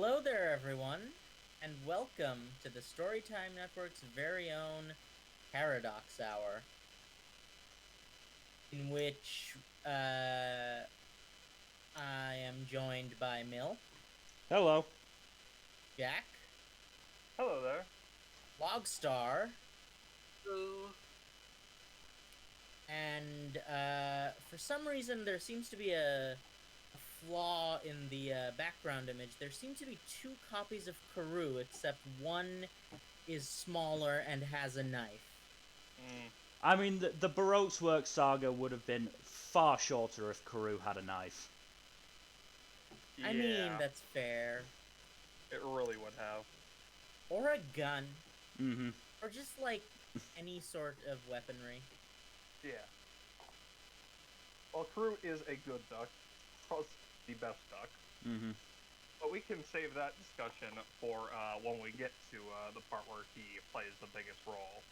Hello there, everyone, and welcome to the Storytime Network's very own Paradox Hour, in which I am joined by Mill, Hello. Jack, Hello there. Logstar, So, and for some reason there seems to be a flaw in the background image. There seem to be two copies of Karoo, except one is smaller and has a knife. I mean, the Baroque's work saga would have been far shorter if Karoo had a knife. I mean, that's fair. it really would have. Or a gun. Mm-hmm. Or just, like, any sort of weaponry. Yeah. Well, Crew is a good duck. Probably the best duck. Mm-hmm. But we can save that discussion for when we get to the part where he plays the biggest role.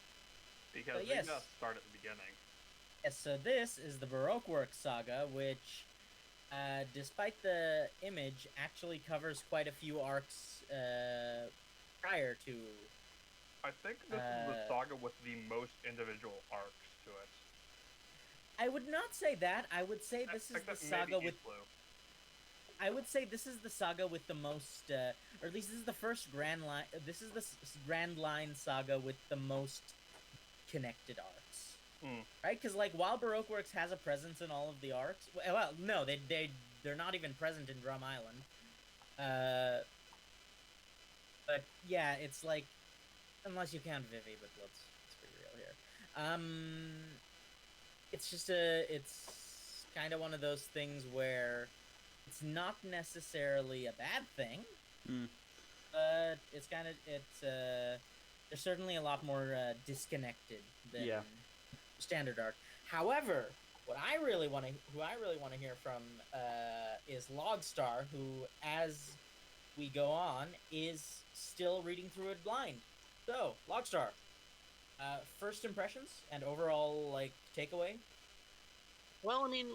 Because we yes. gotta start at the beginning. Yes, so this is the Baroque Works saga, which, despite the image, actually covers quite a few arcs prior to... I think this is the saga with the most individual arcs to it. I would not say that. I would say this is the saga with... I would say this is the saga with the most, or at least this is the first grand line. This is the grand line saga with the most connected arcs, right? Because like while Baroque Works has a presence in all of the arcs, well, no, they're not even present in Drum Island. But yeah, it's like unless you count Vivi, but let's be real here. It's just it's kind of one of those things where it's not necessarily a bad thing, but it's kind of there's certainly a lot more disconnected than standard arc. However, who I really want to hear from is Logstar, who, as we go on, is still reading through it blind. So, Logstar, first impressions and overall like takeaway. well, I mean,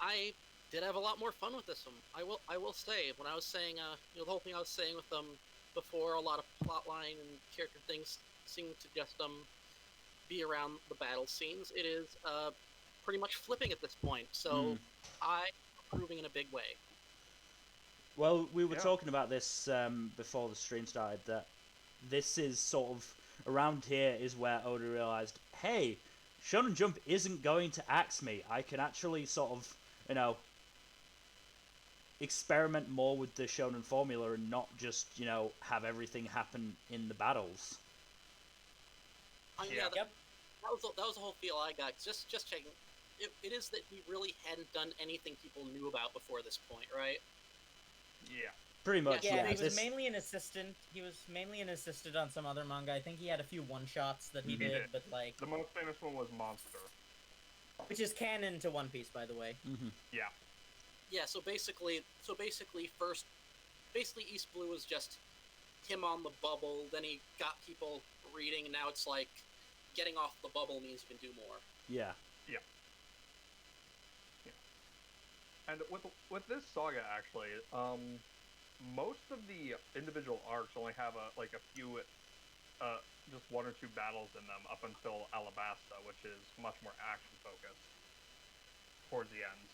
I did have a lot more fun with this one. I will say, when I was saying, the whole thing I was saying with them before, a lot of plotline and character things seem to just be around the battle scenes. It is pretty much flipping at this point. So I'm approving in a big way. Well, we were talking about this before the stream started, that this is sort of around here is where Oda realized, hey, Shonen Jump isn't going to axe me. I can actually sort of, experiment more with the Shonen formula and not just, have everything happen in the battles. That was the whole feel I got. Just checking. It is that he really hadn't done anything people knew about before this point, right? Yeah. Pretty much, yeah. He was mainly an assistant. He was mainly an assistant on some other manga. I think he had a few one-shots that he did, but like... The most famous one was Monster. Which is canon to One Piece, by the way. Yeah. Yeah, so basically East Blue was just him on the bubble, then he got people reading, and now it's like getting off the bubble means you can do more. Yeah. Yeah. And with this saga, actually, most of the individual arcs only have a few, just one or two battles in them up until Alabaster, which is much more action focused towards the end.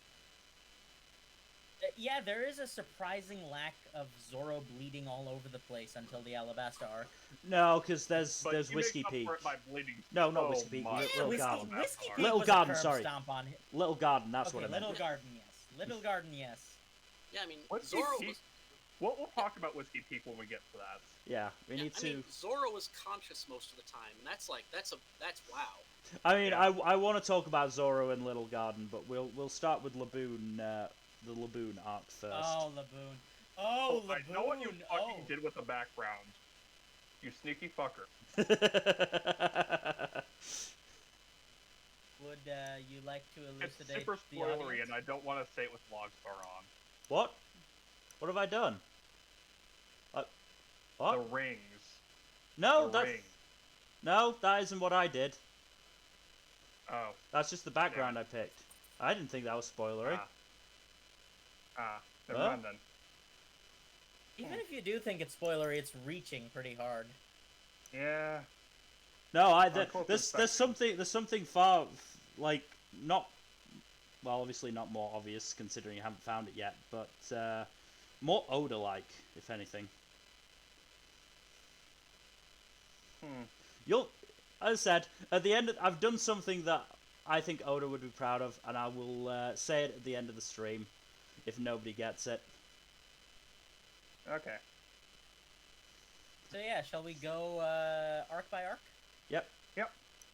Yeah, there is a surprising lack of Zoro bleeding all over the place until the Alabaster arc. No, because there's Whiskey Peak. No, not Whiskey Peak. Little Garden. Whiskey Peak Little was Garden, a curb sorry. Stomp on him. Little Garden, that's what I meant. Little Garden, yes. Little Garden, yes. Yeah, I mean, Zoro was... We'll talk about Whiskey Peak when we get to that. Yeah, we need to... I mean, Zoro was conscious most of the time, and that's wow. I mean, I want to talk about Zoro and Little Garden, but we'll start with Laboon, the Laboon arc first. Oh, Laboon. Oh, Laboon. I know what you fucking did with the background. You sneaky fucker. Would you like to elucidate? It's super spoilery, and I don't want to say it with Logstar on. What? What have I done? What? The rings. No, that isn't what I did. Oh. That's just the background I picked. I didn't think that was spoilery. Never mind then. Even if you do think it's spoilery, it's reaching pretty hard. Yeah. No, there's something far like not well, obviously not more obvious considering you haven't found it yet, but more Oda-like, if anything. You'll, as I said, at the end, I've done something that I think Oda would be proud of, and I will say it at the end of the stream, if nobody gets it. Okay. So yeah, shall we go arc by arc? Yep.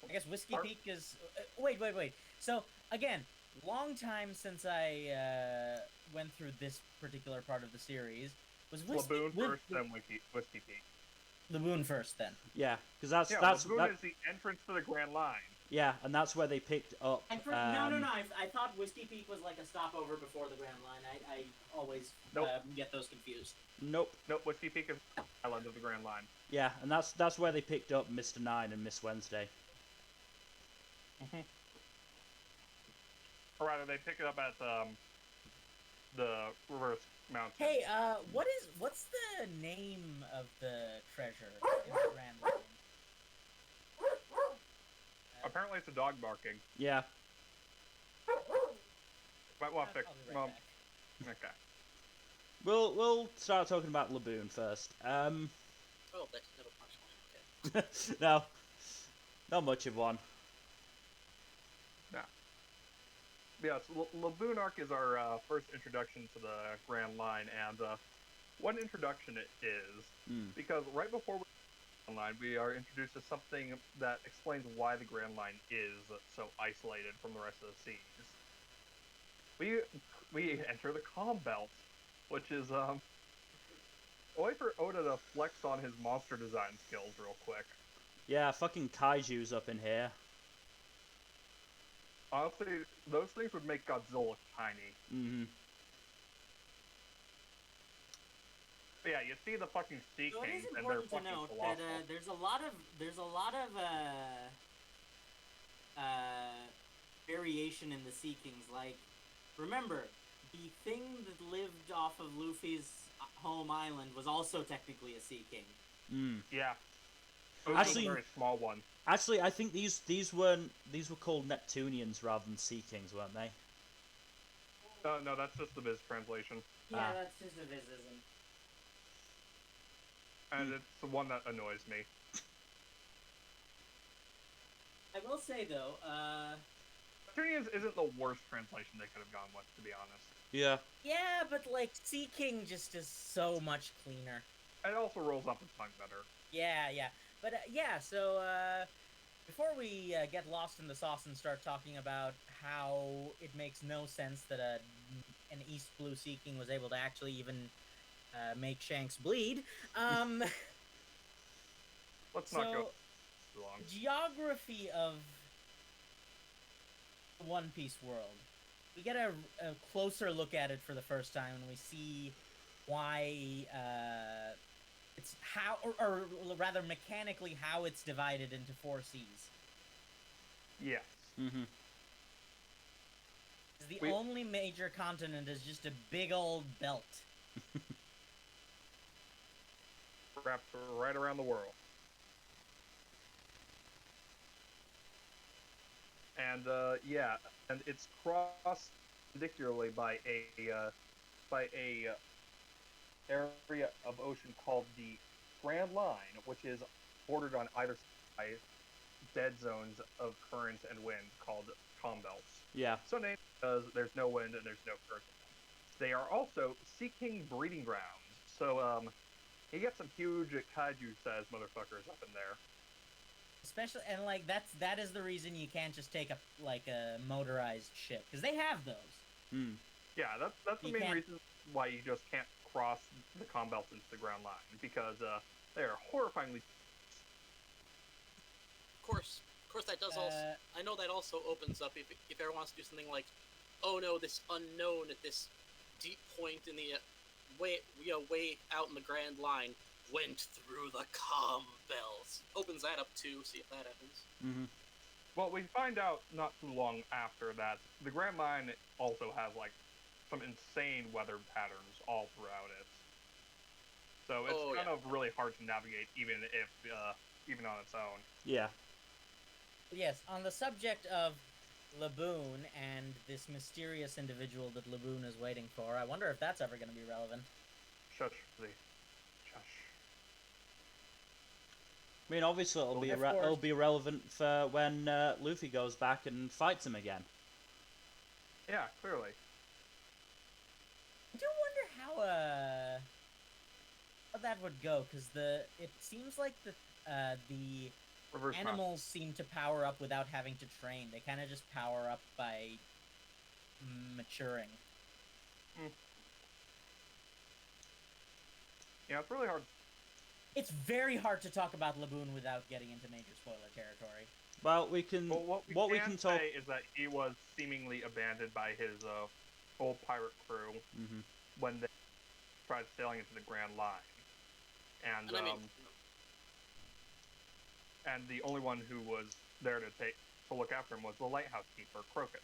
I guess Whiskey Peak is... wait. So, again, long time since I went through this particular part of the series. Was Laboon first, then Whiskey Peak. Laboon first, then. Yeah, because that's Laboon is the entrance to the Grand Line. Yeah, and that's where they picked up. No. I thought Whiskey Peak was like a stopover before the Grand Line. I always get those confused. Nope. Whiskey Peak is the island of the Grand Line. Yeah, and that's where they picked up Mr. Nine and Miss Wednesday. Or rather, they pick it up at the Reverse Mountain. Hey, what's the name of the treasure in the Grand Line? Apparently, it's a dog barking. Yeah. Might want to fix. Right Okay. We'll start talking about Laboon first. Oh, that's never punchline. Okay. No, not much of one. No. Yes, Laboon Arc is our first introduction to the Grand Line, and what an introduction it is, because right before we Grand Line, we are introduced to something that explains why the Grand Line is so isolated from the rest of the seas. We enter the Calm Belt, which is a way for Oda to flex on his monster design skills real quick. Yeah, fucking kaiju's up in here. Honestly, those things would make Godzilla look tiny. Mm-hmm. But yeah, you see the fucking Sea So it Kings, is and they're important to fucking note colossal. that there's a lot of variation in the Sea Kings. Like, remember, the thing that lived off of Luffy's home island was also technically a Sea King. Yeah. It was Actually, a very small one. Actually, I think these were called Neptunians rather than Sea Kings, weren't they? No, that's just the Viz translation. Yeah, that's just a Vizism. And it's the one that annoys me. I will say, though, Neptunians isn't the worst translation they could have gone with, to be honest. Yeah. Yeah, but, like, Sea King just is so much cleaner. It also rolls off the tongue better. Yeah. But, so, before we get lost in the sauce and start talking about how it makes no sense that an East Blue Sea King was able to actually even make Shanks bleed, Let's not go too long. Geography of the One Piece world. We get a closer look at it for the first time when we see why it's how, or rather mechanically how it's divided into 4 seas. Yes. Mm-hmm. The only major continent is just a big old belt. Wrapped right around the world. And and it's crossed perpendicularly by a area of ocean called the Grand Line, which is bordered on either side by dead zones of currents and wind called calm belts. Yeah. So named because there's no wind and there's no current. They are also Sea King breeding grounds. So you get some huge kaiju-sized motherfuckers up in there. Especially, and like that is the reason you can't just take a motorized ship, because they have those. Yeah, that's the main reason why you just can't cross the calm belts into the Ground Line, because they are horrifyingly. Of course, that does also. I know that also opens up if everyone wants to do something like, oh no, this unknown at this deep point in the way out in the Grand Line went through the calm belts. Opens that up too. See if that happens. Mm-hmm. Well, we find out not too long after that the Grand Line also has like some insane weather patterns all throughout it. So it's kind of really hard to navigate, even on its own. Yeah. Yes, on the subject of Laboon and this mysterious individual that Laboon is waiting for, I wonder if that's ever going to be relevant. Shush, please. Shush. I mean, obviously it'll be relevant for when Luffy goes back and fights him again. Yeah, clearly. I do wonder how that would go, because it seems like the Reverse animals seem to power up without having to train. They kind of just power up by maturing. Yeah, it's really hard. It's very hard to talk about Laboon without getting into major spoiler territory. Well, we can. Well, what we can say is that he was seemingly abandoned by his old pirate crew when they tried sailing into the Grand Line, and and the only one who was there to look after him was the lighthouse keeper, Crocus,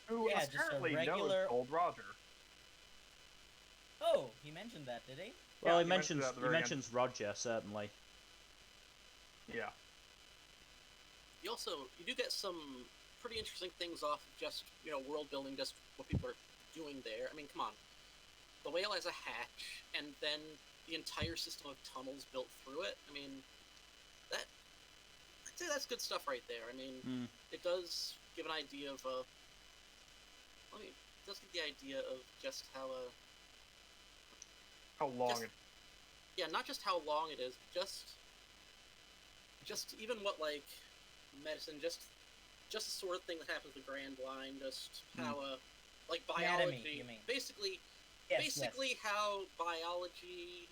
who apparently knows old Roger. Oh, he mentioned that, did he? Well, he mentions Roger, certainly. Yeah. You do get some pretty interesting things off of just, world building, just what people are doing there. I mean, come on. The whale has a hatch, and then the entire system of tunnels built through it. I mean, I'd say that's good stuff right there. I mean, it does give an idea of, it does give the idea of just how long it... Yeah, not just how long it is, just even what, like, medicine, just the sort of thing that happens with the Grand Line, just how, like, biology... Anatomy, you mean. Basically, how biology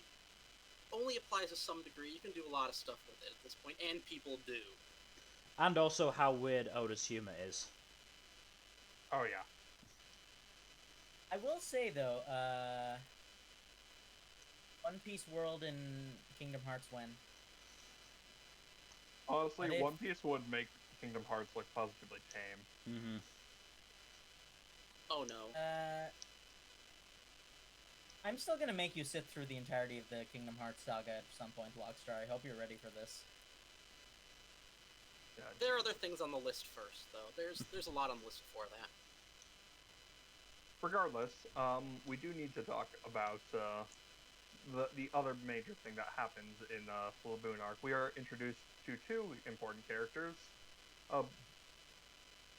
only applies to some degree. You can do a lot of stuff with it at this point, and people do. And also how weird Oda's humor is. Oh, yeah. I will say, though, One Piece world in Kingdom Hearts when? Honestly, One Piece would make Kingdom Hearts look positively tame. Oh, no. I'm still gonna make you sit through the entirety of the Kingdom Hearts saga at some point, Logstar. I hope you're ready for this. Yeah, there are other things on the list first, though. There's a lot on the list before that. Regardless, we do need to talk about the other major thing that happens in the Laboon arc. We are introduced to two important characters.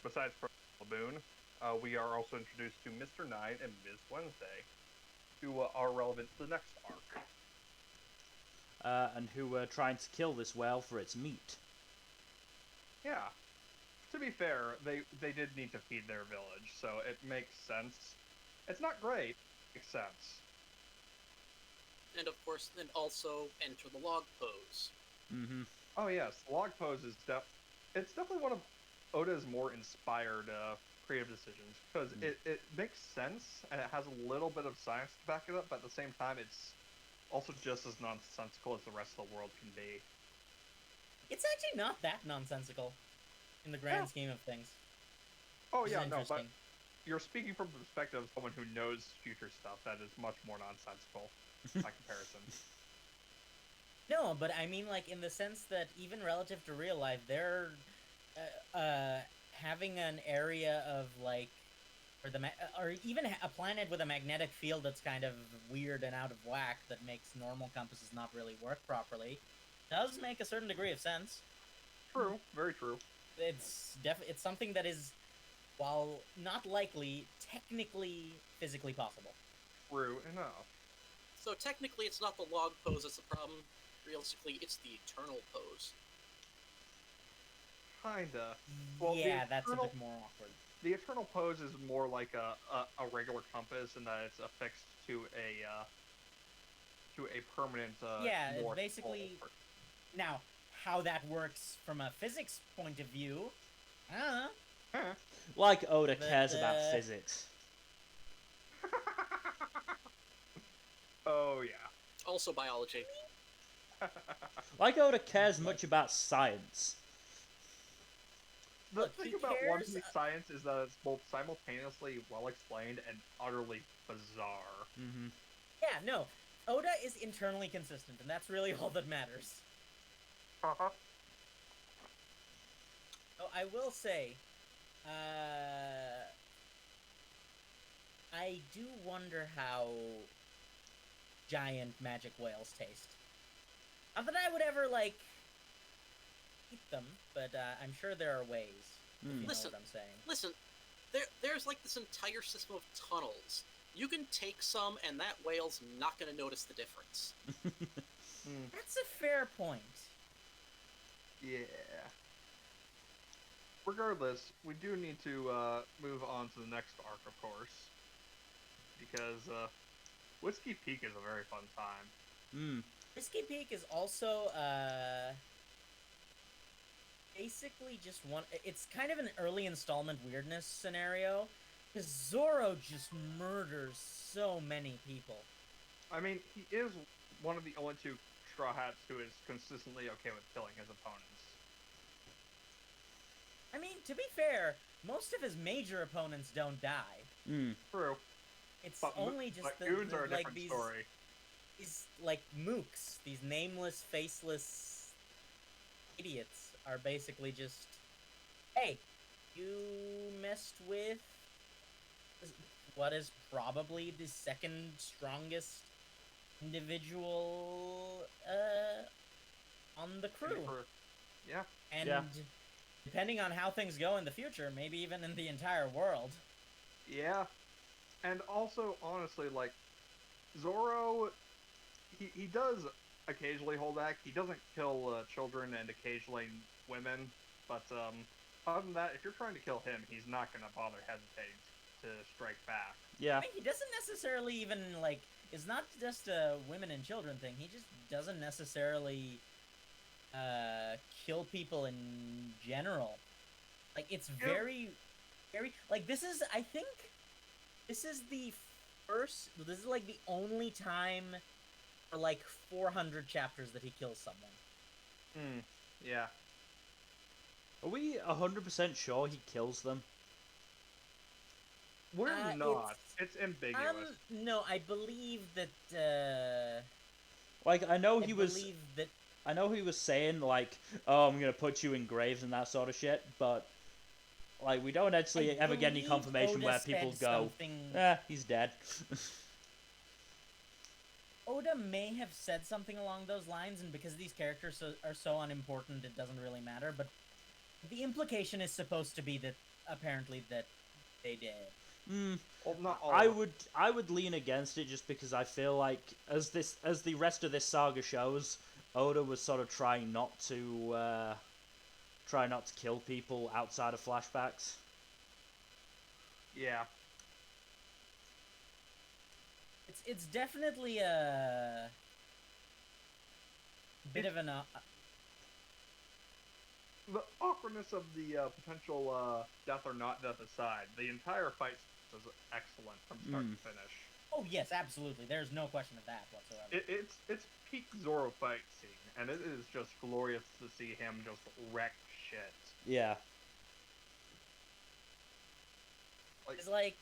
Besides Laboon, we are also introduced to Mr. Knight and Ms. Wednesday, who are relevant to the next arc. And who were trying to kill this whale for its meat. Yeah. To be fair, they did need to feed their village, so it makes sense. It's not great, it makes sense. And of course, then also enter the log pose. Oh yes, log pose is it's definitely one of Oda's more inspired creative decisions, because it makes sense, and it has a little bit of science to back it up, but at the same time, it's also just as nonsensical as the rest of the world can be. It's actually not that nonsensical in the grand scheme of things. Oh yeah, no, but you're speaking from the perspective of someone who knows future stuff that is much more nonsensical by comparison. No, but I mean, like, in the sense that even relative to real life, they're having an area of, like, or even a planet with a magnetic field that's kind of weird and out of whack that makes normal compasses not really work properly, does make a certain degree of sense. True, very true. It's something that is, while not likely, technically physically possible. True enough. So technically it's not the log pose that's the problem. Realistically, it's the eternal pose. Kinda. Well, yeah, that's a bit more awkward. The eternal pose is more like a regular compass, in that it's affixed to a permanent. Yeah, it's basically. Now, how that works from a physics point of view, like Oda cares about physics. Oh yeah. Also biology. Like Oda cares much about science. The thing about One Piece science is that it's both simultaneously well explained and utterly bizarre. Yeah, no. Oda is internally consistent, and that's really all that matters. Uh-huh. Oh, I will say, I do wonder how giant magic whales taste. Not that I would ever, like, eat them, but I'm sure there are ways, if you know what I'm saying. Listen, there's like this entire system of tunnels. You can take some, and that whale's not going to notice the difference. That's a fair point. Yeah. Regardless, we do need to move on to the next arc, of course, because Whiskey Peak is a very fun time. Whiskey Peak is also basically just one. It's kind of an early installment weirdness scenario, because Zoro just murders so many people. I mean, he is one of the only two Straw Hats who is consistently okay with killing his opponents. I mean, to be fair, most of his major opponents don't die. True. It's only just the goons are a like different story. These like mooks, these nameless, faceless idiots are basically just, hey, you messed with what is probably the second strongest individual on the crew. Yeah. And depending on how things go in the future, maybe even in the entire world. Yeah. And also, honestly, like, Zoro, he does occasionally hold back. He doesn't kill children and occasionally women, but other than that, if you're trying to kill him, he's not going to bother hesitating to strike back. Yeah. I mean, he doesn't necessarily even, like, it's not just a women and children thing. He just doesn't necessarily kill people in general. Like, it's very, very, like, this is, I think, this is the first, this is, like, the only time for, like, 400 chapters that he kills someone. Yeah. Are we 100% sure he kills them? We're not. It's ambiguous. No, I believe that, like, I know he was saying, like, oh, I'm gonna put you in graves and that sort of shit, but, like, we don't actually ever get any confirmation where people go, he's dead. Oda may have said something along those lines, and because these characters are so unimportant, it doesn't really matter, but the implication is supposed to be that, apparently, that they did. Well, not all. I would lean against it just because I feel like as the rest of this saga shows, Oda was sort of trying not to kill people outside of flashbacks. Yeah. It's definitely a bit of an the awkwardness of the potential death or not death aside, the entire fight was excellent from start to finish. Oh yes, absolutely. There's no question of that whatsoever. It's peak Zoro fight scene, and it is just glorious to see him just wreck shit. Yeah. Like,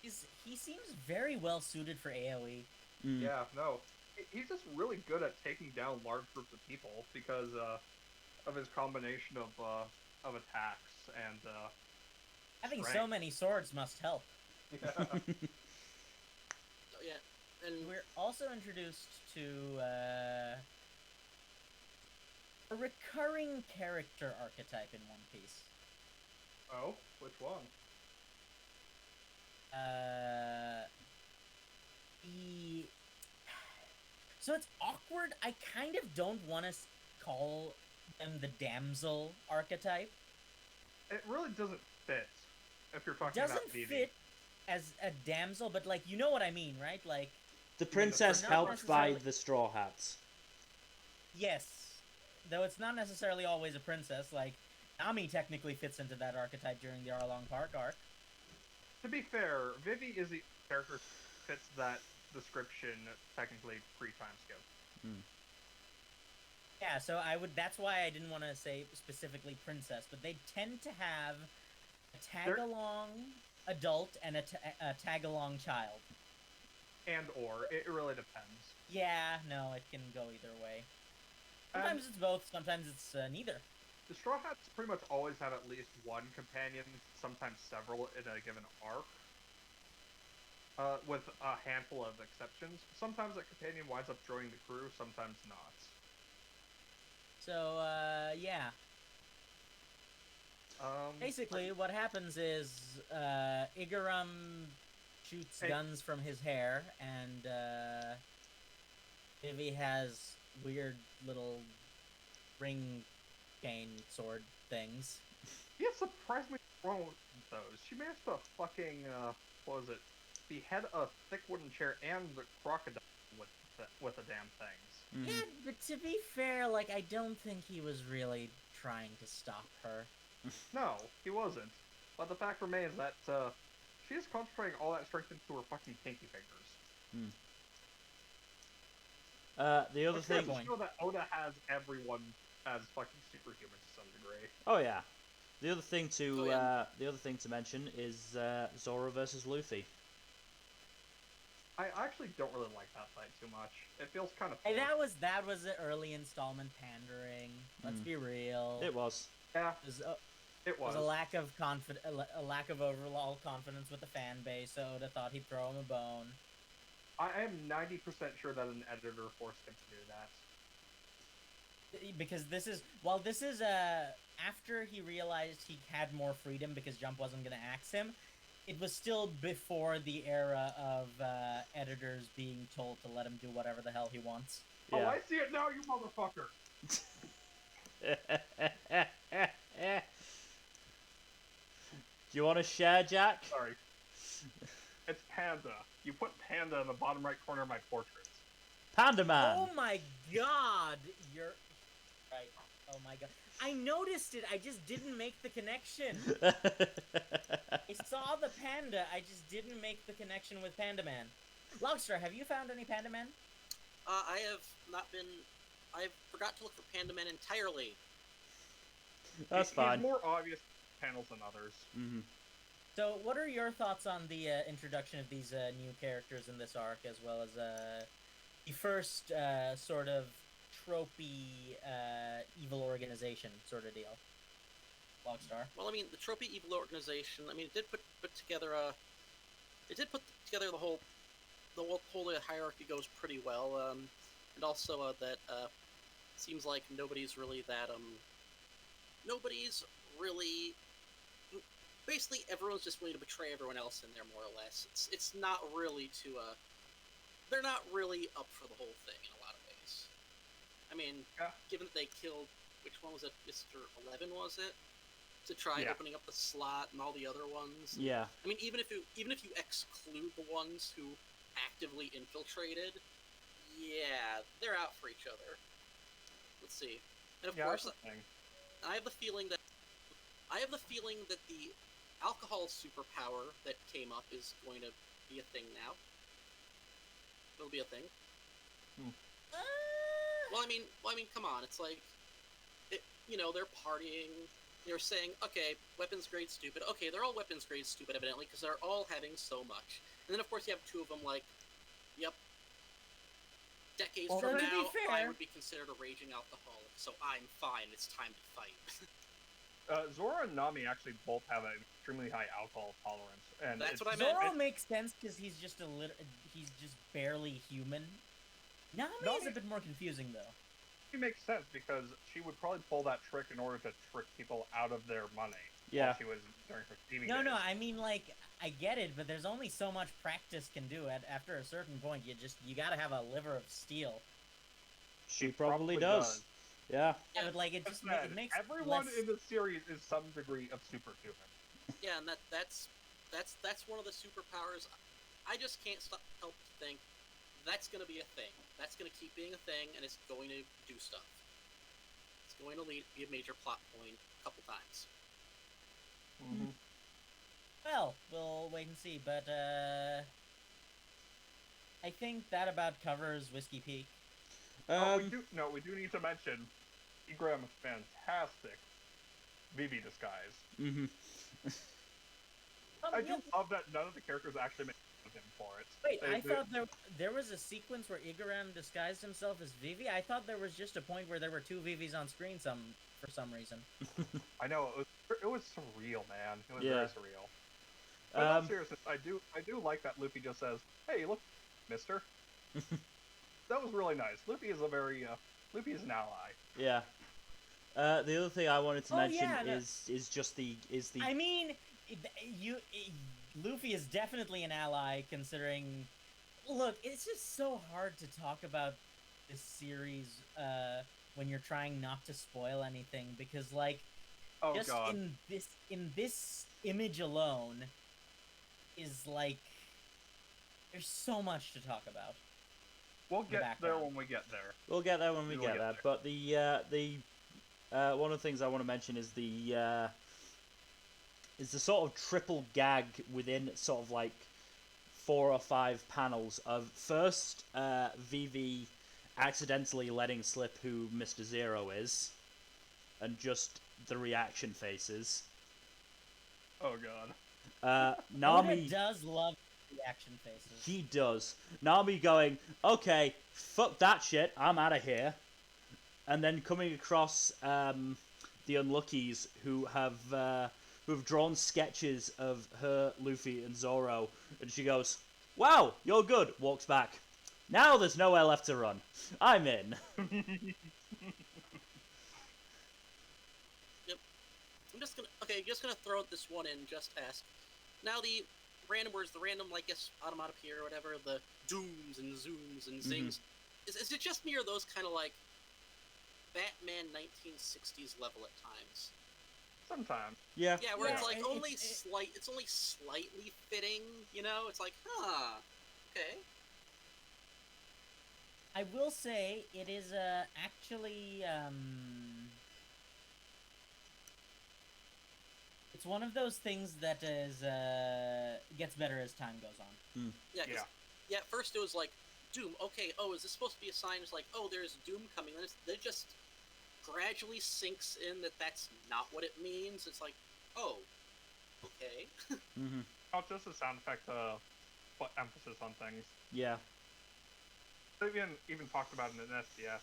he seems very well suited for AoE. Yeah, no, he's just really good at taking down large groups of people because of his combination of attacks and having strength. so many swords must help. Yeah. And we're also introduced to a recurring character archetype in One Piece. Oh, which one? So it's awkward. I kind of don't want to call them the damsel archetype. It really doesn't fit if you're talking about Doesn't fit as a damsel, but like you know what I mean, right? Like the princess helped by the Straw Hats. Yes, though it's not necessarily always a princess. Like Nami technically fits into that archetype during the Arlong Park arc. To be fair, Vivi is the character fits that description technically pre-time skip. Yeah, so that's why I didn't want to say specifically princess, but they tend to have a tag-along adult and a tag-along child. or. It really depends. Yeah, no, it can go either way. Sometimes it's both, sometimes it's neither. The Straw Hats pretty much always have at least one companion, sometimes several in a given arc. With a handful of exceptions. Sometimes that companion winds up joining the crew, sometimes not. So, yeah. Basically, what happens is Igaram shoots guns from his hair, and Vivi has weird little ring chain sword things. Yeah, surprisingly wrong with those. She managed to fucking, what was it? Behead a thick wooden chair and the crocodile with the damn things. Mm-hmm. Yeah, but to be fair, like, I don't think he was really trying to stop her. No, he wasn't. But the fact remains that, she is concentrating all that strength into her fucking pinky fingers. The other thing... to show that Oda has everyone as fucking superhuman to some degree. Oh, yeah. The other thing to mention is Zoro versus Luffy. I actually don't really like that fight too much. It feels kind of. Hey, that was the early installment pandering. Let's be real. It was. Yeah. It was a lack of a lack of overall confidence with the fan base. So Oda thought he'd throw him a bone. I am 90% sure that an editor forced him to do that. Because this is after he realized he had more freedom because Jump wasn't going to axe him. It was still before the era of editors being told to let him do whatever the hell he wants. Yeah. Oh, I see it now, you motherfucker! Do you want to share, Jack? Sorry. It's Panda. You put Panda in the bottom right corner of my portrait. Panda Man! Oh my god! You're... Right. Oh my god. I noticed it, I just didn't make the connection. I saw the panda, I just didn't make the connection with Panda Man. Logstar, have you found any Panda Man? I have not been... I forgot to look for Panda Man entirely. That's fine. He's more obvious panels than others. Mm-hmm. So, what are your thoughts on the introduction of these new characters in this arc, as well as the first sort of tropey evil organization sort of deal? Logstar. Well, I mean, the tropey evil organization. I mean, it did put together the whole hierarchy goes pretty well, and also that seems like nobody's really basically everyone's just willing to betray everyone else in there, more or less. It's not really they're not really up for the whole thing in a lot of ways. I mean, given that they killed, which one was it, Mr. 11, was it? To try opening up the slot and all the other ones. Yeah. I mean, even if you exclude the ones who actively infiltrated, yeah, they're out for each other. Let's see. And of course, I have the feeling that the alcohol superpower that came up is going to be a thing now. It'll be a thing. Well, I mean, come on. It's like, they're partying. They're saying, okay, weapons grade stupid. Okay, they're all weapons grade stupid, evidently, because they're all having so much. And then, of course, you have two of them like, yep, decades from now, I would be considered a raging alcoholic, so I'm fine. It's time to fight. Zoro and Nami actually both have an extremely high alcohol tolerance, and that's what I meant. Zoro makes sense because he's just barely human. Nami is a bit more confusing, though. It makes sense because she would probably pull that trick in order to trick people out of their money. Yeah. While she was during her steaming days. No, I mean, like, I get it, but there's only so much practice can do. After a certain point, you gotta have a liver of steel. She probably does. Yeah. Yeah, but like it makes everyone in the series is some degree of superhuman. Yeah, and that's one of the superpowers. I just can't help to think that's going to be a thing. That's going to keep being a thing, and it's going to do stuff. It's going to be a major plot point a couple times. Mm-hmm. Well, we'll wait and see, but I think that about covers Whiskey Peak. We do need to mention Igram's fantastic Vivi disguise. Mm-hmm. I do love that none of the characters actually make fun of him for it. Wait, I thought there was a sequence where Igaran disguised himself as Vivi. I thought there was just a point where there were two Vivis on screen for some reason. I know it was surreal, man. It was very surreal. But in all seriousness, I do like that Luffy just says, "Hey, look, Mister." That was really nice. Luffy is an ally. Yeah. The other thing I wanted to mention is just the. I mean, Luffy is definitely an ally, considering. Look, it's just so hard to talk about this series when you're trying not to spoil anything, because like, in this image alone is like, there's so much to talk about. We'll get there when we get there. We'll get there when we get there. But the one of the things I want to mention is the sort of triple gag within sort of like 4 or 5 panels of first Vivi accidentally letting slip who Mr. Zero is, and just the reaction faces. Oh god. Nami does love reaction faces. He does. Nami going, okay, fuck that shit, I'm out of here. And then coming across the Unluckies who have drawn sketches of her, Luffy, and Zoro, and she goes, wow, you're good, walks back. Now there's nowhere left to run. I'm in. Yep. I'm just gonna throw this one in, just ask. Now the random words, the random, like, guess, onomatopoeia or whatever, the dooms and zooms and zings, is it just me, or those kind of like Batman 1960s level at times? Sometimes. Yeah. Yeah, where it's like it's only slightly fitting, you know? It's like, okay. I will say it is actually it's one of those things that is gets better as time goes on. Yeah. At first it was like Doom. Okay. Oh, is this supposed to be a sign? It's like, oh, there's Doom coming. Then it just gradually sinks in that that's not what it means. It's like, oh, okay. Oh, just a sound effect to put emphasis on things. Yeah. They even talked about it in SDS.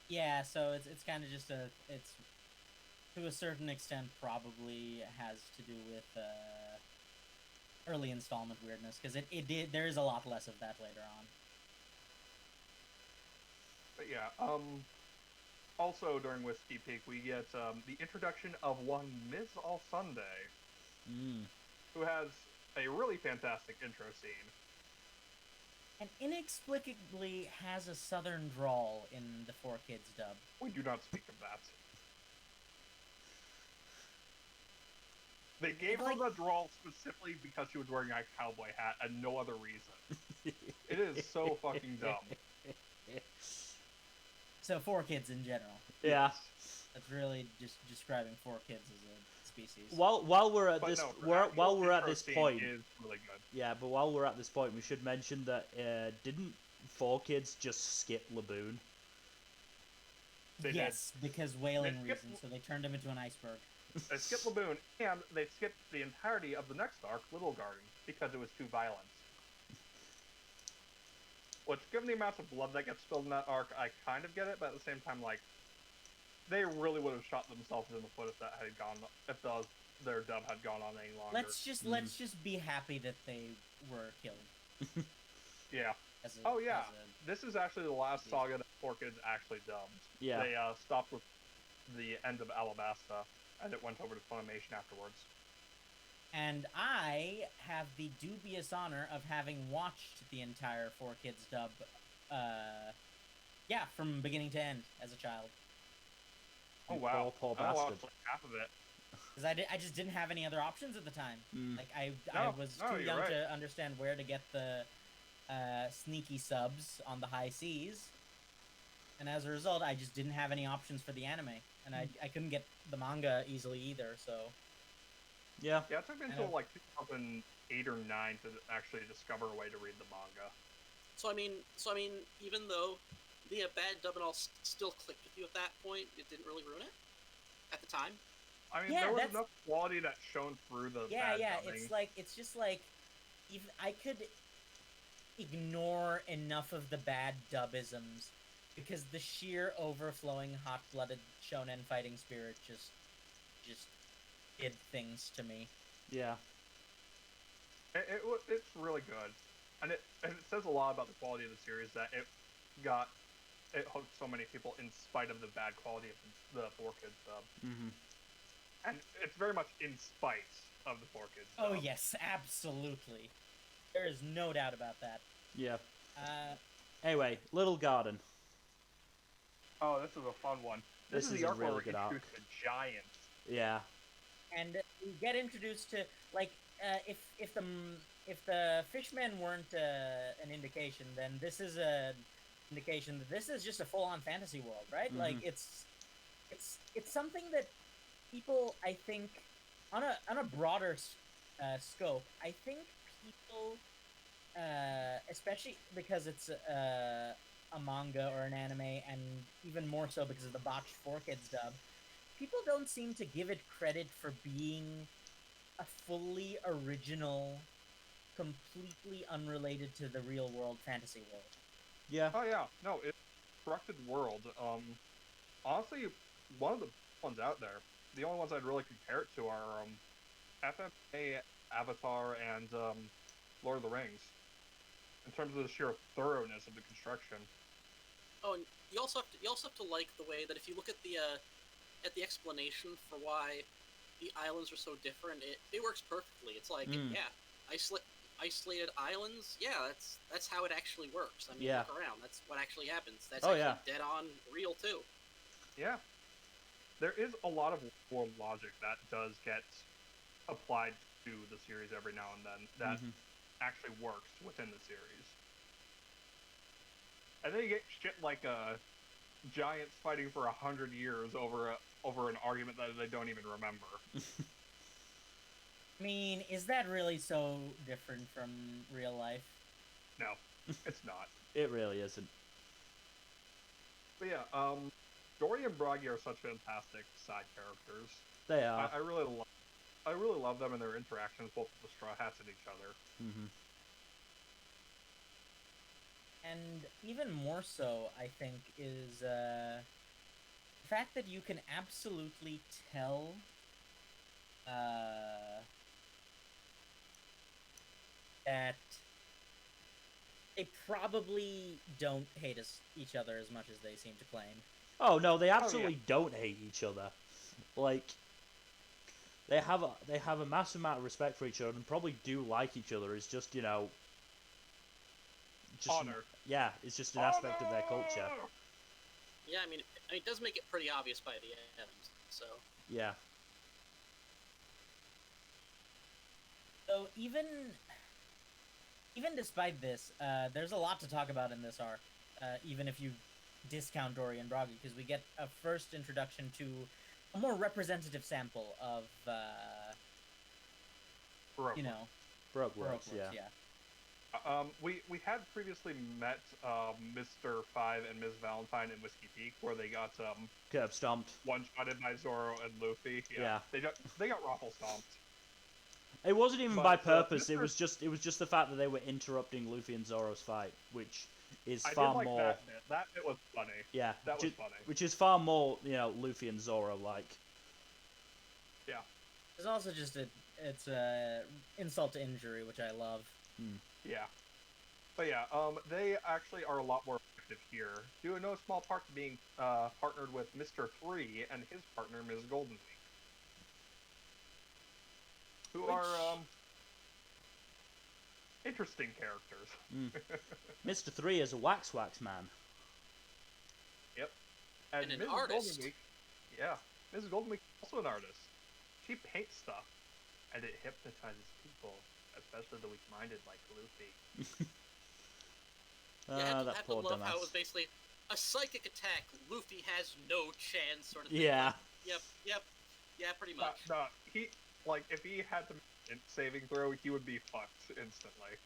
Yeah, so it's kind of just it's to a certain extent probably has to do with early installment weirdness, because there is a lot less of that later on. But yeah, also during Whiskey Peak we get the introduction of one Ms. All Sunday, who has a really fantastic intro scene. And inexplicably has a southern drawl in the 4Kids dub. We do not speak of that. They gave her the drawl specifically because she was wearing a cowboy hat and no other reason. It is so fucking dumb. So 4Kids in general. Yeah. That's really just describing 4Kids as a species. While we're at this point, is really good. Yeah, but while we're at this point, we should mention that didn't 4Kids just skip Laboon? Yes, because whaling reasons, so they turned him into an iceberg. They skipped Laboon, and they skipped the entirety of the next arc, Little Garden, because it was too violent. Which, given the amount of blood that gets spilled in that arc, I kind of get it, but at the same time, like, they really would have shot themselves in the foot if their dub had gone on any longer. Let's just be happy that they were killed. Yeah. This is actually the last saga that 4Kids actually dubbed. Yeah. They stopped with the end of Alabaster, and it went over to Funimation afterwards. And I have the dubious honor of having watched the entire 4Kids dub, from beginning to end as a child. Oh wow! Poor I bastard. watched like half of it. Because I just didn't have any other options at the time. Like I was too young to understand where to get the sneaky subs on the high seas, and as a result, I just didn't have any options for the anime, and I couldn't get the manga easily either. So yeah, it took me until like 2008 or 9 to actually discover a way to read the manga. So I mean, even though the bad dub and all still clicked with you at that point, it didn't really ruin it at the time. I mean, Yeah, there was that's enough quality that shone through the yeah, bad yeah. dubbing. It's just like, even I could ignore enough of the bad dubisms because the sheer overflowing hot-blooded shonen fighting spirit just did things to me. Yeah. It's really good, and it says a lot about the quality of the series that it hooked so many people in spite of the bad quality of the 4Kids dub. Mm-hmm. And it's very much in spite of the 4Kids dub. Oh yes, absolutely. There is no doubt about that. Yeah. Uh, Anyway, Little Garden. Oh, this is a fun one. This is is the a arc where really we're good arc. introduced to giants. Yeah. and we get introduced to, like, if the fishmen weren't an indication, then this is an indication that this is just a full-on fantasy world, right? Mhm. Like, it's something that people, I think, on a broader scope, I think people, especially because it's a manga or an anime, and even more so because of the botched 4Kids dub, people don't seem to give it credit for being a fully original, completely unrelated to the real world fantasy world. Yeah. Oh yeah, no, it's a constructed world. Honestly, one of the ones out there. The only ones I'd really compare it to are FMA, Avatar, and Lord of the Rings. In terms of the sheer thoroughness of the construction. Oh, and you also have to like the way that if you look at the explanation for why the islands are so different, it works perfectly. It's like, yeah, isolated islands. Yeah, that's how it actually works. I mean, Yeah. look around. That's what actually happens. That's Oh, actually yeah. dead on real too. Yeah. There is a lot of world logic that does get applied to the series every now and then that actually works within the series. And then you get shit like giants fighting for 100 years over an argument that they don't even remember. I mean, is that really so different from real life? No, it's not. It really isn't. But yeah, Dory and Bragi are such fantastic side characters. They are. I really love them and their interactions, both with the Straw Hats and each other. Mm-hmm. And even more so, I think, is the fact that you can absolutely tell that they probably don't hate each other as much as they seem to claim. Oh no, they absolutely don't hate each other. Like, they have a massive amount of respect for each other and probably do like each other. It's just, you know, honor. Yeah, it's just an aspect of their culture. Yeah, I mean, it does make it pretty obvious by the end. So yeah. So even despite this, there's a lot to talk about in this arc. Even if you discount Dory and Bragi, because we get a first introduction to a more representative sample of, Baroque. you know, Baroque works, yeah. We had previously met Mr. Five and Ms. Valentine in Whiskey Peak, where they got curb stomped, one-shotted by Zoro and Luffy. Yeah. They got raffle stomped. It wasn't even by purpose. It was just the fact that they were interrupting Luffy and Zoro's fight, which is far I did like more. That bit. That bit was funny. Yeah, that was funny. Which is far more, you know, Luffy and Zoro like. Yeah. There's also just it's a insult to injury, which I love. Yeah. But yeah, they actually are a lot more effective here, due in no small part to being partnered with Mr. 3 and his partner, Ms. Goldenweek. Who are interesting characters. Mr. 3 is a wax man. Yep. And an Mrs. artist. Goldenweek, yeah, Mrs. Goldenweek is also an artist. She paints stuff, and it hypnotizes people, especially the weak-minded like Luffy. Yeah, that poor love dumbass. how it was basically a psychic attack. Luffy has no chance, sort of thing. Yeah. Like, yep. Yeah, pretty much. No, he, like, if he had to make a saving throw, he would be fucked instantly.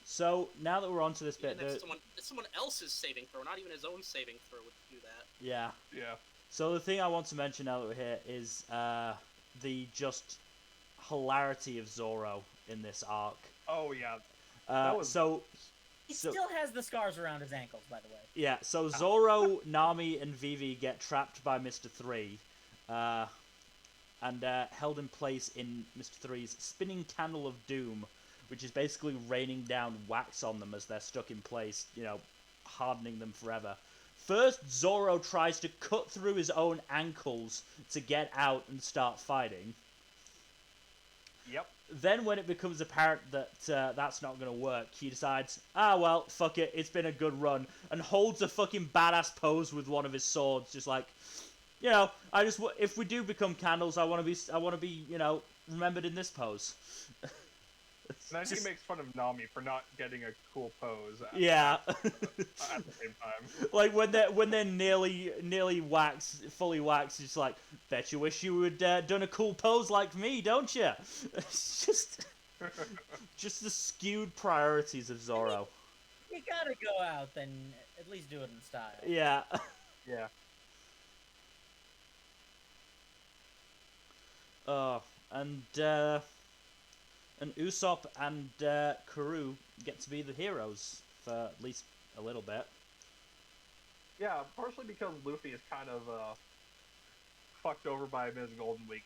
So now that we're on to this bit, it's someone else's saving throw, not even his own saving throw would do that. Yeah. Yeah. So the thing I want to mention now that we're here is the just hilarity of Zoro in this arc. Oh yeah, He still has the scars around his ankles, by the way. Yeah, so Zoro, Nami, and Vivi get trapped by Mr. 3, and held in place in Mr. 3's spinning candle of doom, which is basically raining down wax on them as they're stuck in place, hardening them forever. First, Zoro tries to cut through his own ankles to get out and start fighting. Yep. Then when it becomes apparent that that's not going to work, he decides, well, fuck it, it's been a good run, and holds a fucking badass pose with one of his swords, just like, if we do become candles, I want to be, remembered in this pose. And then he makes fun of Nami for not getting a cool pose. At the same time. Like when they're nearly fully waxed, it's like, bet you wish you would done a cool pose like me, don't you? It's just the skewed priorities of Zoro. You gotta go out, then at least do it in style. Yeah. Yeah. And Usopp and Karoo get to be the heroes for at least a little bit. Yeah, partially because Luffy is kind of fucked over by Ms. Golden Week,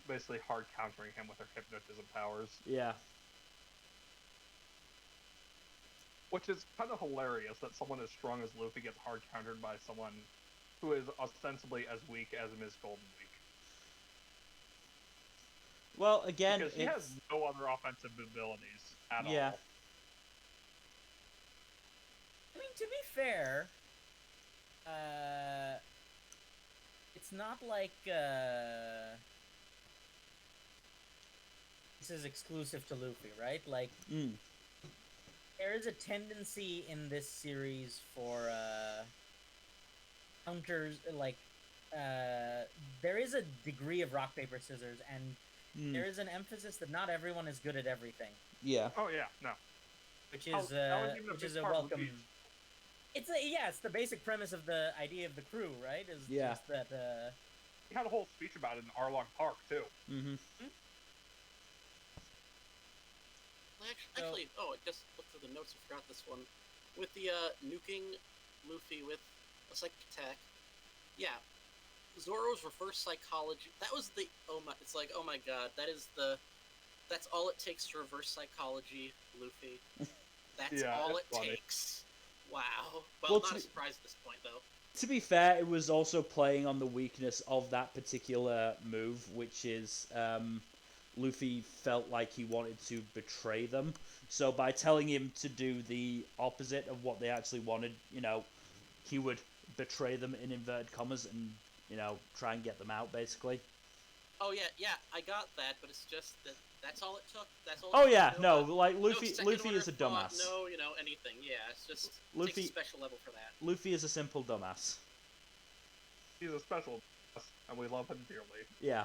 basically hard countering him with her hypnotism powers. Yeah. Which is kind of hilarious that someone as strong as Luffy gets hard countered by someone who is ostensibly as weak as Ms. Golden Week. Well, again, because he has no other offensive abilities at all. Yeah. I mean, to be fair, it's not like this is exclusive to Luffy, right? Like, there is a tendency in this series for counters, like, there is a degree of rock, paper, scissors, and there is an emphasis that not everyone is good at everything. Yeah. Oh yeah, no. Which is a welcome. It's the basic premise of the idea of the crew, right? Is just that. He had a whole speech about it in Arlong Park too. Mm-hmm. Actually, I just looked through the notes and forgot this one. With the nuking Luffy with a psychic attack, yeah. Zoro's reverse psychology. That was the it's like, oh my god, that's all it takes to reverse psychology, Luffy. That's all it takes. Wow. Well, not a surprise at this point, though. To be fair, it was also playing on the weakness of that particular move, which is Luffy felt like he wanted to betray them. So by telling him to do the opposite of what they actually wanted, he would betray them in inverted commas and try and get them out, basically. Oh yeah, I got that, but it's just that's all it took. That's all. Oh yeah, Luffy is a dumbass. No, anything. Yeah, it's just takes a special level for that. Luffy is a simple dumbass. He's a special dumbass, and we love him dearly. Yeah.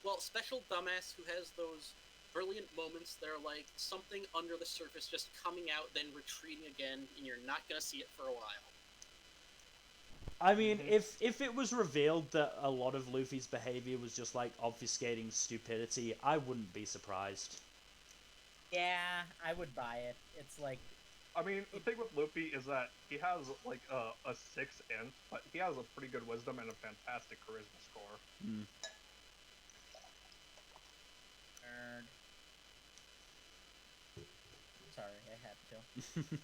Well, special dumbass who has those brilliant moments that are like something under the surface just coming out, then retreating again, and you're not gonna see it for a while. I mean, if it was revealed that a lot of Luffy's behavior was just like obfuscating stupidity, I wouldn't be surprised. Yeah, I would buy it. It's like... I mean, the thing with Luffy is that he has like a 6 int, but he has a pretty good wisdom and a fantastic charisma score. Mm. Nerd. Sorry, I had to.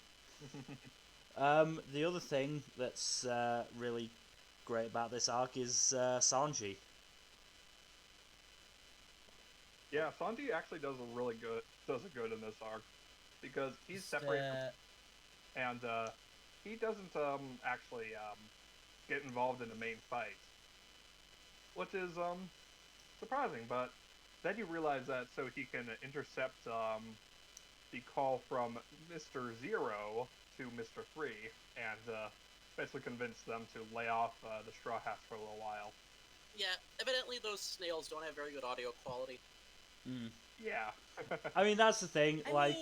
The other thing that's really great about this arc is Sanji. Yeah, Sanji actually does it good in this arc because he's separated and he doesn't actually get involved in the main fight, which is surprising. But then you realize that so he can intercept the call from Mr. Zero to Mr. 3 and basically convince them to lay off the Straw Hats for a little while. Yeah, evidently those snails don't have very good audio quality. Mm. Yeah. I mean, that's the thing. Like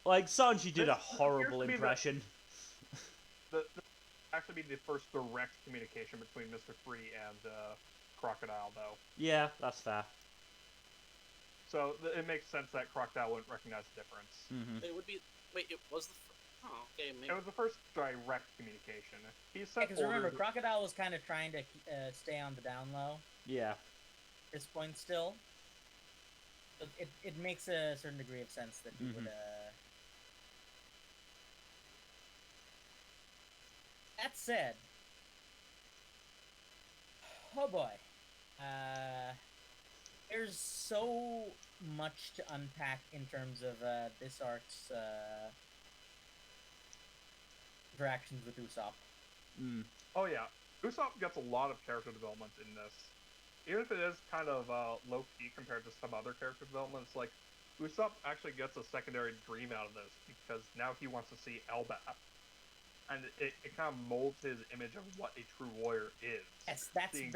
Sanji did a horrible impression. actually be the first direct communication between Mr. Free and Crocodile, though. Yeah, that's fair. So it makes sense that Crocodile wouldn't recognize the difference. Mm-hmm. It would be. Wait, it was the. Oh, okay. Maybe. It was the first direct communication. He sent because remember, Crocodile was kind of trying to stay on the down low. Yeah. At this point, still, it makes a certain degree of sense that he would. That said, oh boy, there's so much to unpack in terms of this arc's interactions with Usopp. Mm. Oh yeah, Usopp gets a lot of character development in this. Even if it is kind of low-key compared to some other character developments, like, Usopp actually gets a secondary dream out of this, because now he wants to see Elbaf. And it kind of molds his image of what a true warrior is. Yes, that's I think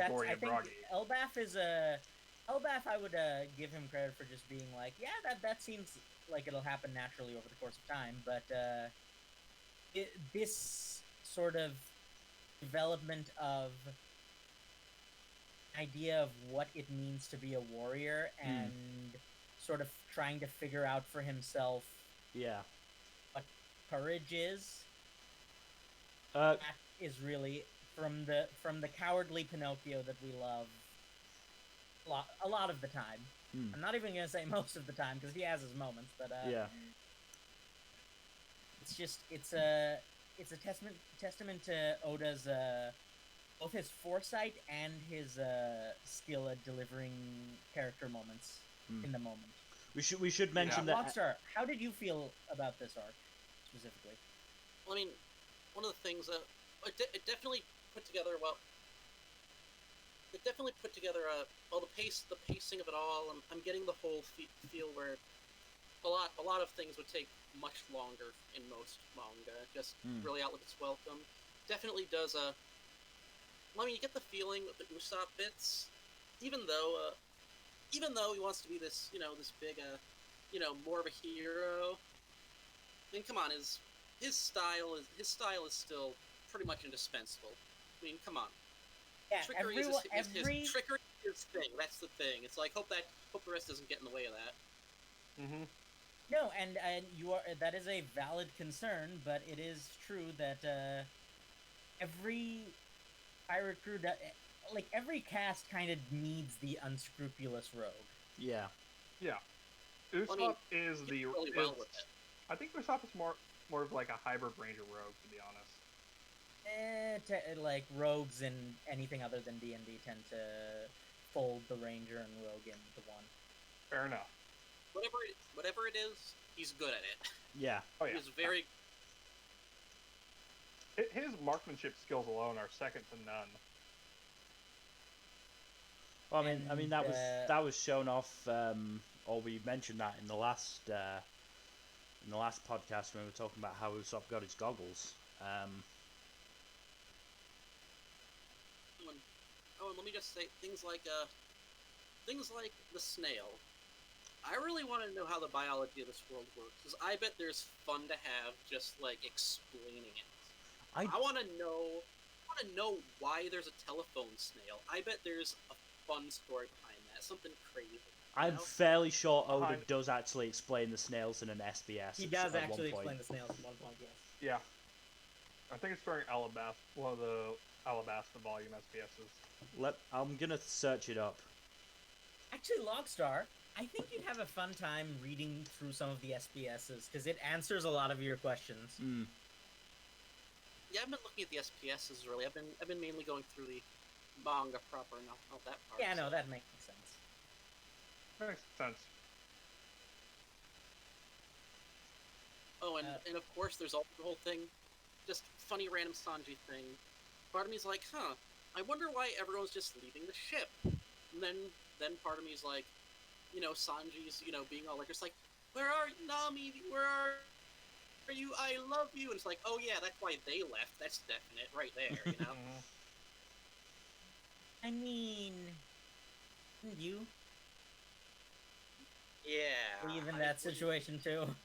Elbaf is Elbaf, I would give him credit for just being like, yeah, that seems like it'll happen naturally over the course of time, but this sort of development of idea of what it means to be a warrior and sort of trying to figure out for himself what courage is. That is really from the cowardly Pinocchio that we love a lot of the time. I'm not even gonna say most of the time because he has his moments, but it's just it's a testament to Oda's both his foresight and his skill at delivering character moments in the moment. We should mention that. Lockstar, how did you feel about this arc specifically? Well, I mean, one of the things that it definitely put together the pacing of it all. I'm getting the whole feel where a lot of things would take much longer in most manga. Just really outlive its welcome. Definitely does I mean, you get the feeling with the Usopp bits, even though he wants to be this, this big, more of a hero. I mean, come on, his style is still pretty much indispensable. I mean, come on. Yeah, trickery is his thing. That's the thing. It's like hope the rest doesn't get in the way of that. Mm-hmm. No, and that is a valid concern, but it is true that every pirate crew, every cast kind of needs the unscrupulous rogue. Yeah. Yeah. Usopp is the. Really well with it. I think Usopp is more of like a hybrid ranger rogue, to be honest. Rogues and anything other than D&D tend to fold the ranger and rogue into one. Fair enough. Whatever it is, he's good at it. Yeah. Oh yeah. He's very. His marksmanship skills alone are second to none. Well, I mean that was shown off, or we mentioned that in the last podcast when we were talking about how Usopp got his goggles. And let me just say things like the snail. I really want to know how the biology of this world works, because I bet there's fun to have just like explaining it. I want to know why there's a telephone snail. I bet there's a fun story behind that, something crazy. I'm fairly sure Oda does actually explain the snails in an SBS. He does actually explain the snails at one point, yes. Yeah. I think it's during Alabaster, one of the Alabaster volume SBSs. I'm gonna search it up. Actually, Logstar, I think you'd have a fun time reading through some of the SBSs, because it answers a lot of your questions. Yeah, I've been looking at the SPSs really. I've been mainly going through the manga proper, not that part. Yeah, no, that makes sense. Makes sense. Oh, and of course, there's all the whole thing, just funny random Sanji thing. Part of me's like, I wonder why everyone's just leaving the ship. And then part of me's like, Sanji's, being all like, it's like, where are Nami? Where are you? I love you. And it's like, oh yeah, that's why they left. That's definite, right there. I mean, you? Yeah. Leave in that situation too.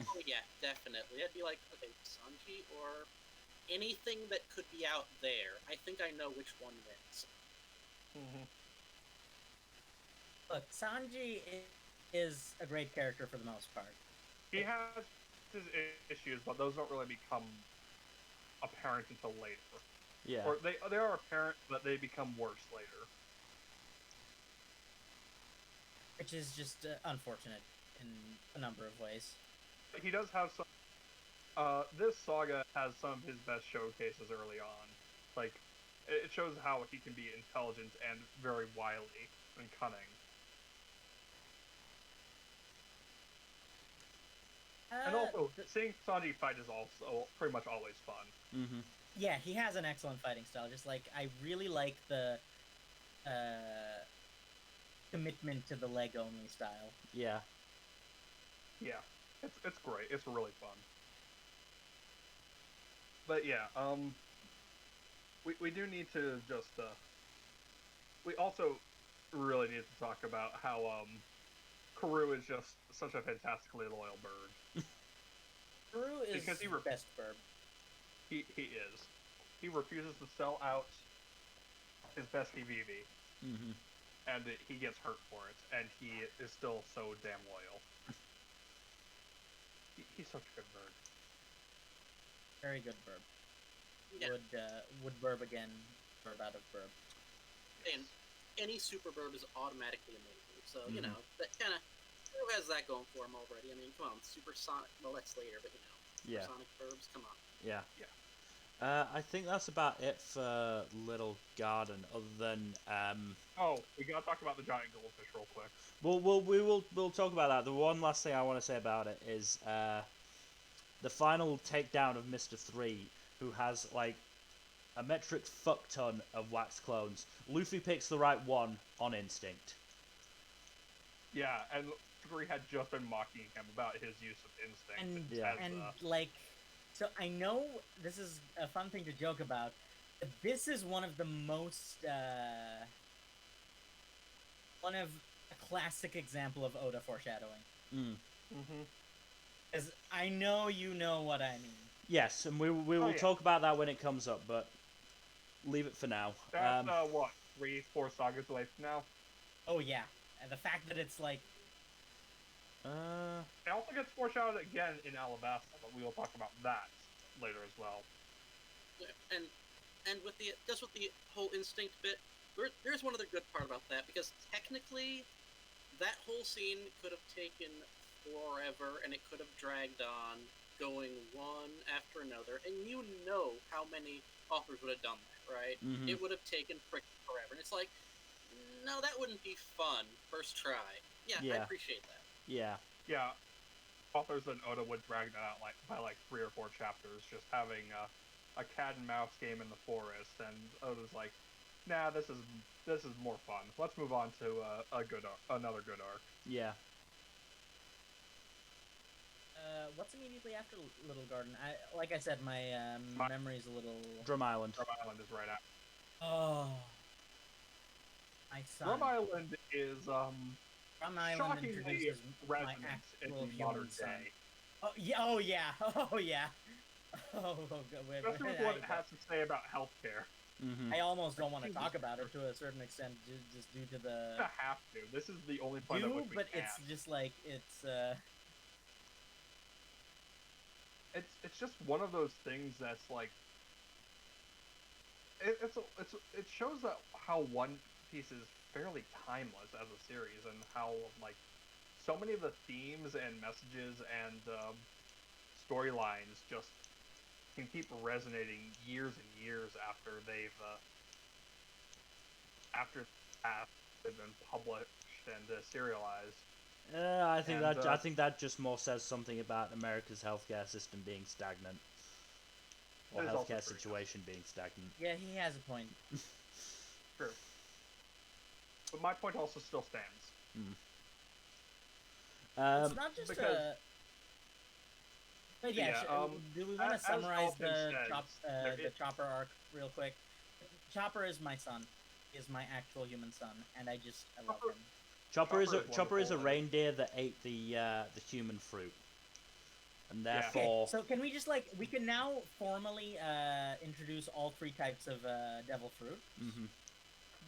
Oh yeah, definitely. I'd be like, okay, Sanji or anything that could be out there, I think I know which one wins. Look, Sanji is a great character for the most part. He has his issues, but those don't really become apparent until later. Yeah. Or they are apparent, but they become worse later. Which is just unfortunate in a number of ways. He does have some. This saga has some of his best showcases early on. Like, it shows how he can be intelligent and very wily and cunning. And also, seeing Sanji fight is also pretty much always fun. Mm-hmm. Yeah, he has an excellent fighting style. Just like, I really like the commitment to the leg only style. Yeah. Yeah, it's great. It's really fun. But yeah, we do need to just we also really need to talk about how Karoo is just such a fantastically loyal bird. Karoo is the best bird. He is. He refuses to sell out his bestie Vivi. Mm-hmm. And he gets hurt for it, and he is still so damn loyal. He's such a good bird. Very good burb. Yeah. Would burb again, burb out of burb. And any super burb is automatically amazing. So, you know, that kind of has that going for him already. I mean, come on, supersonic, well, that's later, but, you know, supersonic burbs, come on. Yeah. I think that's about it for Little Garden, other than... Oh, we gotta talk about the giant goldfish real quick. We'll talk about that. The one last thing I want to say about it is the final takedown of Mr. 3, who has, like, a metric fuck ton of wax clones. Luffy picks the right one on instinct. Yeah, and 3 had just been mocking him about his use of instinct. Like... So I know this is a fun thing to joke about, but this is one of the most, one of a classic example of Oda foreshadowing. Because I know you know what I mean. Yes, and we will talk about that when it comes up, but leave it for now. That's, what, 3-4 sagas away from now? Oh yeah, and the fact that it's like... It also gets foreshadowed again in Alabaster, but we will talk about that later as well. Yeah, and with the whole instinct bit, here's one other good part about that, because technically, that whole scene could have taken forever, and it could have dragged on, going one after another, and you know how many authors would have done that, right? Mm-hmm. It would have taken freaking forever, and it's like, no, that wouldn't be fun. First try. Yeah. I appreciate that. Yeah. Authors and Oda would drag that out by 3 or 4 chapters, just having a cat and mouse game in the forest, and Oda's like, nah, this is more fun. Let's move on to another good arc. Yeah. What's immediately after Little Garden? Like I said, my memory's a little... Drum Island. Drum Island is right after. Oh. My son. Drum Island is Drum Island introduces my actual human son. Oh yeah! Oh yeah! Oh yeah! Oh, wait, especially with what it has to say about healthcare. Mm-hmm. I almost don't want to talk about it to a certain extent, just due to the... I have to. This is the only point at which we but can. it's just like, it's just one of those things that's like... It shows that how One Piece is fairly timeless as a series, and how, like, so many of the themes and messages and storylines just can keep resonating years and years after they've been published and serialized. I think that just more says something about America's healthcare system being stagnant, or healthcare situation being stagnant. Yeah, he has a point. True. But my point also still stands. It's not just because... But yeah, do we want to summarize the Chopper arc real quick? Chopper is my son. He is my actual human son, and I love him. Chopper is a reindeer that ate the human fruit. and therefore. Okay, so can we just we can now formally introduce all 3 types of devil fruit? Mm-hmm.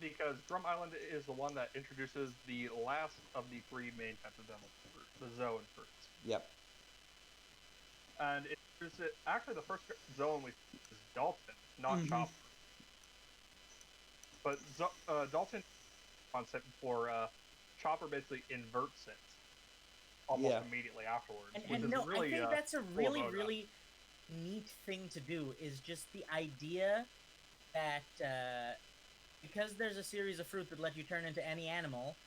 Because Drum Island is the one that introduces the last of the 3 main types of devil fruit, the Zoan fruits. Yep. And actually the first Zoan we see is Dalton, not Chopper. But Dalton concept before Chopper basically inverts it almost immediately afterwards. And no, really, I think that's a really, really neat thing to do, is just the idea that because there's a series of fruit that let you turn into any animal,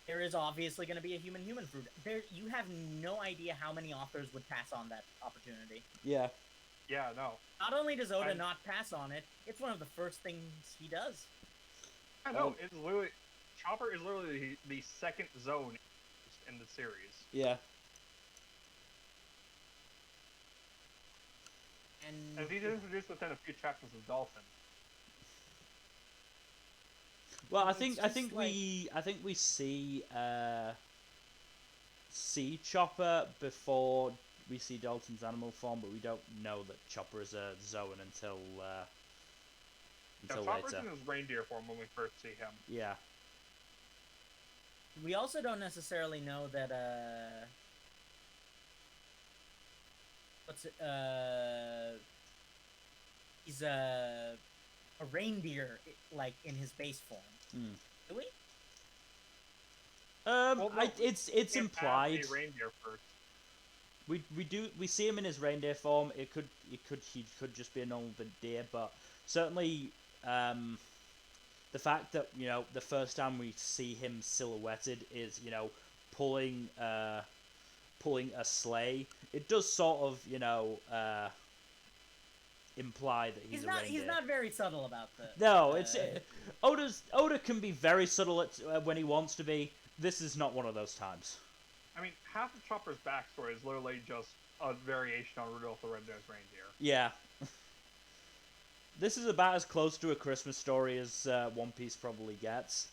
there is obviously going to be a human fruit. You have no idea how many authors would pass on that opportunity. Yeah. Yeah, no. Not only does Oda not pass on it, it's one of the first things he does. I know, it's literally... Chopper is literally the second zone in the series. Yeah. And he's introduced within a few chapters of Dalton. Well, I think we see Chopper before we see Dalton's animal form, but we don't know that Chopper is a Zoan until Chopper's later. in his reindeer form when we first see him. Yeah. We also don't necessarily know that he's a reindeer, in his base form. Do we? It's implied. A reindeer first. We see him in his reindeer form. He could just be a normal deer, but certainly the fact that the first time we see him silhouetted is pulling a sleigh. It does sort of imply that he's a reindeer. He's not very subtle about this. No, it's Oda can be very subtle when he wants to be. This is not one of those times. I mean, half of Chopper's backstory is literally just a variation on Rudolph the Red-Nosed Reindeer. Yeah. This is about as close to a Christmas story as One Piece probably gets.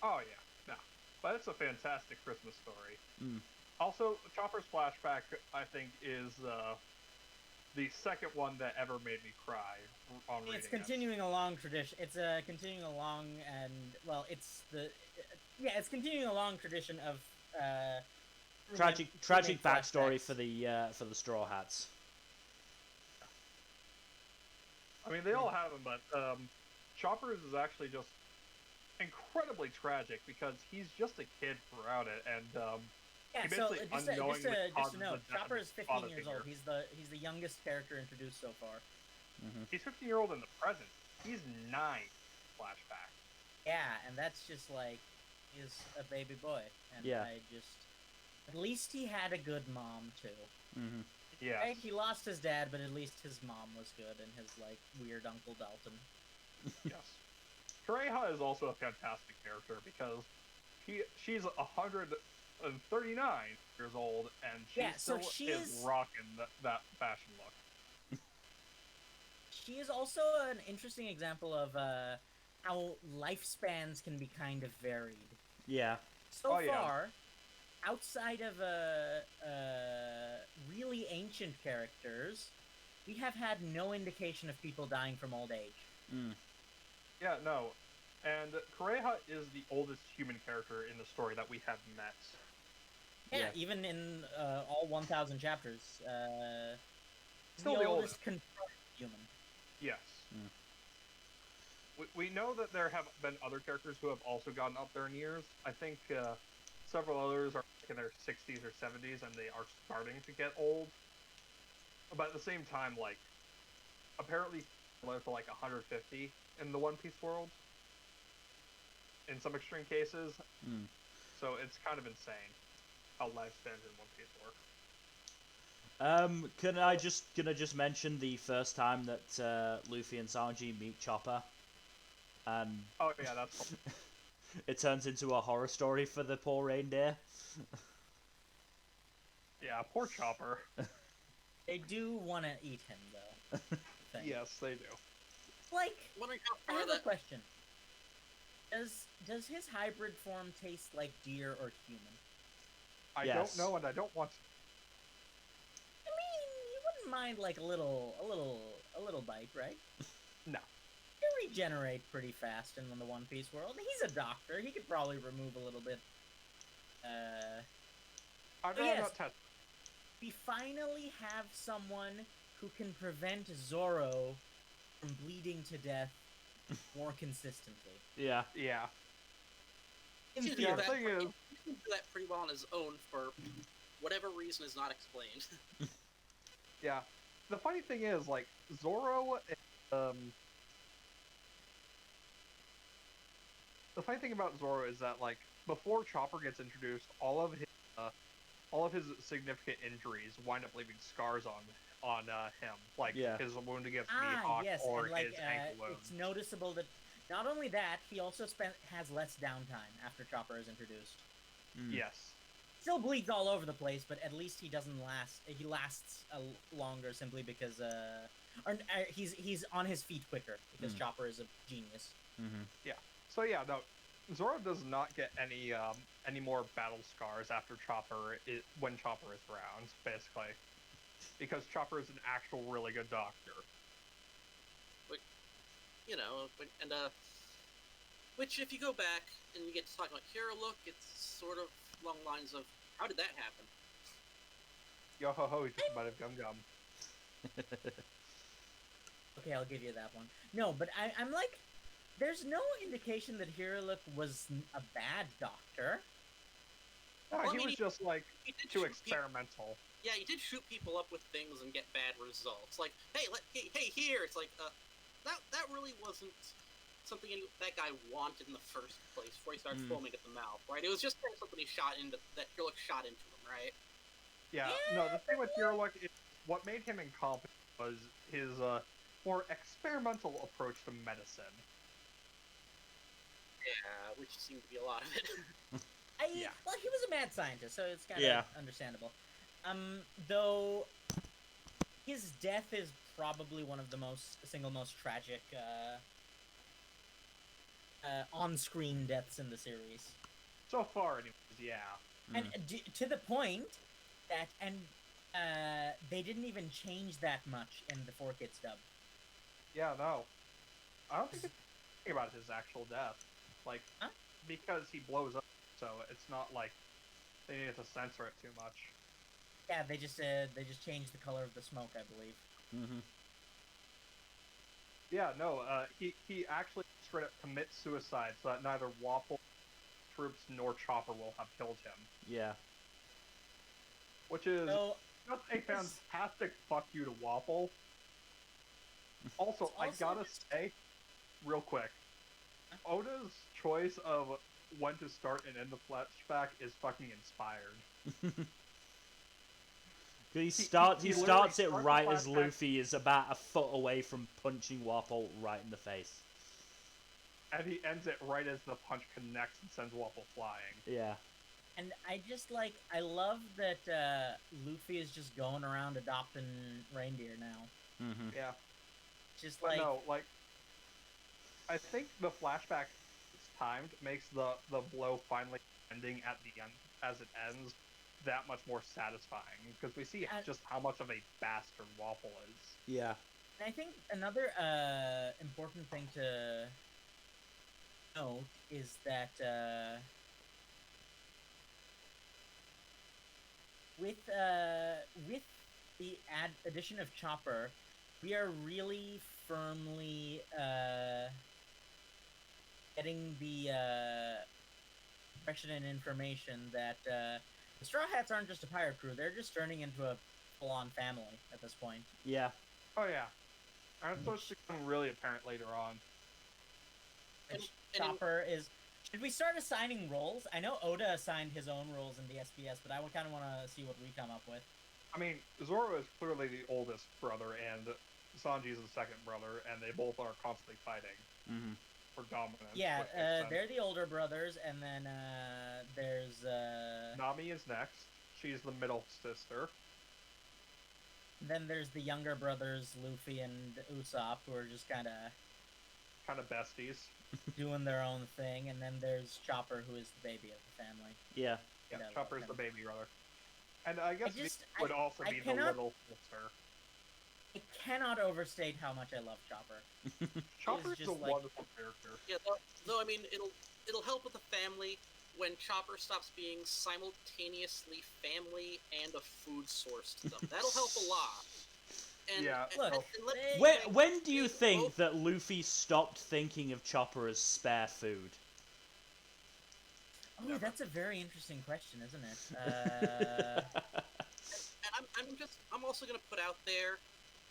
Oh, yeah. No. But it's a fantastic Christmas story. Mm. Also, Chopper's flashback, I think, is the second one that ever made me cry on reading it. It's continuing a long tradition. It's continuing a long it's continuing a long tradition of tragic backstory for the Straw Hats. I mean, they all have them, but Chopper's is actually just incredibly tragic because he's just a kid throughout it, and just to note, Chopper is 15 years old. He's the youngest character introduced so far. Mm-hmm. He's 15-year-old in the present. He's 9 flashback. Yeah, and that's just he's a baby boy, and at least he had a good mom too. Mm-hmm. Yeah. Right? He lost his dad, but at least his mom was good, and his weird Uncle Dalton. Yes. Kureha is also a fantastic character because she's 139 years old, and she is rocking that fashion look. She is also an interesting example of how lifespans can be kind of varied. Yeah. So far, outside of really ancient characters, we have had no indication of people dying from old age. Mm. Yeah, no. And Kureha is the oldest human character in the story that we have met. Yeah, even in all 1,000 chapters. Still the oldest confirmed human. Yes. Mm. We know that there have been other characters who have also gotten up there in years. I think several others are in their 60s or 70s, and they are starting to get old. But at the same time, apparently live for 150 in the One Piece world. In some extreme cases. Mm. So it's kind of insane how lifespans in One Piece work. Can I just mention the first time that Luffy and Sanji meet Chopper, and oh yeah, that's cool. It turns into a horror story for the poor reindeer. Yeah, poor Chopper. They do want to eat him, though. Yes, they do. I have a question. Does his hybrid form taste like deer or human? I don't know, and I don't want to. doesn't mind like a little bite, right? No. He regenerate pretty fast in the One Piece world. He's a doctor. He could probably remove a little bit. I'd rather not test. We finally have someone who can prevent Zoro from bleeding to death more consistently. Yeah. Yeah. The thing is, he can do that pretty well on his own for whatever reason is not explained. Yeah. The funny thing is, like, Zoro, the funny thing about Zoro is that, like, before Chopper gets introduced, all of his significant injuries wind up leaving scars on him, like his wound against Mihawk or and, like, his ankle wound. It's noticeable that not only that, he also has less downtime after Chopper is introduced. Yes. Still bleeds all over the place, but at least he doesn't last. He lasts longer simply because he's on his feet quicker because Chopper is a genius. Yeah. So yeah, no, Zoro does not get any more battle scars after when Chopper is around, basically, because Chopper is an actual really good doctor. But, you know, and which if you go back and you get to talk about Hero Look, it's sort of along the lines of, how did that happen? Yo ho ho, he took a bite of gum gum. Okay, I'll give you that one. No, but I'm like, there's no indication that Hiruluk was a bad doctor. No, well, he was just like too experimental. Yeah, he did shoot people up with things and get bad results. Like, hey, hey, here. It's like, that really wasn't something that guy wanted in the first place before he started foaming at the mouth, right? It was just something he shot into that Hiruluk shot into him, right? Yeah. No, the thing with Hiruluk is what made him incompetent was his more experimental approach to medicine. Yeah, which seemed to be a lot of it. Well, he was a mad scientist, so it's kind of understandable. Though his death is probably one of the single most tragic on-screen deaths in the series. So far, anyways, yeah. And to the point that, they didn't even change that much in the 4Kids dub. Yeah, no. I don't think it's thinking about his actual death. Like, because he blows up, so it's not like they needed to censor it too much. Yeah, they just changed the color of the smoke, I believe. Yeah, no, he actually straight up commits suicide so that neither Waffle troops nor Chopper will have killed him. Yeah. Which is just a fantastic fuck you to Waffle. Also, I gotta say, real quick, Oda's choice of when to start and end the flashback is fucking inspired. He starts it right as Luffy is about a foot away from punching Waffle right in the face. And he ends it right as the punch connects and sends Waffle flying. Yeah. And I love that Luffy is just going around adopting reindeer now. Yeah. Just but no, like, I think the flashback timed makes the blow finally ending at the end, as it ends, that much more satisfying, because we see just how much of a bastard Waffle is. Yeah. And I think another important thing to note is that with the addition of Chopper, we are really firmly getting the impression and information that the Straw Hats aren't just a pirate crew; they're just turning into a full-on family at this point. Yeah. Oh yeah, and it's supposed to become really apparent later on. Chopper is. Should we start assigning roles? I know Oda assigned his own roles in the SBS, but I would kind of want to see what we come up with. I mean, Zoro is clearly the oldest brother, and Sanji is the second brother, and they both are constantly fighting for dominance. Yeah, they're the older brothers, and then there's... Nami is next. She's the middle sister. Then there's the younger brothers, Luffy and Usopp, who are just kind of besties. Doing their own thing, and then there's Chopper, who is the baby of the family. Yeah. Yeah, Chopper's the baby brother. And I guess would also be the little sister. I cannot overstate how much I love Chopper. Chopper's just a like- wonderful character. Yeah, though I mean, it'll help with the family when Chopper stops being simultaneously family and a food source to them. That'll help a lot. And, Yeah, Look, When do you think that Luffy stopped thinking of Chopper as spare food? Oh, Never. that's a very interesting question, isn't it? And I'm also gonna put out there,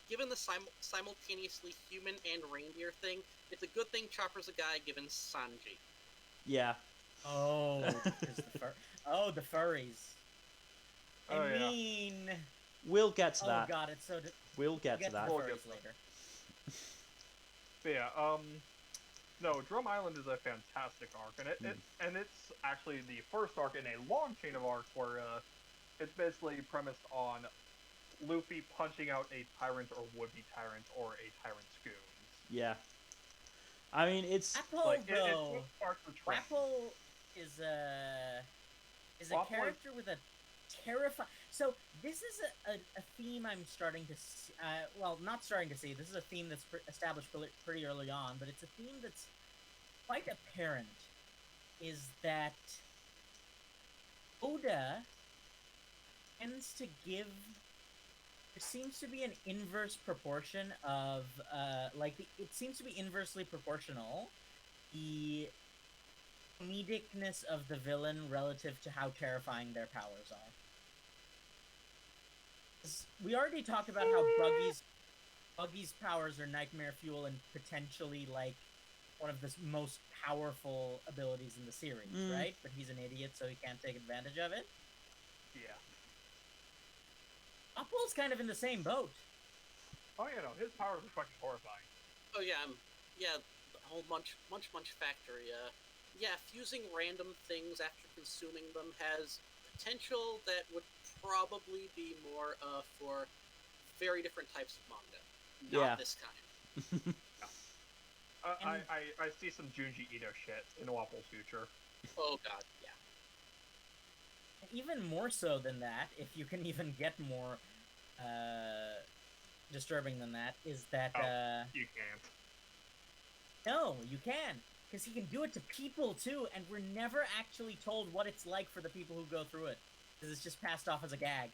given the simultaneously human and reindeer thing, it's a good thing Chopper's a guy given Sanji. Yeah. Oh, because the furries. Oh, I yeah. mean, We'll get to that. oh god, it's so. We'll get to that. the We'll furries get to that. later. But yeah, no, Drum Island is a fantastic arc, and it's actually the first arc in a long chain of arcs where it's basically premised on Luffy punching out a tyrant or would-be tyrant or a tyrant's goons. Yeah. I mean, it's Apple, Like though. it starts with training. Apple is a Apple character with a terrifying. So this is a theme I'm starting to see, well, not starting to see. This is a theme that's established pretty early on, but it's a theme that's quite apparent. Is that Oda tends to give. There seems to be an inverse proportion of it seems to be inversely proportional. The comedicness of the villain relative to how terrifying their powers are. We already talked about how Buggy's powers are nightmare fuel and potentially like one of the most powerful abilities in the series, right? But he's an idiot, so he can't take advantage of it. Yeah. Apple's kind of in the same boat. Oh, you know, his powers are fucking horrifying. Oh yeah, the whole munch factory. Yeah, fusing random things after consuming them has potential that would probably be more for very different types of manga, not this kind. I see some Junji Ito shit in Wapple's future. Oh god, yeah. Even more so than that, if you can even get more disturbing than that, is that you can't. No, you can, because he can do it to people too, and we're never actually told what it's like for the people who go through it, because it's just passed off as a gag.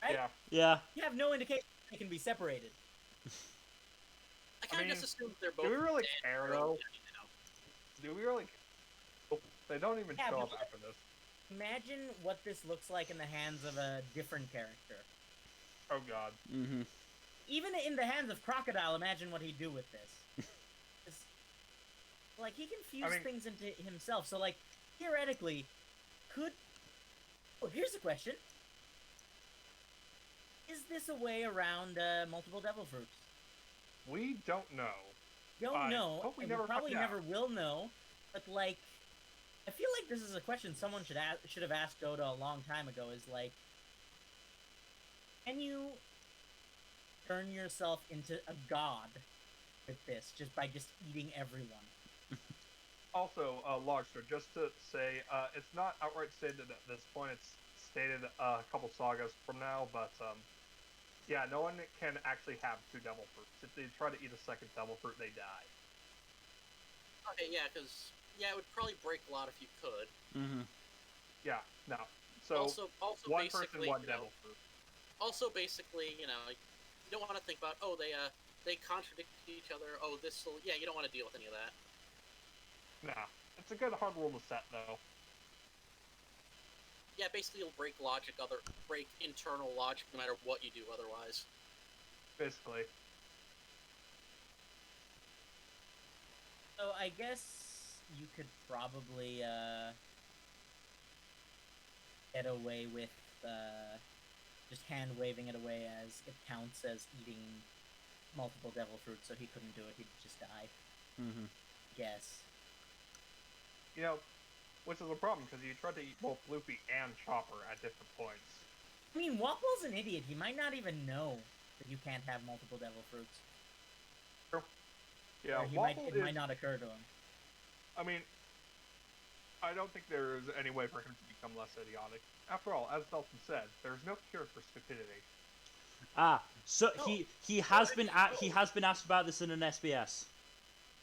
Right? Yeah. You have no indication they can be separated. I kind of just assumed they're both. Do we really dead care early, though? you know. Do we really? They don't even show up after this. Imagine what this looks like in the hands of a different character. Oh god. Mm-hmm. Even in the hands of Crocodile, imagine what he'd do with this. Like, he can fuse things into himself, so, like, theoretically, could... Oh, here's a question. Is this a way around multiple devil fruits? We don't know. Don't know, hope we and never we probably find out. never will know, but, like, I feel like this is a question someone should have asked Oda a long time ago, is, like, can you turn yourself into a god with this, just by just eating everyone? Also, Logster, just to say, it's not outright stated at this point, it's stated a couple sagas from now, but, yeah, no one can actually have two devil fruits. If they try to eat a second devil fruit, they die. Okay, yeah, because it would probably break a lot if you could. Mm-hmm. Yeah, no. So, also one basically, person, one devil fruit. Also, basically, you don't want to think about, they contradict each other. Oh, you don't want to deal with any of that. Nah, it's a good hard rule to set, though. Yeah, basically you'll break break internal logic no matter what you do otherwise. Basically. So I guess you could probably get away with just hand waving it away as it counts as eating multiple devil fruits, so he couldn't do it, he'd just die. Mm-hmm. Guess. You know, which is a problem, because you tried to eat both Luffy and Chopper at different points. I mean, Wapple's an idiot. He might not even know that you can't have multiple devil fruits. True. Yeah, it might not occur to him. I mean, I don't think there's any way for him to become less idiotic. After all, as Dalton said, there's no cure for stupidity. So No. he has been asked about this in an SBS.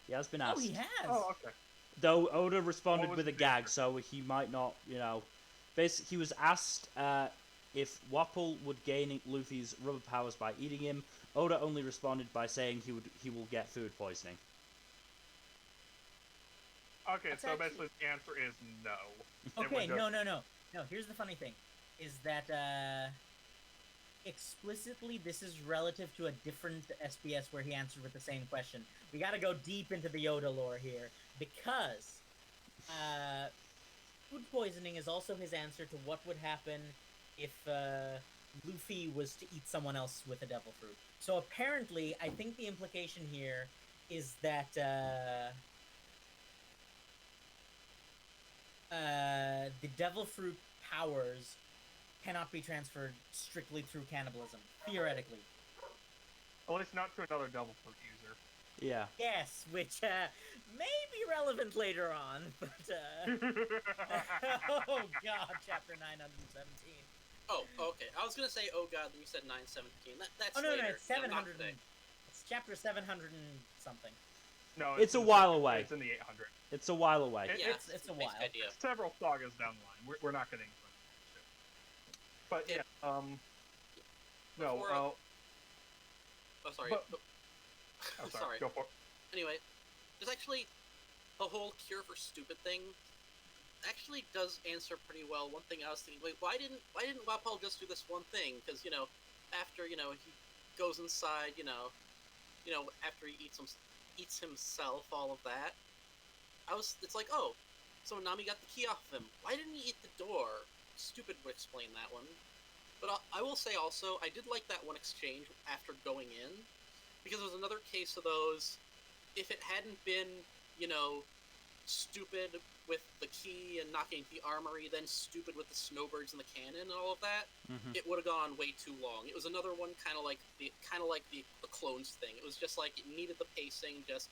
He has been asked. Oh, he has. Oh, okay. Though Oda responded What was with a the gag, answer? so he might not, Basically, he was asked if Wapol would gain Luffy's rubber powers by eating him. Oda only responded by saying he will get food poisoning. Okay, That's so actually- basically the answer is no. Okay, no. No, here's the funny thing. Is that, explicitly, this is relative to a different SBS where he answered with the same question. We gotta go deep into the Yoda lore here, because, food poisoning is also his answer to what would happen if, Luffy was to eat someone else with a devil fruit. So apparently, I think the implication here is that, the devil fruit powers cannot be transferred strictly through cannibalism, theoretically. At least not to another devil fruit user. Yeah. Yes, which may be relevant later on, but oh god, chapter 917. Oh, okay. I was gonna say, oh god, you said 917. That's Oh no, later. no, it's No, not 700. today. It's chapter 700 and something. No, It's a in the while second- away. It's in the 800. It's a while away. Yeah, It's a basic while. idea. Several sagas down the line. We're not getting into it. But yeah, no. Before- Oh, sorry. But- I'm sorry. sorry. Go for it. Anyway, there's actually the whole cure for stupid thing. Actually, does answer pretty well. One thing I was thinking, wait, why didn't Wapol just do this one thing? Because after he goes inside, after he eats himself, all of that. It's like, oh, so Nami got the key off of him. Why didn't he eat the door? Stupid would explain that one. But I will say also, I did like that one exchange after going in, because there was another case of those. If it hadn't been, stupid with the key and knocking the armory, then stupid with the snowbirds and the cannon and all of that, it would have gone way too long. It was another one kind of like the clones thing. It was just like it needed the pacing, just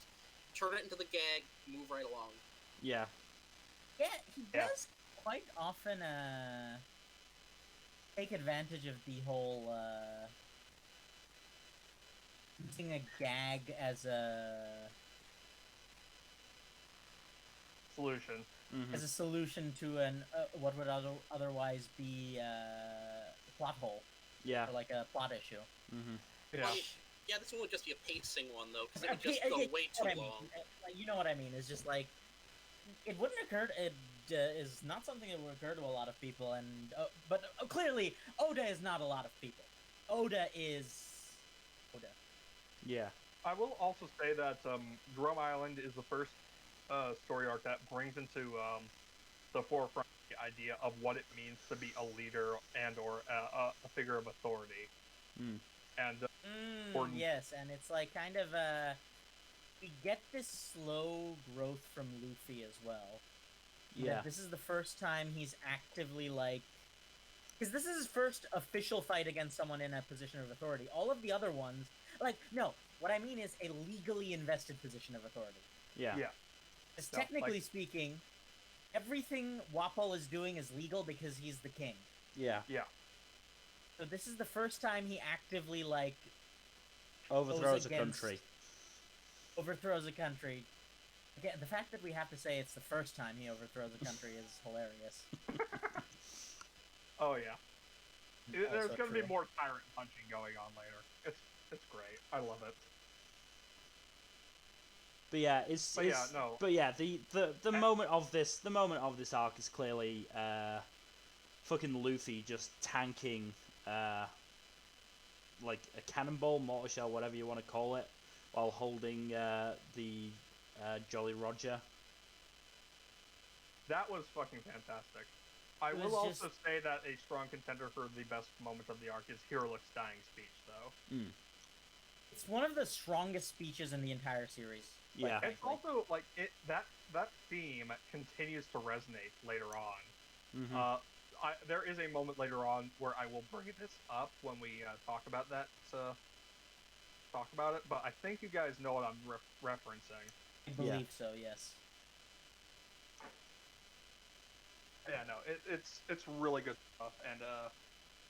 turn it into the gag, move right along. Yeah. Yeah, he does quite often take advantage of the whole using a gag as a Solution. as a solution to an what would otherwise be a plot hole, Yeah. or like a plot issue. Yeah. Well, yeah, this one would just be a pacing one though, because it would just go way too long. You know what I mean? It's just like it wouldn't occur. It is not something that would occur to a lot of people, and but clearly Oda is not a lot of people. Oda is Oda. Yeah. I will also say that Drum Island is the first story arc that brings into the forefront the idea of what it means to be a leader and or a figure of authority. And yes, and it's like kind of we get this slow growth from Luffy as well. Yeah. This is the first time he's actively because this is his first official fight against someone in a position of authority. All of the other ones, what I mean is a legally invested position of authority. Yeah. Yeah. Because No, technically speaking, everything Wapol is doing is legal because he's the king. Yeah. Yeah. So this is the first time he actively Overthrows a against- country. overthrows a country. Again, the fact that we have to say it's the first time he overthrows a country is hilarious. Oh yeah. There's Also going to be true. more tyrant punching going on later. It's great. I love it. But yeah, the moment of this arc is clearly fucking Luffy just tanking like a cannonball, mortar shell, whatever you want to call it, while holding the Jolly Roger. That was fucking fantastic. I It will was also say that a strong contender for the best moment of the arc is Hirlick's dying speech, though. It's one of the strongest speeches in the entire series. Yeah. It's also like that theme continues to resonate later on. There is a moment later on where I will bring this up when we talk about that. But I think you guys know what I'm referencing. I believe so. Yes. Yeah, no, it's really good stuff, and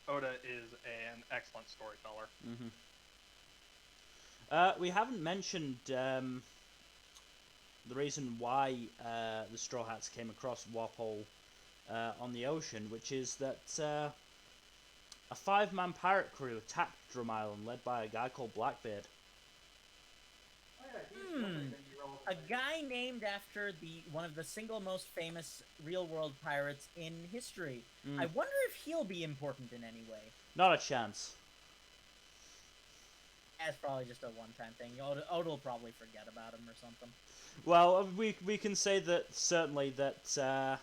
Oda is an excellent storyteller. We haven't mentioned the reason why the Straw Hats came across Warpole on the ocean, which is that a 5-man pirate crew attacked Drum Island, led by a guy called Blackbeard. A guy named after one of the single most famous real-world pirates in history. I wonder if he'll be important in any way. Not a chance. That's probably just a one-time thing. Oda will probably forget about him or something. Well, we can say that certainly that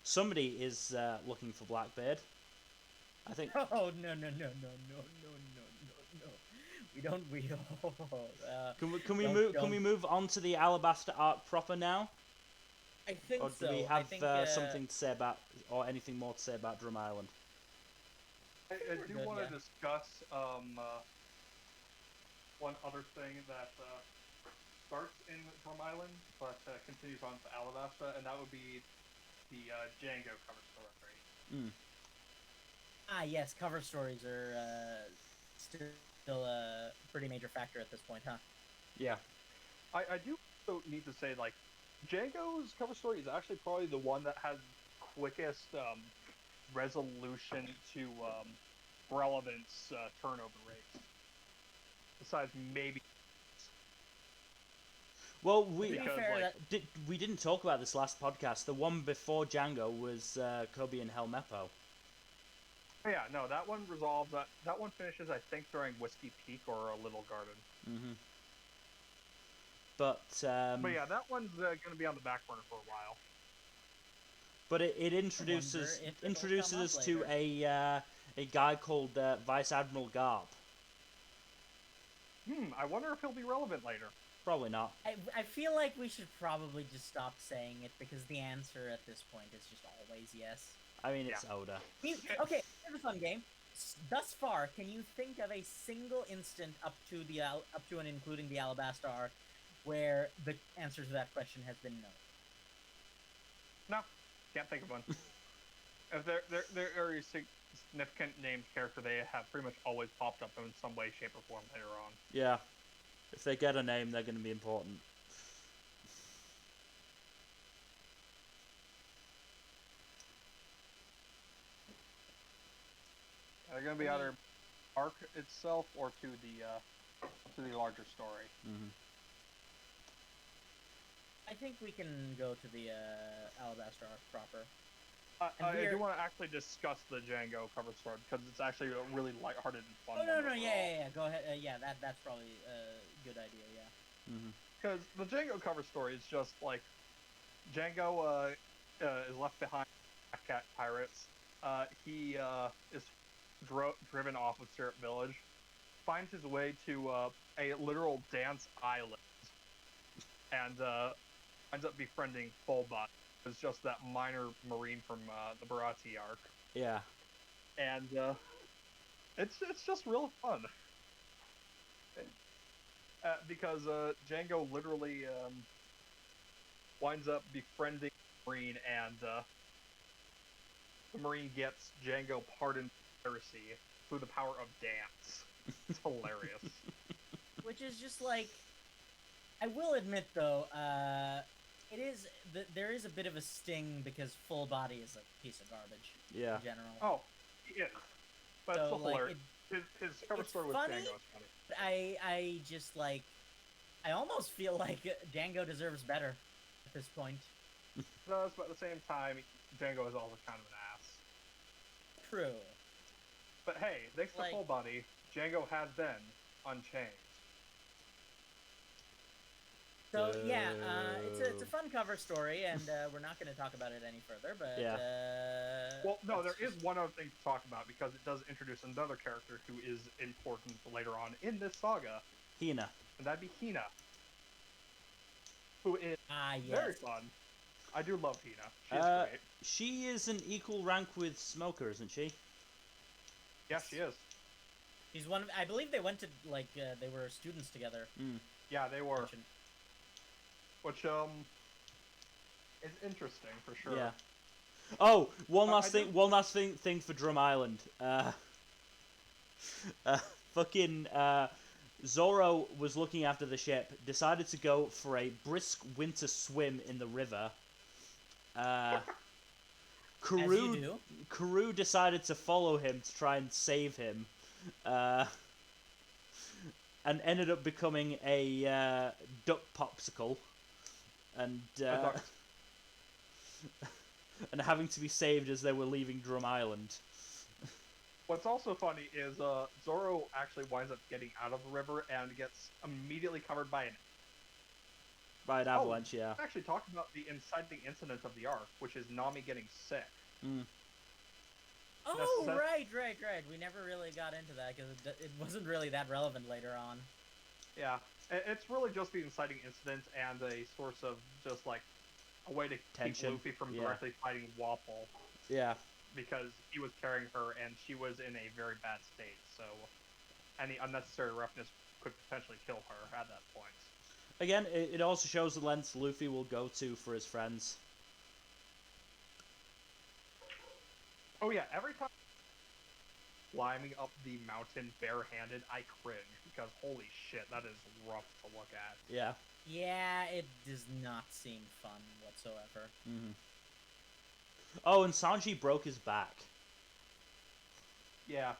somebody is looking for Blackbeard. I think. Oh no! We don't. Can we move on to the Alabaster arc proper now? I think or do we have something to say about, or anything more to say about Drum Island? I do want to discuss one other thing that starts in Drum Island, but continues on to Alabaster, and that would be the Django cover story. Yes, cover stories are still a pretty major factor at this point, huh? Yeah. I do also need to say, like, Django's cover story is actually probably the one that has quickest resolution to relevance turnover rates. Besides maybe. Well, we didn't talk about this last podcast. The one before Django was Kobe and Helmeppo. Yeah, no, that one resolves. That one finishes, I think, during Whiskey Peak or a Little Garden. But yeah, that one's going to be on the back burner for a while. But it introduces us to a guy called Vice Admiral Garp. I wonder if he'll be relevant later. Probably not. I feel like we should probably just stop saying it, because the answer at this point is just always yes. I mean, it's Oda. Okay, here's a fun game. Thus far, can you think of a single instant up to and including the Alabaster arc where the answer to that question has been no? No, can't think of one. If there are a significant named character, they have pretty much always popped up in some way, shape, or form later on. Yeah. If they get a name, they're going to be important. They're going to be either arc itself or to the larger story. I think we can go to the Alabaster arc proper. I do want to actually discuss the Django cover story, because it's actually a really lighthearted and fun one. No, yeah, go ahead. That's probably a good idea, yeah. Because the Django cover story is just like, Django is left behind by Black Cat pirates. He is driven off of Syrup Village, finds his way to a literal dance island, and ends up befriending Fullbot. It's just that minor marine from the Barati arc. Yeah. And it's just real fun. Because Django literally winds up befriending the marine, and the marine gets Django pardoned for piracy through the power of dance. It's hilarious. Which is just like, I will admit though, there is a bit of a sting, because Full Body is a piece of garbage. Yeah. In general. Oh, yeah. But so, it's still hilarious. His cover it's story with funny, Django is funny. But I just like, I almost feel like Django deserves better at this point. Does, but at the same time, Django is also kind of an ass. True. But hey, thanks to Full Body, Django has been unchanged. So yeah, it's a fun cover story, and we're not going to talk about it any further. But yeah. Well, no, there is one other thing to talk about, because it does introduce another character who is important later on in this saga. Hina. And that'd be Hina, who is very fun. I do love Hina. She's great. She is an equal rank with Smoker, isn't she? Yeah, she is. She's one of, I believe they went to, like, they were students together. Yeah, they were. Which, is interesting, for sure. Yeah. Oh, one last thing for Drum Island. Fucking Zoro was looking after the ship, decided to go for a brisk winter swim in the river. As you do. Karoo decided to follow him to try and save him, and ended up becoming a duck popsicle, and and having to be saved as they were leaving Drum Island. What's also funny is Zoro actually winds up getting out of the river and gets immediately covered by an avalanche. Yeah. Actually, talking about the inciting incident of the arc, which is Nami getting sick. Oh, right. We never really got into that because it wasn't really that relevant later on. Yeah, it's really just the inciting incident and a source of just like a way to tension. Keep Luffy from directly fighting Wapol. Yeah. Because he was carrying her and she was in a very bad state, so any unnecessary roughness could potentially kill her at that point. Again, it also shows the lengths Luffy will go to for his friends. Oh yeah, every time climbing up the mountain barehanded, I cringe because holy shit, that is rough to look at. Yeah. Yeah, it does not seem fun whatsoever. Oh, and Sanji broke his back. Yeah.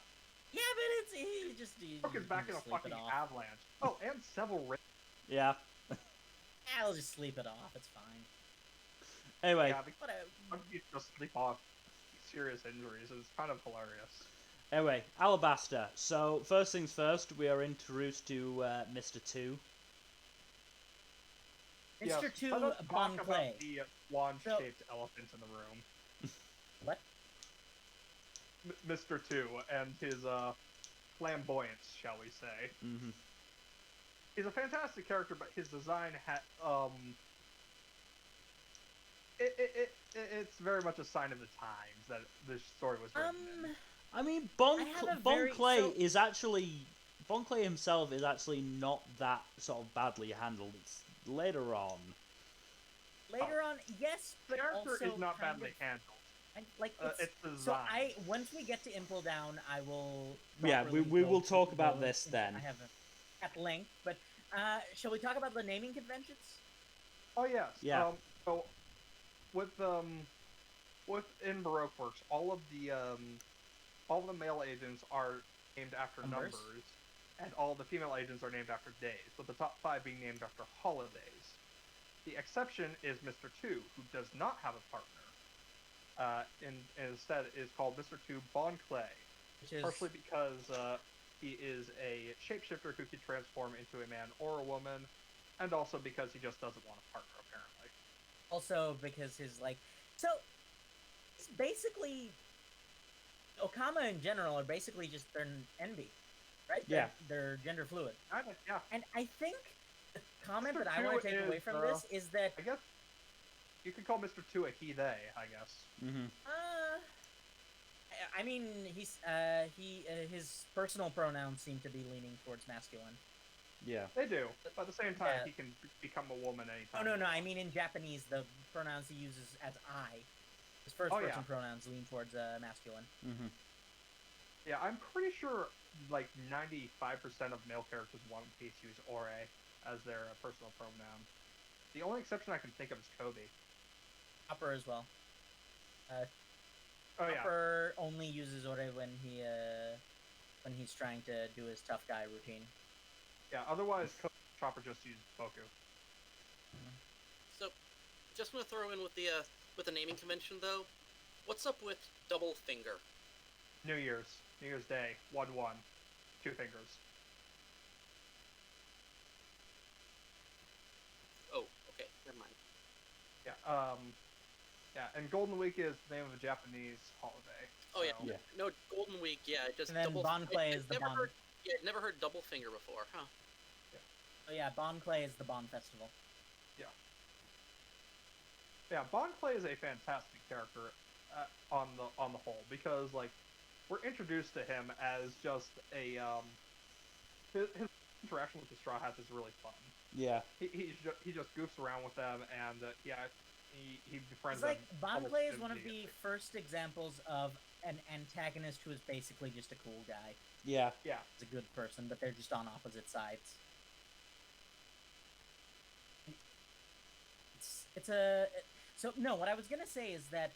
Yeah, but he broke his back in a fucking avalanche. Oh, and several ribs. Yeah. I'll just sleep it off. It's fine. Anyway. Yeah, you just sleep off serious injuries. It's kind of hilarious. Anyway, Alabaster. So, first things first, we are introduced to Mr. 2. Mr. 2 Bon Clay. The wand-shaped elephant in the room. What? Mr. 2 and his flamboyance, shall we say. He's a fantastic character, but his design it's very much a sign of the times that this story was written in. I mean, Bon Clay is actually... Bon Clay himself is actually not that sort of badly handled. It's later on. Later on, yes, but the character also is not badly handled. It's design. So once we get to Impel Down, I will... Yeah, we will talk about this then. I have at length, but shall we talk about the naming conventions? Oh yes. Yeah. So in Baroque works, all of the male agents are named after numbers, and all the female agents are named after days, with the top 5 being named after holidays. The exception is Mr. 2, who does not have a partner. Instead is called Mr. 2 Bon Clay, partially because he is a shapeshifter who can transform into a man or a woman, and also because he just doesn't want a partner, apparently. Also because so it's basically Okama in general are basically just they're NB, right? Yeah. They're gender fluid. Yeah. And I think the comment that I want to take away from this is that I guess you could call Mr. 2 a he/they, I guess. I mean, his personal pronouns seem to be leaning towards masculine. Yeah. They do. But at the same time, he can become a woman anytime. Oh, no. I mean, in Japanese, the pronouns he uses as I, his first-person pronouns lean towards masculine. Yeah, I'm pretty sure, 95% of male characters in One Piece use ore as their personal pronoun. The only exception I can think of is Kobe. Chopper as well. Chopper only uses ore when he's trying to do his tough guy routine. Yeah, otherwise Chopper just uses Boku. So, just want to throw in with the naming convention though. What's up with double finger? New Year's Day, 1-1, 2 fingers. Oh, okay, never mind. Yeah, and Golden Week is the name of a Japanese holiday. Oh yeah. No, Golden Week, just and then Bon Clay is the Bon. Never heard double finger before, huh? Oh yeah, Bon Clay is the Bon Festival. Yeah, Bon Clay is a fantastic character on the whole, because we're introduced to him as just a his interaction with the Straw Hats is really fun. Yeah. He just goofs around with them, and he befriends It's like them almost Bankley is one of the immediately. first examples of an antagonist who is basically just a cool guy. Yeah. Yeah. He's a good person, but they're just on opposite sides. So no, what I was gonna say is that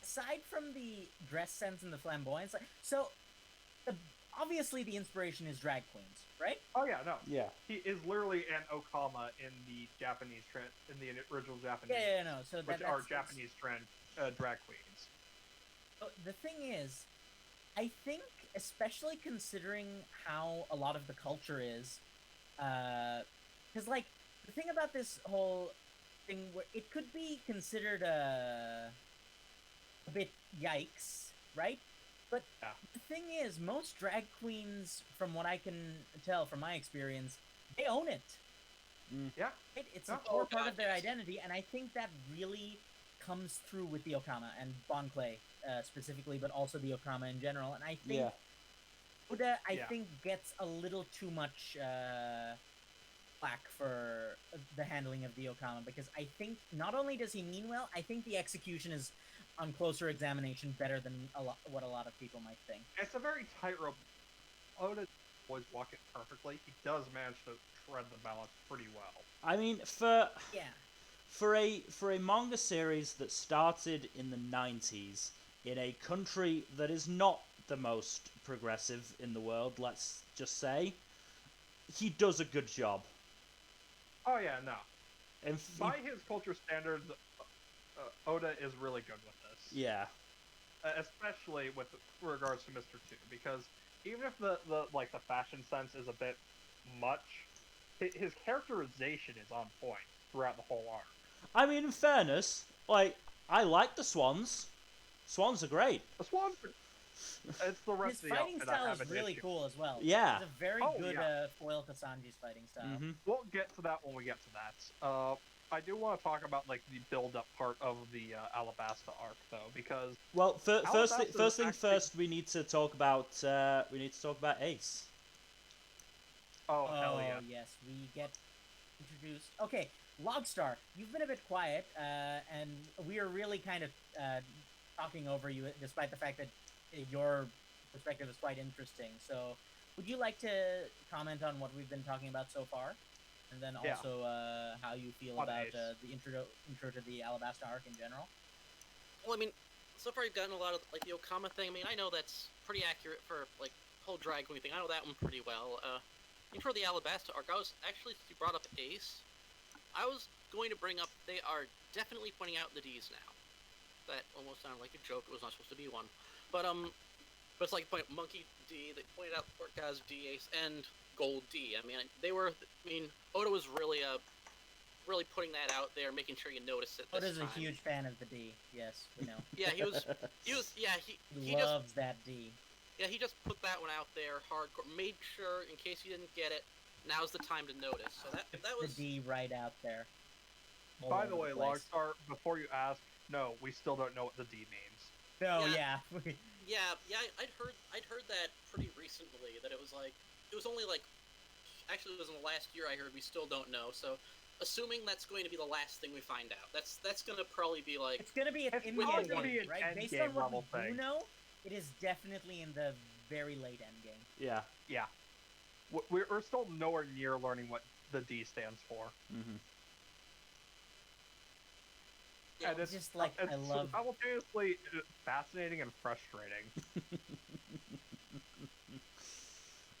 aside from the dress sense and the flamboyance, obviously the inspiration is drag queens, right? Oh yeah, no. Yeah. He is literally an Okama in the Japanese trend, in the original Japanese. Yeah, no. So which are Japanese trend drag queens. The thing is, I think, especially considering how a lot of the culture is, because like the thing about this whole thing, where it could be considered a bit yikes, right? But yeah. The thing is, most drag queens, from what I can tell from my experience, they own it. Yeah, it's a core part of their identity, and I think that really comes through with the Okama and Bankley specifically, but also the Okama in general. And I think Oda, I think, gets a little too much flack for the handling of the Okama, because I think not only does he mean well, I think the execution is, on closer examination, better than what a lot of people might think. It's a very tightrope. Oda always walk it perfectly. He does manage to tread the balance pretty well. I mean, for a manga series that started in the 90s in a country that is not the most progressive in the world, let's just say, he does a good job. Oh yeah, no. By his culture standards, Oda is really good with this. Yeah. Especially with regards to Mr. 2, because even if the fashion sense is a bit much, his characterization is on point throughout the whole arc. I mean, in fairness, I like the swans. Swans are great. The swans are... It's the rest His of the fighting style is really cool as well. Yeah. It's a very good foil Kasanji's fighting style. Mm-hmm. We'll get to that when we get to that. I do want to talk about the build-up part of the Alabaster arc, though, because first thing first, we need to talk about Ace. Oh hell yeah! Yes, we get introduced. Okay, Logstar, you've been a bit quiet, and we are really kind of talking over you, despite the fact that your perspective is quite interesting. So, would you like to comment on what we've been talking about so far? And then also how you feel about the intro to the Alabaster arc in general. Well, I mean, so far you've gotten a lot of the Okama thing. I mean, I know that's pretty accurate for whole drag queen thing. I know that one pretty well. And for the Alabaster arc, you brought up Ace. I was going to bring up, they are definitely pointing out the D's now. That almost sounded like a joke. It was not supposed to be one, but it's like Monkey D. They pointed out Portgaz D, Ace, and Gold D. I mean, Oda was really putting that out there, making sure you notice it. Oda's a huge fan of the D. Yes, we know. Yeah, he loves that D. Yeah, he just put that one out there hardcore. Made sure, in case you didn't get it, now's the time to notice. So that was the D right out there. By the way, Logstar, before you ask, no, we still don't know what the D means. No, I'd heard that pretty recently. That it was only actually it was in the last year I heard. We still don't know. So, assuming that's going to be the last thing we find out, that's going to probably be it's going to be in the end game, right? Based on what we do know, it is definitely in the very late end game. Yeah. Yeah. We're still nowhere near learning what the D stands for. Mm-hmm. Yeah, and it's just I love simultaneously fascinating and frustrating.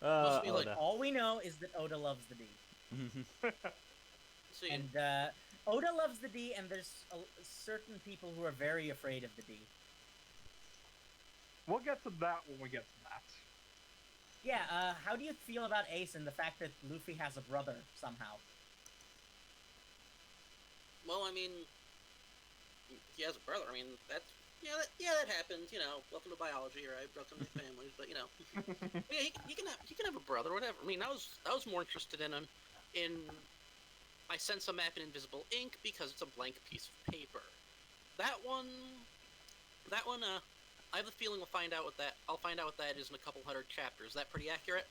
All we know is that Oda loves the D. And Oda loves the D, and there's certain people who are very afraid of the D. We'll get to that when we get to that. Yeah, how do you feel about Ace and the fact that Luffy has a brother somehow? Well, I mean, he has a brother. I mean, that happens. You know, welcome to biology, right? Welcome to families, but you know, yeah, he can have a brother, whatever. I mean, I was more interested in him I sense a map in invisible ink because it's a blank piece of paper. That one, I have a feeling I'll find out what that is in a couple hundred chapters. Is that pretty accurate?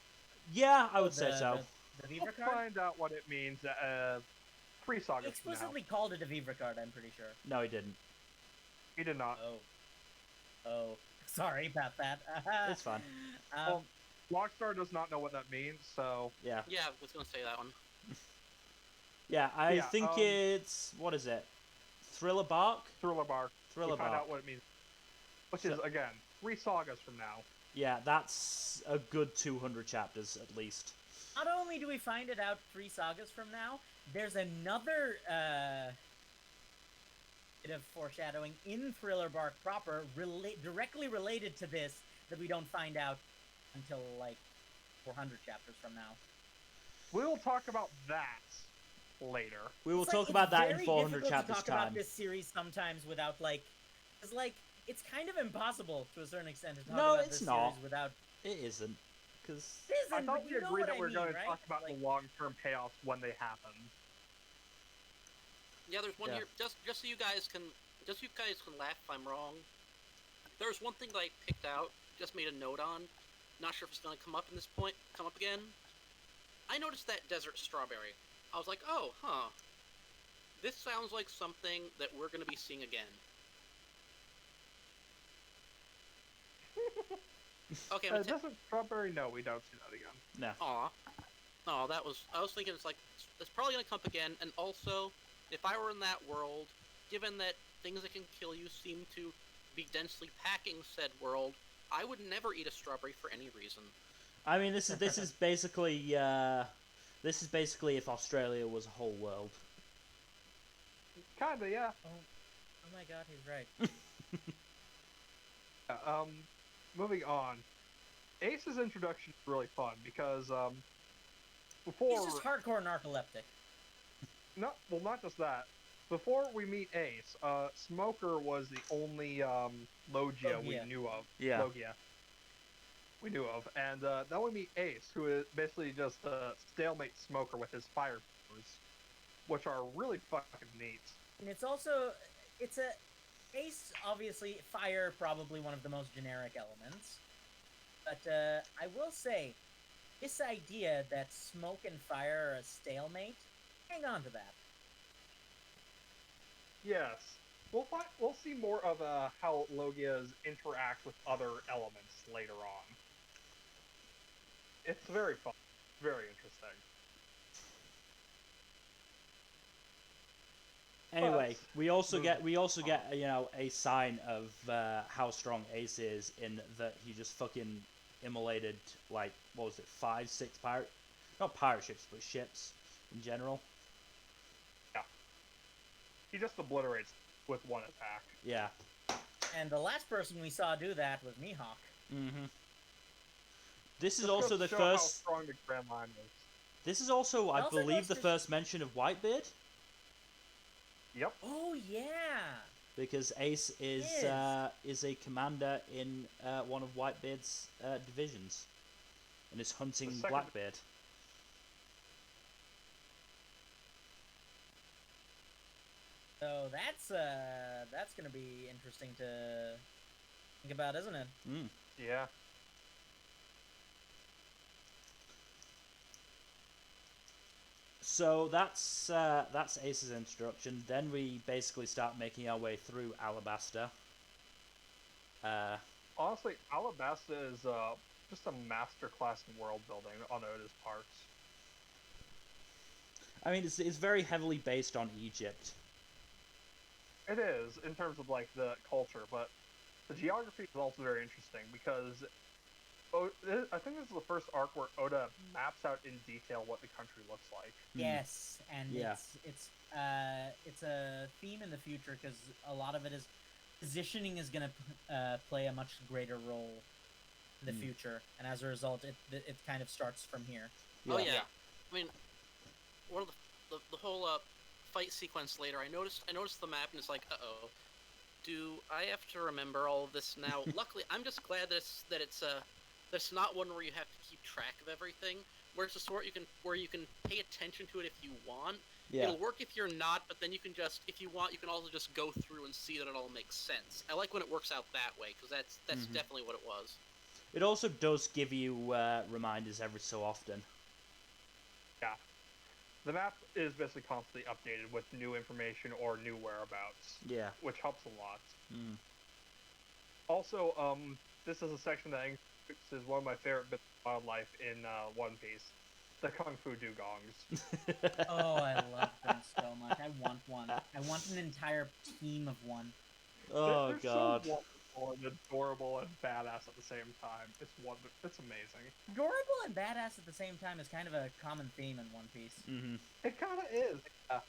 Yeah, I would say so. The Beaver card? Find out what it means 3 sagas He explicitly called it a Vivre card, I'm pretty sure. No, he didn't. He did not. Oh. Sorry about that. It's fine. Well, Lockstar does not know what that means, so... Yeah. Yeah, I was gonna say that one. Yeah, I think it's... What is it? Thriller Bark? Thriller Bark. Thriller we Bark. find out what it means. Which is, again, 3 sagas from now. Yeah, that's a good 200 chapters, at least. Not only do we find it out 3 sagas from now, there's another bit of foreshadowing in Thriller Bark proper, directly related to this, that we don't find out until, like, 400 chapters from now. We'll talk about that later. We will talk about that in 400 chapters' time. It's talk about this series sometimes without, like... Because, like, it's kind of impossible, to a certain extent, to talk about this series without... It isn't. Because... I thought we agreed that we're going to talk about the long-term payoffs when they happen. Yeah, there's one here. Just so you guys can laugh if I'm wrong. There's one thing that I picked out, just made a note on. Not sure if it's going to come up again. I noticed that desert strawberry. I was like, oh, huh. This sounds like something that we're going to be seeing again. Okay, desert strawberry? No, we don't see that again. No. Aw. Oh, I was thinking it's probably going to come up again, and also, if I were in that world, given that things that can kill you seem to be densely packing said world, I would never eat a strawberry for any reason. I mean, this is basically if Australia was a whole world. Kinda, yeah. Oh my god, he's right. Moving on. Ace's introduction is really fun because before he's just hardcore narcoleptic. No, well, not just that. Before we meet Ace, Smoker was the only Logia we knew of. Yeah. Logia. We knew of. And then we meet Ace, who is basically just a stalemate Smoker with his fire powers, which are really fucking neat. And it's also, Ace, obviously, fire, probably one of the most generic elements. But I will say, this idea that smoke and fire are a stalemate, hang on to that. Yes. We'll see more of how Logias interact with other elements later on. It's very fun. Very interesting. Anyway, we also get a sign of how strong Ace is in that he just fucking immolated, like, what was it, 5, 6 not pirate ships, but ships in general. Yeah. He just obliterates with one attack. Yeah. And the last person we saw do that was Mihawk. Mm-hmm. This is also the first... how strong the Grand Line is. This is also, I believe, the first mention of Whitebeard. Yep. Oh, yeah! Because Ace is a commander in one of Whitebeard's divisions. And is hunting Blackbeard. So that's gonna be interesting to think about, isn't it? Mm. Yeah. So that's Ace's introduction. Then we basically start making our way through Alabaster. Honestly, Alabaster is just a masterclass in world building on Oda's parts. I mean, it's very heavily based on Egypt. It is, in terms of, like, the culture, but the geography is also very interesting, because I think this is the first arc where Oda maps out in detail what the country looks like. Yes, and it's a theme in the future, because a lot of it is positioning is going to play a much greater role in the future, and as a result, it kind of starts from here. Yeah. Oh yeah, I mean, one of the whole fight sequence later, I noticed the map and it's like, uh-oh, do I have to remember all of this now? Luckily, I'm just glad that it's not one where you have to keep track of everything. Where it's a sort where you can pay attention to it if you want. Yeah. It'll work if you're not, but then you can just, if you want, you can also just go through and see that it all makes sense. I like when it works out that way, because that's definitely what it was. It also does give you reminders every so often. Yeah. the map is basically constantly updated with new information or new whereabouts. Yeah. Which helps a lot. Mm. Also, this is a section that is one of my favorite bits of wildlife in One Piece. The Kung Fu Dugongs. Oh, I love them so much. I want one. I want an entire team of one. Oh, They're God. so wonderful and adorable and badass at the same time. It's amazing. Adorable and badass at the same time is kind of a common theme in One Piece. Mm-hmm. It kind of is. Yeah.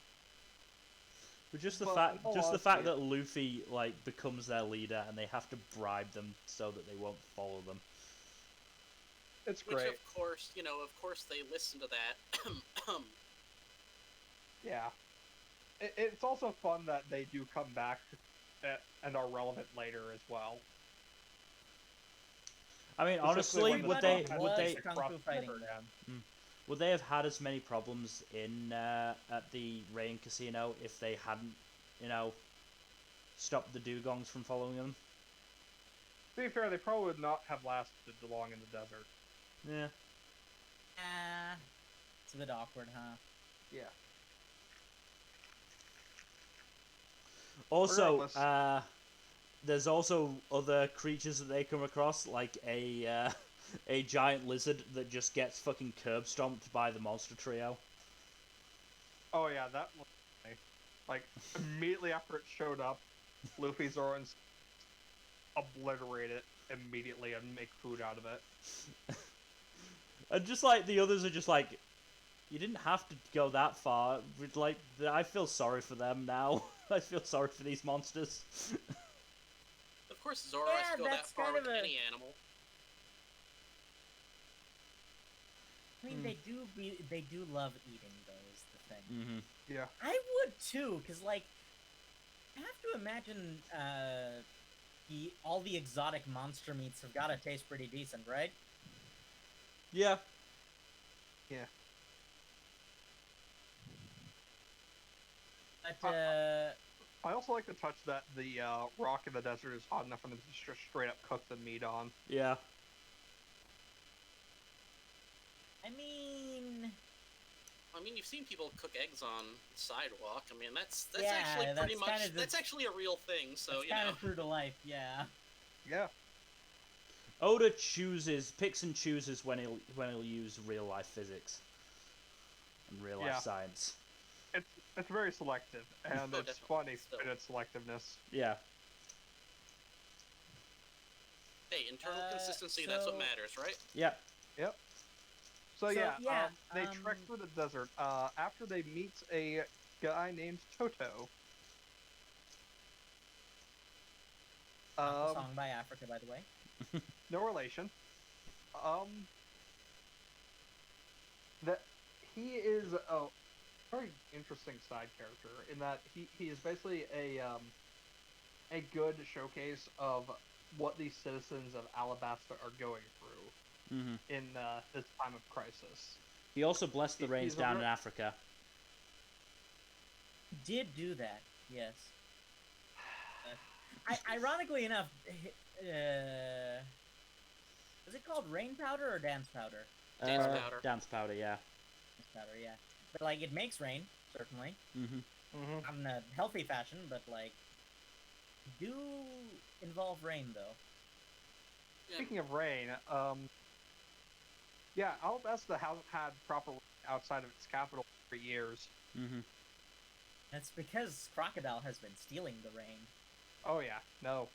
But just the But fact that Luffy like becomes their leader and they have to bribe them so that they won't follow them. It's Which, great. of course, they listen to that. Yeah. It's also fun that they do come back and are relevant later as well. I mean, honestly, would they have had as many problems in at the Rain Casino if they hadn't, stopped the dugongs from following them? To be fair, they probably would not have lasted long in the desert. Yeah. It's a bit awkward, huh? Yeah. Also, there's also other creatures that they come across, like a giant lizard that just gets fucking curb stomped by the monster trio. Oh yeah, that was funny. Like immediately after it showed up, Luffy, Zoro, and obliterate it immediately and make food out of it. And just like the others are just like, you didn't have to go that far. Like, I feel sorry for them now. I feel sorry for these monsters. Of course, Zoro has to go that far with any animal. I mean, they do love eating, though, is the thing. Mm-hmm. Yeah. I would too, because like, I have to imagine all the exotic monster meats have got to taste pretty decent, right? Yeah. Yeah. But I also like to touch that the rock in the desert is hot enough for them to just straight up cook the meat on. Yeah. I mean, you've seen people cook eggs on the sidewalk. I mean, that's yeah, actually pretty that's much that's actually a real thing. So that's kind of true to life, yeah. Yeah. Oda picks and chooses when he'll use real life physics and real life science. It's very selective, and it's funny in its selectiveness. Yeah. Hey, internal consistency, that's what matters, right? Yep. Yep. So they trek through the desert after they meet a guy named Toto. A song by Africa, by the way. No relation. That he is a very interesting side character in that he is basically a good showcase of what these citizens of Alabaster are going through in this time of crisis. He also blessed the rains down in Africa. Did do that, yes. Ironically enough, is it called rain powder or dance powder? Dance powder. Dance powder, yeah. Dance powder, yeah. But like, it makes rain, certainly. Mm-hmm. Not in a healthy fashion, but like, do involve rain though. Speaking of rain, Alabaster hasn't had proper rain outside of its capital for years. Mm-hmm. That's because Crocodile has been stealing the rain. Oh yeah, no.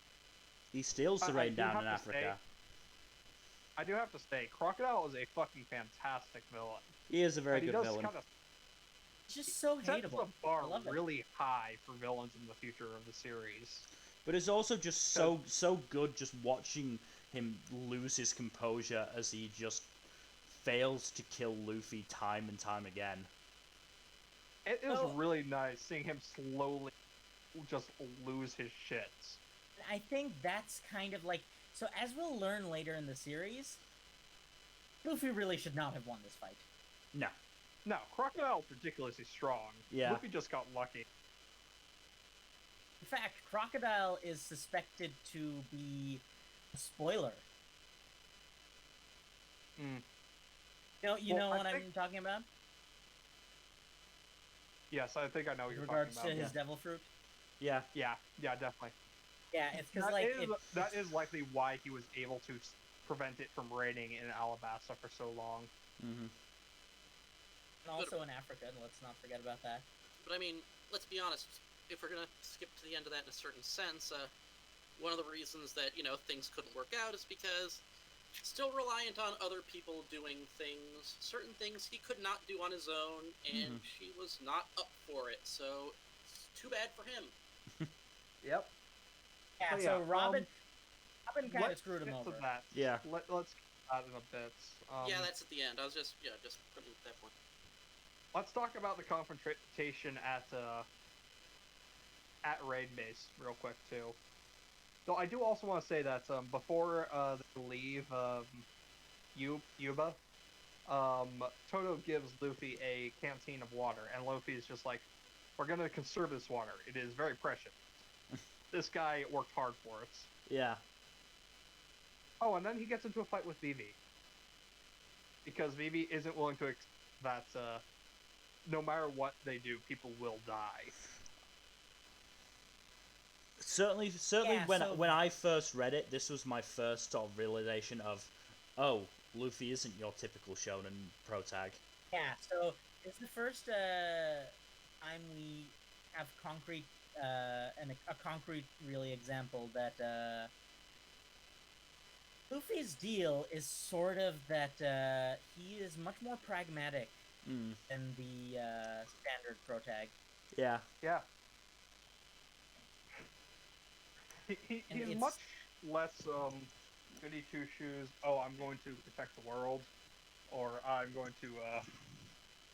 He steals the rain down in Africa. I do have to say, Crocodile is a fucking fantastic villain. He is a very good villain. It's just so hateable. Sets the bar really high for villains in the future of the series. But it's also just so good just watching him lose his composure as he just fails to kill Luffy time and time again. It is really nice seeing him slowly just lose his shit. I think that's kind of like... So as we'll learn later in the series, Luffy really should not have won this fight. No. No, Crocodile's ridiculously strong. Yeah. Luffy just got lucky. In fact, Crocodile is suspected to be a spoiler. You know what I'm talking about? Yes, I think I know what in you're regards talking to about. his devil fruit. Yeah. Yeah, definitely. Yeah, it's because that is likely why he was able to prevent it from raining in Alabaster for so long. Mm-hmm. And also in Africa, let's not forget about that. But I mean, let's be honest. If we're gonna skip to the end of that in a certain sense, one of the reasons that things couldn't work out is because still reliant on other people doing things. Certain things he could not do on his own, and she was not up for it. So it's too bad for him. Yep. Yeah. So Robin kind of screwed him over. That. Yeah. Let's get that in a bit. Yeah, that's at the end. I was just putting it at that point. Let's talk about the confrontation at raid base real quick too. So I do also want to say that before they leave Yuba, Toto gives Luffy a canteen of water, and Luffy is just like, "We're gonna conserve this water. It is very precious." This guy worked hard for it. Yeah. Oh, and then he gets into a fight with Vivi. Because Vivi isn't willing to accept that no matter what they do, people will die. Certainly, when I first read it, this was my first sort of realization of, oh, Luffy isn't your typical shonen protag. Yeah, so it's the first time we have concrete a concrete really example that Luffy's deal is sort of that he is much more pragmatic than the standard protag. Yeah. Yeah. He's much less goody two shoes. Oh, I'm going to protect the world, or I'm going to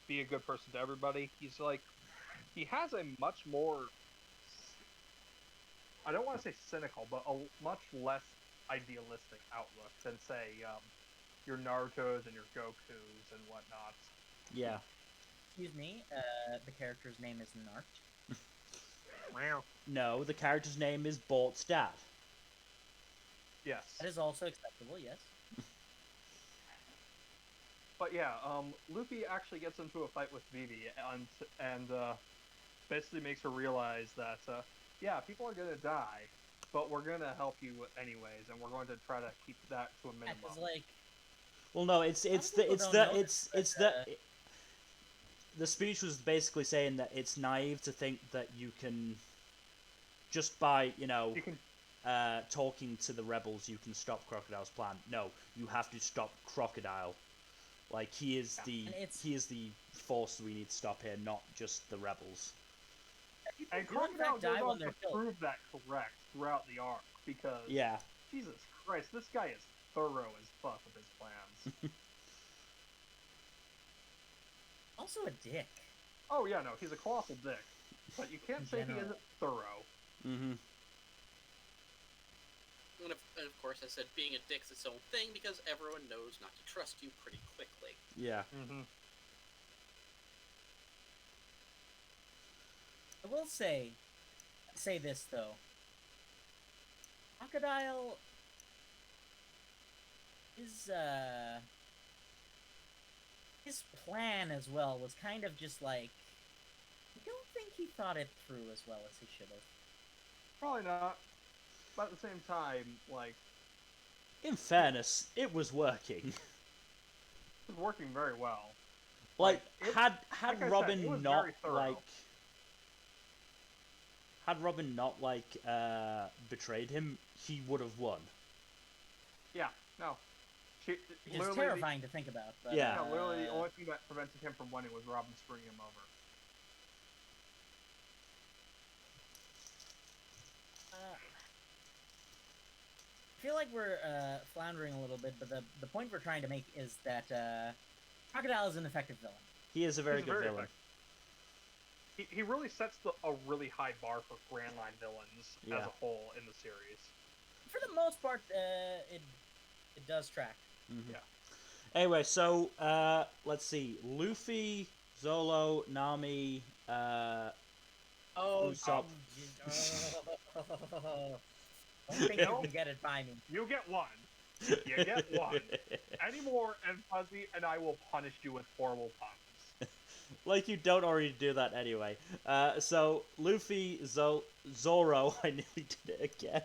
be a good person to everybody. He's like, he has a much more, I don't want to say cynical, but a much less idealistic outlook than say your Naruto's and your Goku's and whatnot. Yeah. Excuse me, the character's name is Nart. No, the character's name is Bort's dad. Yes. That is also acceptable, yes. But yeah, Luffy actually gets into a fight with Vivi and basically makes her realize that, yeah, people are gonna die, but we're gonna help you anyways, and we're going to try to keep that to a minimum. Yeah, like, well, no, the speech was basically saying that it's naive to think that you can, just by, talking to the rebels, you can stop Crocodile's plan. No, you have to stop Crocodile. Like, he is the force we need to stop here, not just the rebels. And Crocodile goes on to prove that correct throughout the arc, because Jesus Christ, this guy is thorough as fuck with his plans. Also a dick. Oh yeah, no, he's a colossal dick. But you can't say he isn't thorough. Mm-hmm. And of course, I said being a dick's its own thing because everyone knows not to trust you pretty quickly. Yeah. Mm-hmm. I will say this though. Crocodile his plan as well was kind of just like, I don't think he thought it through as well as he should have. Probably not. But at the same time, like, in fairness, it was working. It was working very well. Like had Robin not betrayed him, he would have won. Yeah, no. It's terrifying to think about. But, yeah. Literally the only thing that prevented him from winning was Robin screwing him over. I feel like we're floundering a little bit, but the point we're trying to make is that Crocodile is an effective villain. He is a very good villain. He really sets a really high bar for Grand Line villains as a whole in the series. For the most part, it does track. Mm-hmm. Yeah. Anyway, so let's see. Luffy, Zoro, Nami, Usopp. Don't think you can get it by me. You get one. You get one. Any more and Fuzzy, and I will punish you with horrible puns. Like you don't already do that anyway. So Luffy, Zoro, I nearly did it again.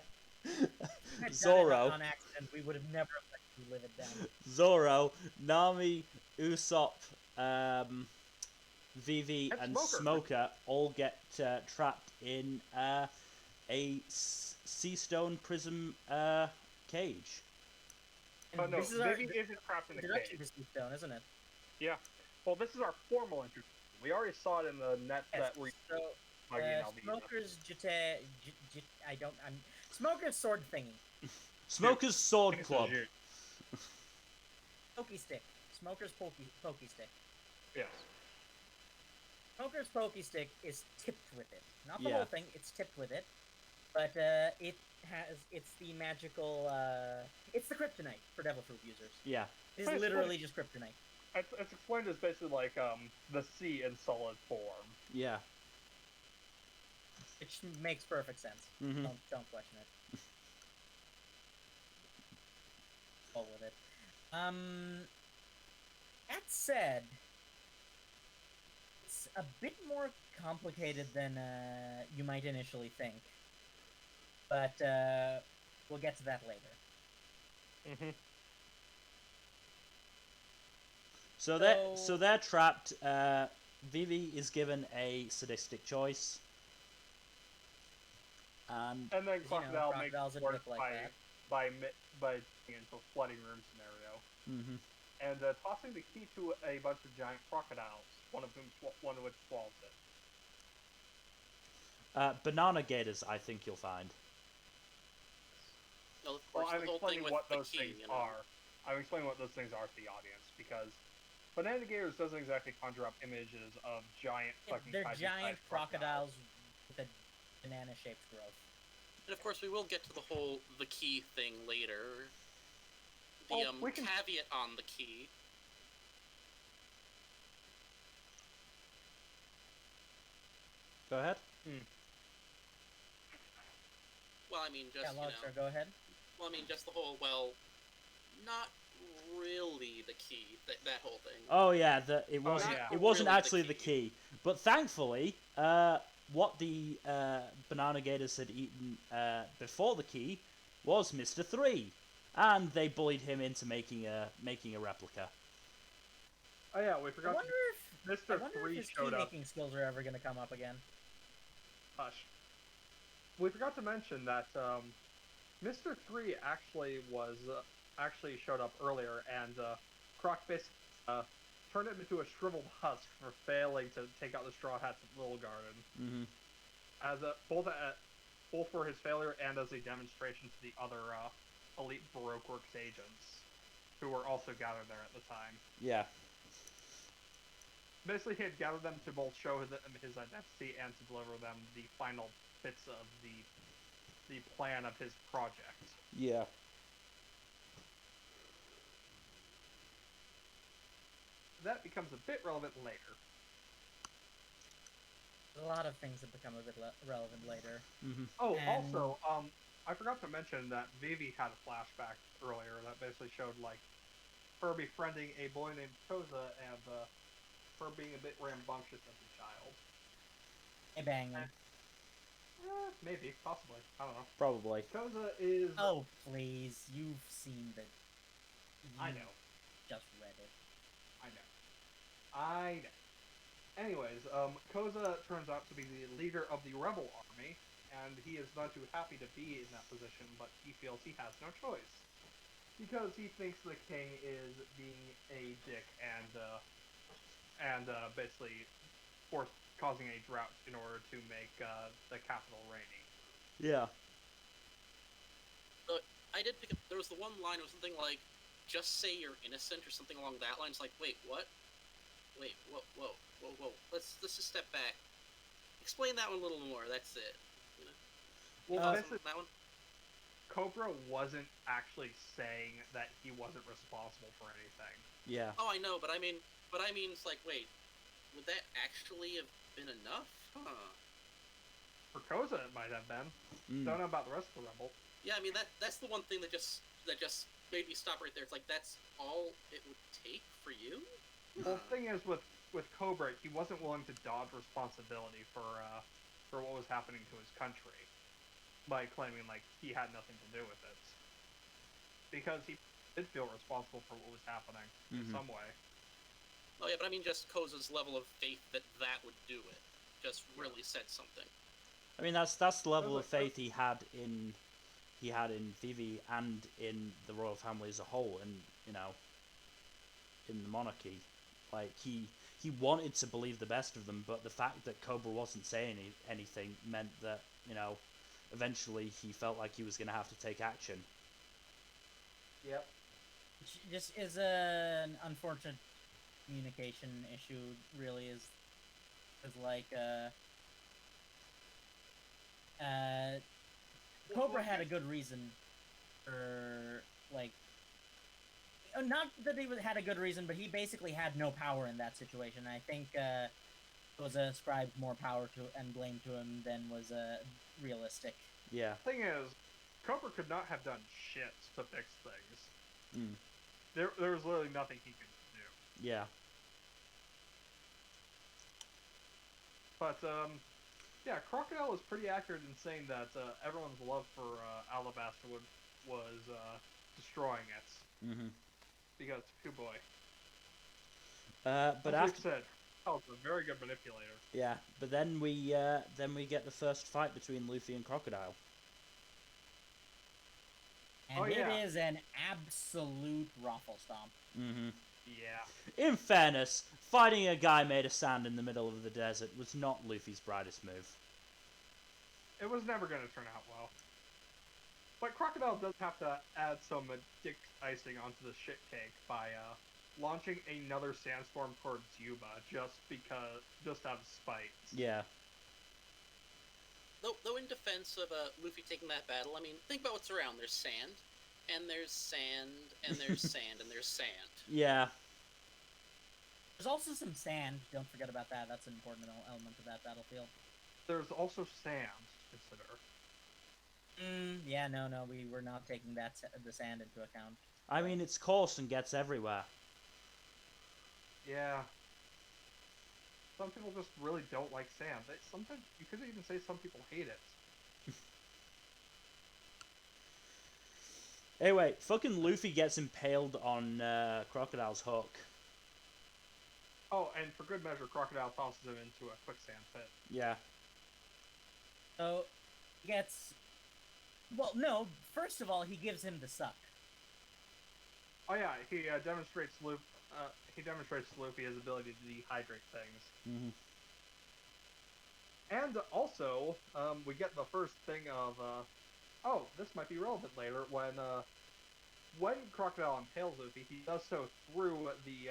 Zoro, on accident, we would have never let you live it down. Zoro, Nami, Usopp, Vivi, and Smoker all get trapped in a sea stone prism cage. Oh no, Vivi isn't trapped in the cage. To sea stone, isn't it? Yeah. Well, this is our formal introduction. We already saw it in the net that we. Smoker's Smoker's sword thingy. Smoker's sword club. Pokey stick. Smoker's pokey stick. Yes. Smoker's pokey stick is tipped with it. Not the whole thing, it's tipped with it. But it's the magical, it's the kryptonite for Devil Fruit users. Yeah. It's literally just kryptonite. It's explained as basically like the sea in solid form. Yeah. Which makes perfect sense. Mm-hmm. Don't question it. Roll with it. That said, it's a bit more complicated than you might initially think. But we'll get to that later. Mm-hmm. So they're trapped. Vivi is given a sadistic choice. And then Crocodile makes it work like by into a flooding room scenario. Mm-hmm. And tossing the key to a bunch of giant crocodiles, one of which swallows it. Banana gators, I think you'll find. Well, of course, I'm the whole explaining thing with what the those key, things you know? are. I'm explaining what those things are to the audience, because banana gators doesn't exactly conjure up images of giant fucking they're giant crocodiles with a banana-shaped growth. And of course, we will get to the key thing later. The caveat on the key. Go ahead. Well, I mean, just, go ahead. Well, I mean, just the whole, not really the key, that whole thing. Oh yeah, it wasn't really actually the key. But thankfully, what the banana gators had eaten before the key was Mr. 3, and they bullied him into making a replica. Oh yeah, we forgot. I wonder if his key-making skills are ever going to come up again. Hush. We forgot to mention that Mr. 3 actually showed up earlier, and Croc basically turned him into a shriveled husk for failing to take out the Straw Hats at Little Garden. Mm-hmm. As both for his failure and as a demonstration to the other elite Baroque Works agents, who were also gathered there at the time. Yeah. Basically, he had gathered them to both show his identity and to deliver them the final bits of the plan of his project. Yeah. That becomes a bit relevant later. A lot of things have become a bit relevant later. Mm-hmm. Oh, also, I forgot to mention that Vivi had a flashback earlier that basically showed, like, her befriending a boy named Koza and her being a bit rambunctious as a child. Hey, banging. Maybe, possibly. I don't know. Probably. Koza is... Oh, please. You've seen the... I know. Just read it. I know. Anyways, Koza turns out to be the leader of the rebel army, and he is not too happy to be in that position, but he feels he has no choice. Because he thinks the king is being a dick and basically causing a drought in order to make the capital rainy. Yeah. I did pick up, there was the one line, it was something like, just say you're innocent, or something along that line. It's like, wait, what? Wait, whoa. Let's just step back. Explain that one a little more, that's it. You know? Well, that one? Cobra wasn't actually saying that he wasn't responsible for anything. Yeah. Oh, I know, but I mean, it's like, wait, would that actually have been enough? Huh. For Koza, it might have been. Don't know about the rest of the rebel. Yeah, I mean, that's the one thing that just made me stop right there. It's like, that's all it would take for you? Well, the thing is with with Cobra, he wasn't willing to dodge responsibility for what was happening to his country by claiming like he had nothing to do with it, because he did feel responsible for what was happening in some way. Oh yeah, but I mean, just Koza's level of faith that would do it just really said something. I mean, that's the level of faith he had in Vivi and in the royal family as a whole, and in the monarchy. Like he wanted to believe the best of them, but the fact that Cobra wasn't saying anything meant that eventually he felt like he was going to have to take action. Yep. Which just is an unfortunate communication issue. Really is like Cobra had a good reason for like. Not that he had a good reason, but he basically had no power in that situation. I think was ascribed more power to and blame to him than was realistic. Yeah. Thing is, Cobra could not have done shit to fix things. There was literally nothing he could do. Yeah. But yeah, Crocodile was pretty accurate in saying that everyone's love for Alabaster was destroying it. Because phew boy. But as after said, Crocodile's a very good manipulator. Yeah, but then we get the first fight between Luffy and Crocodile. And it is an absolute ruffle stomp. Yeah. In fairness, fighting a guy made of sand in the middle of the desert was not Luffy's brightest move. It was never going to turn out well. But Crocodile does have to add some dick icing onto the shit cake by launching another sandstorm towards Yuba just out of spite. Yeah. Though in defense of Luffy taking that battle, I mean, think about what's around. There's sand, and there's sand, and there's sand, and there's sand. Yeah. There's also some sand. Don't forget about that. That's an important element of that battlefield. There's also sand to consider. Yeah, no, we were not taking the sand into account. I mean, it's coarse and gets everywhere. Yeah. Some people just really don't like sand. Sometimes you could even say some people hate it. Anyway, fucking Luffy gets impaled on Crocodile's hook. Oh, and for good measure, Crocodile tosses him into a quicksand pit. Yeah. So, he gets... Well, no, first of all, he gives him the suck. Oh yeah, he demonstrates Luffy his ability to dehydrate things. And also, we get the first thing of, oh, this might be relevant later, when Crocodile impales Luffy, he does so through the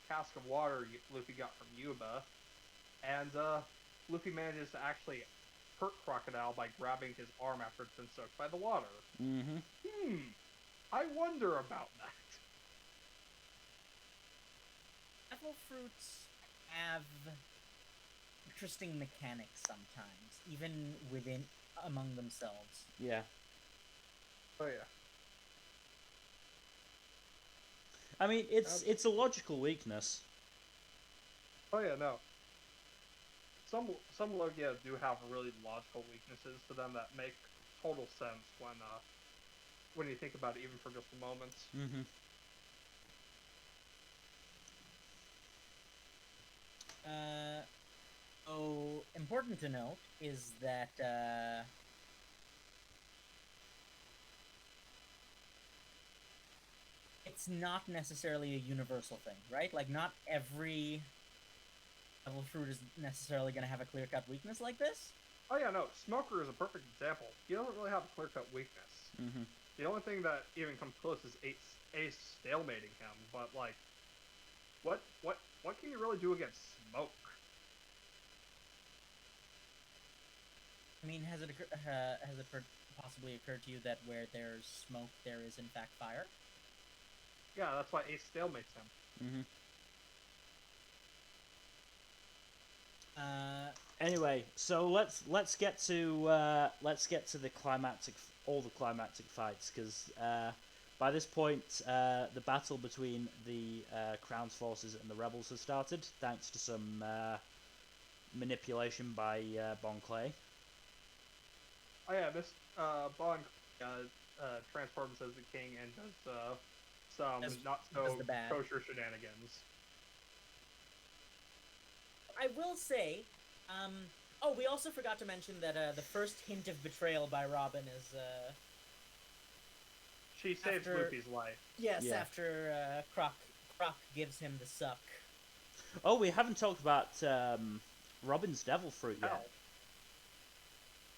cask of water Luffy got from Yuba, and Luffy manages to actually hurt Crocodile by grabbing his arm after it's been soaked by the water. I wonder about that. Apple fruits have interesting mechanics sometimes, even among themselves. Yeah. Oh yeah. I mean, it's a logical weakness. Oh yeah, no. Some Logia do have really logical weaknesses to them that make total sense when you think about it, even for just a moment. Important to note is that it's not necessarily a universal thing, right? Like, not every level fruit is necessarily going to have a clear-cut weakness like this. Oh yeah, no. Smoker is a perfect example. He doesn't really have a clear-cut weakness. The only thing that even comes close is Ace stalemating him, but like, what can you really do against smoke? I mean, has it possibly occurred to you that where there's smoke, there is in fact fire? Yeah, that's why Ace stalemates him. Anyway, so let's get to the climactic fights, because By this point, the battle between the Crown's forces and the rebels has started, thanks to some manipulation by Bon Clay. Oh yeah, this Bon transforms as the king and does some not so kosher shenanigans. I will say, we also forgot to mention that the first hint of betrayal by Robin is she saves Luffy's life. Yes, after Croc gives him the suck. Oh, we haven't talked about Robin's Devil Fruit yet.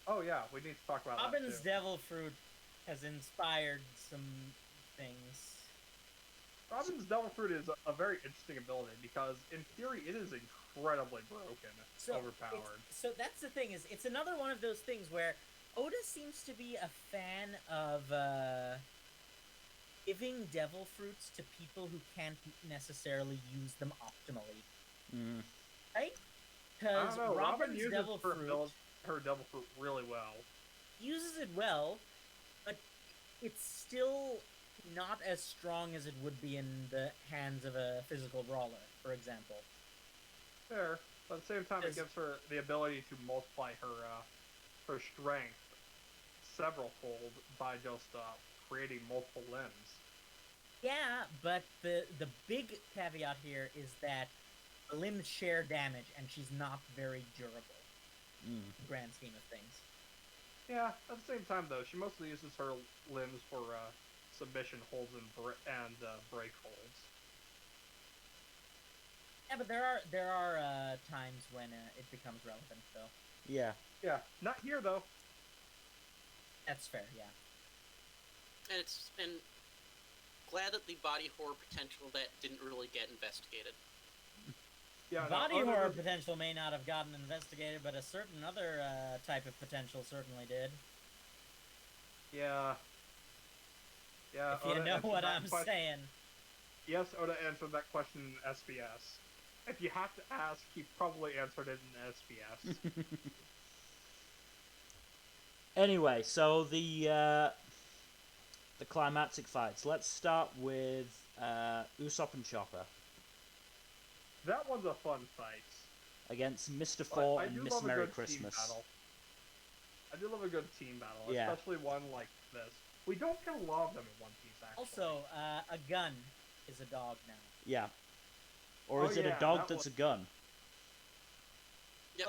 Oh yeah, we need to talk about Robin's that too. Devil Fruit has inspired some things. Robin's Devil Fruit is a very interesting ability because, in theory, it is incredibly broken, overpowered. So that's the thing, is it's another one of those things where Oda seems to be a fan of giving Devil Fruits to people who can't necessarily use them optimally. Mm. Right? Because Robin uses Devil Fruit, her Devil Fruit really well. Uses it well, but it's still not as strong as it would be in the hands of a physical brawler, for example. Fair, but at the same time, it gives her the ability to multiply her strength several-fold by just creating multiple limbs. Yeah, but the big caveat here is that the limbs share damage, and she's not very durable. In the grand scheme of things. Yeah, at the same time, though, she mostly uses her limbs for submission holds and break holds. Yeah, but there are times when it becomes relevant, though. Yeah. Yeah, not here though. That's fair. Yeah. And glad that the body horror potential that didn't really get investigated. Yeah, body horror potential may not have gotten investigated, but a certain other type of potential certainly did. Yeah. Yeah. If you know what I'm saying. Yes, Oda answered that question in SBS. If you have to ask, he probably answered it in SBS. Anyway, so the climactic fights. Let's start with Usopp and Chopper. That one's a fun fight. Against Mr. Four and Miss Merry Christmas. I do love a good team battle, especially one like this. We don't get a lot of them in One Piece, actually. Also, a gun is a dog now. Yeah. Or is it a dog that's a gun? Yeah,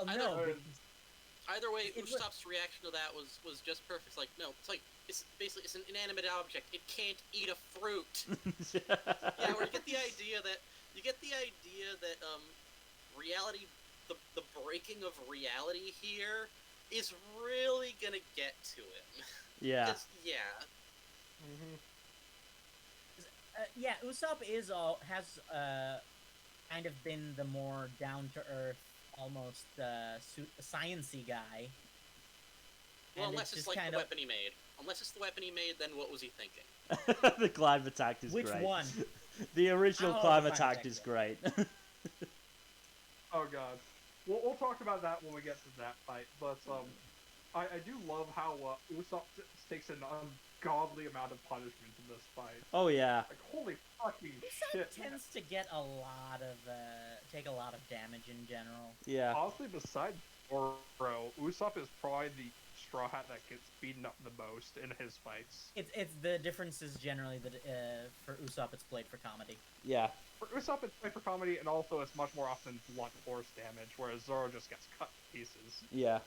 either way, Usopp's reaction to that was just perfect. It's like, no, it's basically it's an inanimate object. It can't eat a fruit. Yeah, where you get the idea that reality, the breaking of reality here is really gonna get to him. Yeah. Yeah. Usopp has kind of been the more down to earth, almost science-y guy. Well, unless it's like the weapon he made. Unless it's the weapon he made, then what was he thinking? The Climactic is great. Which one? The original Climactic is great. Oh god. We'll talk about that when we get to that fight, but I do love how Usopp takes an ungodly amount of punishment in this fight. Oh yeah. Like, holy fucking shit. Usopp tends to get take a lot of damage in general. Yeah. Honestly, besides Zoro, Usopp is probably the Straw Hat that gets beaten up the most in his fights. It's the difference is generally that for Usopp it's played for comedy. Yeah. For Usopp it's played for comedy, and also it's much more often blunt force damage, whereas Zoro just gets cut to pieces. Yeah.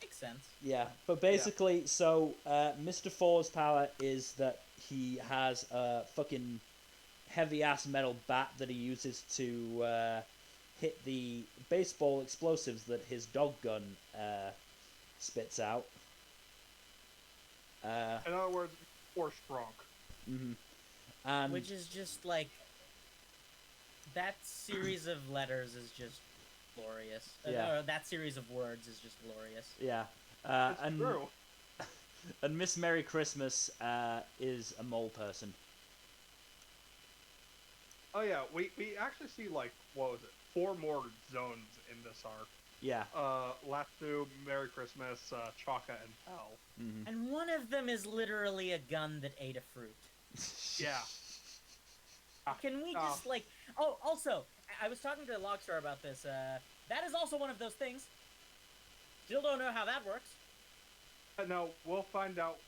Makes sense. Yeah, but basically, so Mr. Four's power is that he has a fucking heavy-ass metal bat that he uses to hit the baseball explosives that his dog gun spits out. In other words, force strong. Mm-hmm. Which is just like that series of letters is just glorious. Or that series of words is just glorious. Yeah. It's true. And Miss Merry Christmas is a mole person. Oh yeah, we actually see, like, what was it, 4 more zones in this arc. Yeah. Latsu, Merry Christmas, Chaka, and Pell. Mm-hmm. And one of them is literally a gun that ate a fruit. Yeah. Can we just, like... Oh, also, I was talking to Logstar about this. That is also one of those things. Still don't know how that works. No, we'll find out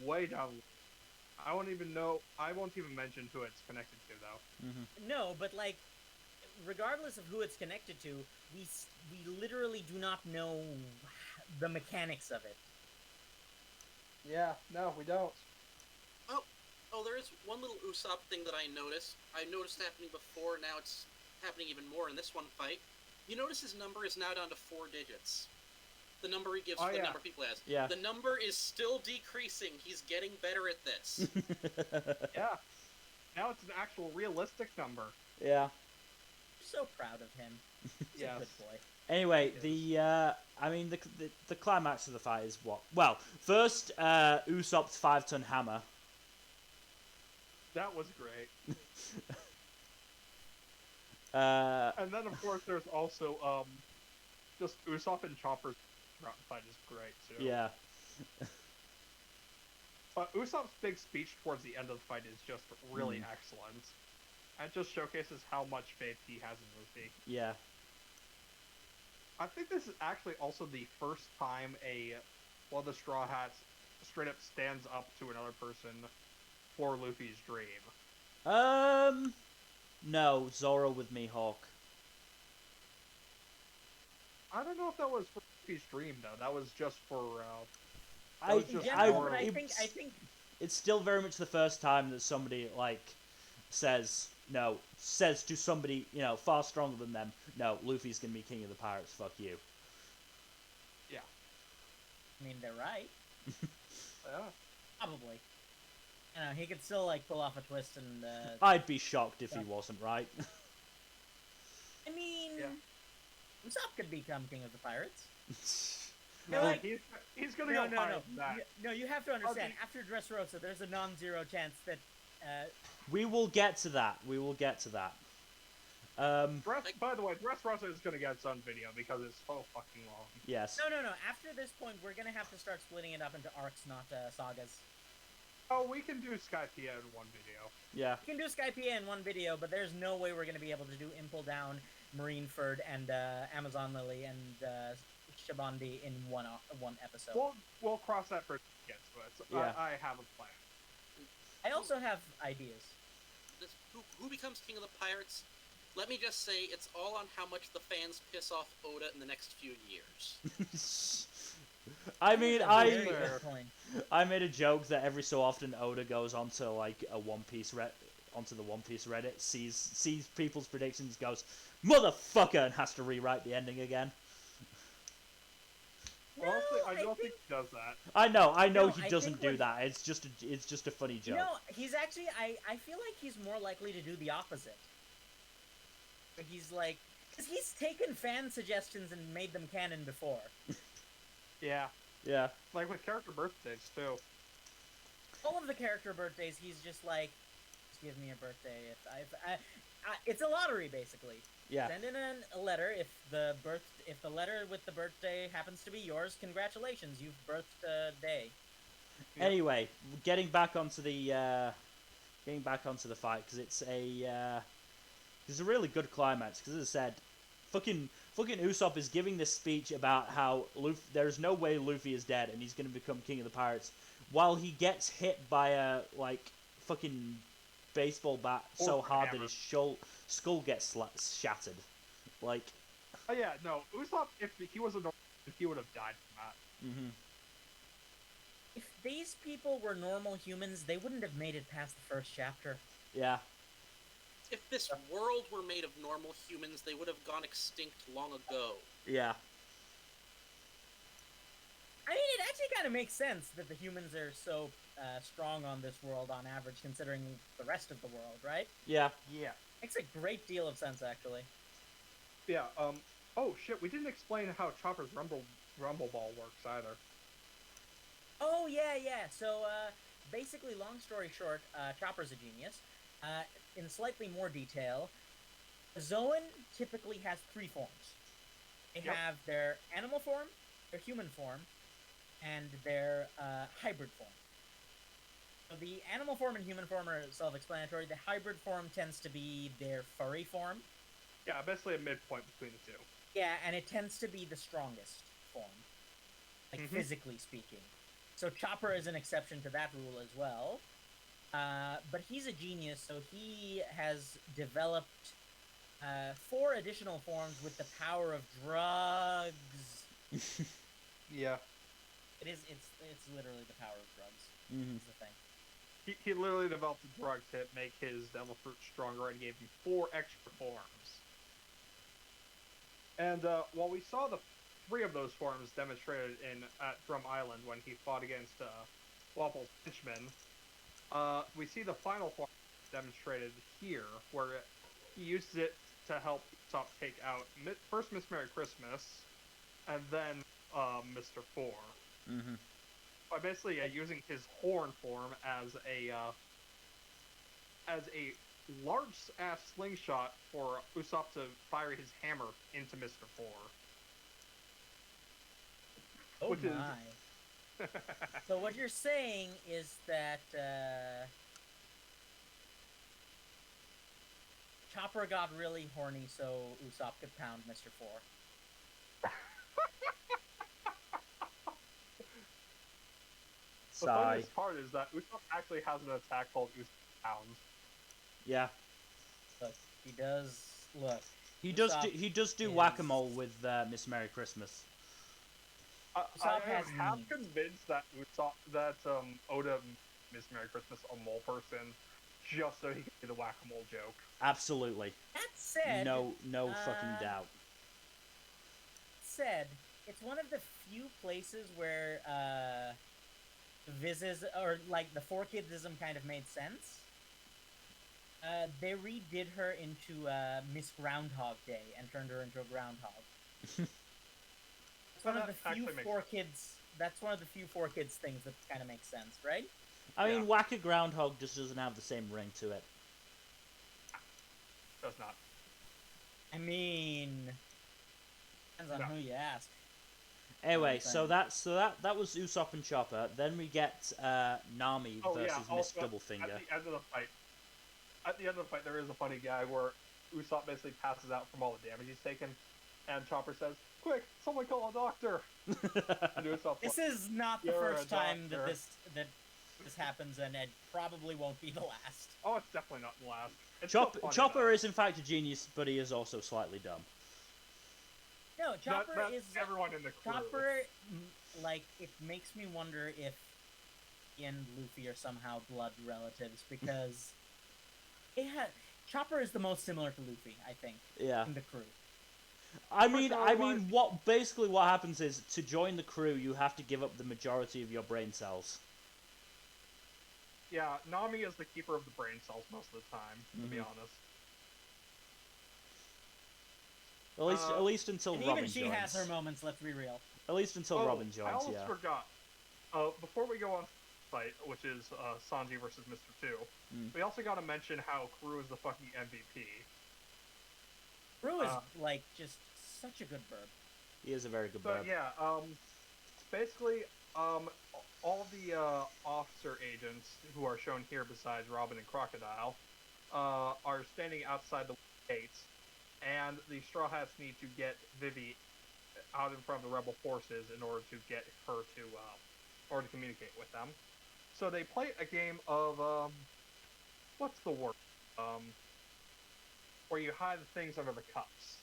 way down. I won't even mention who it's connected to, though. Mm-hmm. No, but, like, regardless of who it's connected to, we literally do not know the mechanics of it. Yeah, no, we don't. Oh, there is one little Usopp thing that I noticed. I noticed it happening before, now it's happening even more in this one fight. You notice his number is now down to 4 digits. The number he gives for the number of people he has. Yeah. The number is still decreasing. He's getting better at this. Yeah. Now it's an actual realistic number. Yeah. I'm so proud of him. He's a good boy. Anyway, the climax of the fight is what? Well, first, Usopp's 5-ton hammer. That was great. Uh, And then, of course, there's also just Usopp and Chopper's fight is great too. yeah. But Usopp's big speech towards the end of the fight is just really excellent. And it just showcases how much faith he has in Luffy. Yeah. I think this is actually also the first time one of the Straw Hats straight up stands up to another person for Luffy's dream. No, Zoro with Mihawk. I don't know if that was for Luffy's dream though. That was just for. I think it's still very much the first time that somebody says to somebody far stronger than them. No, Luffy's gonna be king of the pirates. Fuck you. Yeah. I mean, they're right. Yeah. Probably. You know, he could still pull off a twist and. I'd be shocked if he wasn't right. I mean, Usopp could become king of the pirates. No, he's gonna go higher than that. No, you have to understand. After Dressrosa, there's a non-zero chance that. We will get to that. By the way, Dressrosa is gonna get its own video because it's so fucking long. Yes. No. After this point, we're gonna have to start splitting it up into arcs, not sagas. Oh, we can do Skypiea in one video. Yeah. We can do Skypiea in one video, but there's no way we're gonna be able to do Impel Down, Marineford, and Amazon Lily and Shabandi in one episode. We'll cross that bridge when we get to it. So Yeah. I have a plan. I also have ideas. Who becomes king of the pirates? Let me just say, it's all on how much the fans piss off Oda in the next few years. I mean, Very good point. I made a joke that every so often Oda goes onto onto the One Piece Reddit, sees people's predictions, goes motherfucker, and has to rewrite the ending again. Honestly, I don't think he does that. I know No, he doesn't do that. It's just a funny joke. No, he's actually. I feel like he's more likely to do the opposite. He's like, because he's taken fan suggestions and made them canon before. Yeah. Yeah. Like with character birthdays too. All of the character birthdays, he's just like, just give me a birthday. It's a lottery basically. Yeah. Send in a letter. If the letter with the birthday happens to be yours, congratulations, you've birthed a day. Yeah. Anyway, getting back onto the fight, because it's a really good climax. Because as I said, fucking Usopp is giving this speech about how there's no way Luffy is dead and he's going to become king of the pirates, while he gets hit by a fucking baseball bat so hard that his skull gets shattered. Oh yeah, no, Usopp, if he was a normal, he would have died from that. Mm-hmm. If these people were normal humans, they wouldn't have made it past the first chapter. Yeah. If this world were made of normal humans, they would have gone extinct long ago. Yeah. I mean, it actually kind of makes sense that the humans are so strong on this world on average, considering the rest of the world, right? Yeah. Yeah. Makes a great deal of sense, actually. Yeah, oh shit, we didn't explain how Chopper's Rumble Ball works either. Oh, yeah. So, basically, long story short, Chopper's a genius. In slightly more detail, Zoan typically has 3 forms. They have their animal form, their human form, and their hybrid form. So the animal form and human form are self-explanatory. The hybrid form tends to be their furry form. Yeah, basically a midpoint between the two. Yeah, and it tends to be the strongest form, like physically speaking. So Chopper is an exception to that rule as well. But he's a genius, so he has developed 4 additional forms with the power of drugs. Yeah. It's literally the power of drugs. Is the thing. He literally developed a drug to make his devil fruit stronger and gave him 4 extra forms. And while we saw the 3 of those forms demonstrated at Drum Island when he fought against Waffle's henchmen, we see the final form demonstrated here, where he uses it to help Usopp take out first Miss Merry Christmas, and then Mr. Four. By basically using his horn form as a large-ass slingshot for Usopp to fire his hammer into Mr. Four. Oh my. So what you're saying is that Chopper got really horny so Usopp could pound Mr. Four. The funniest part is that Usopp actually has an attack called Usopp Pounds. Yeah. Look, he does. Look. He does do whack-a-mole with Miss Merry Christmas. I am convinced that Oda Miss Merry Christmas a mole person just so he can do the whack-a-mole joke. Absolutely. That said, no fucking doubt. Said, it's one of the few places where Viz's, or like the 4Kidsism kind of made sense. They redid her into Miss Groundhog Day and turned her into a groundhog. It's one of the few 4Kids. That's one of the few 4Kids things that kind of makes sense, right? I mean, Whack a Groundhog just doesn't have the same ring to it. Does not. I mean, depends on who you ask. Anyway, so that was Usopp and Chopper. Then we get Nami versus Miss Doublefinger. At the end of the fight, there is a funny gag where Usopp basically passes out from all the damage he's taken, and Chopper says, "Quick, someone call a doctor!" And Usopp's this is not the first time that this happens, and it probably won't be the last. Oh, it's definitely not the last. Chopper is in fact a genius, but he is also slightly dumb. No, Chopper is everyone in the crew. Chopper, like, it makes me wonder if he and Luffy are somehow blood relatives, because Chopper is the most similar to Luffy, I think. Yeah. In the crew. I mean, what happens is, to join the crew, you have to give up the majority of your brain cells. Yeah, Nami is the keeper of the brain cells most of the time, to be honest. At least until Robin joins. Even she has her moments, let's be real. At least until Robin joins, I almost forgot. Before we go on fight, which is Sanji versus Mr. 2, we also gotta mention how Karoo is the fucking MVP. Karoo is, like, just such a good bird. He is a very good bird. Yeah, basically, all the officer agents who are shown here besides Robin and Crocodile are standing outside the gates, and the Straw Hats need to get Vivi out in front of the rebel forces in order to get her to, or to communicate with them. So they play a game of, what's the word? Where you hide the things under the cups.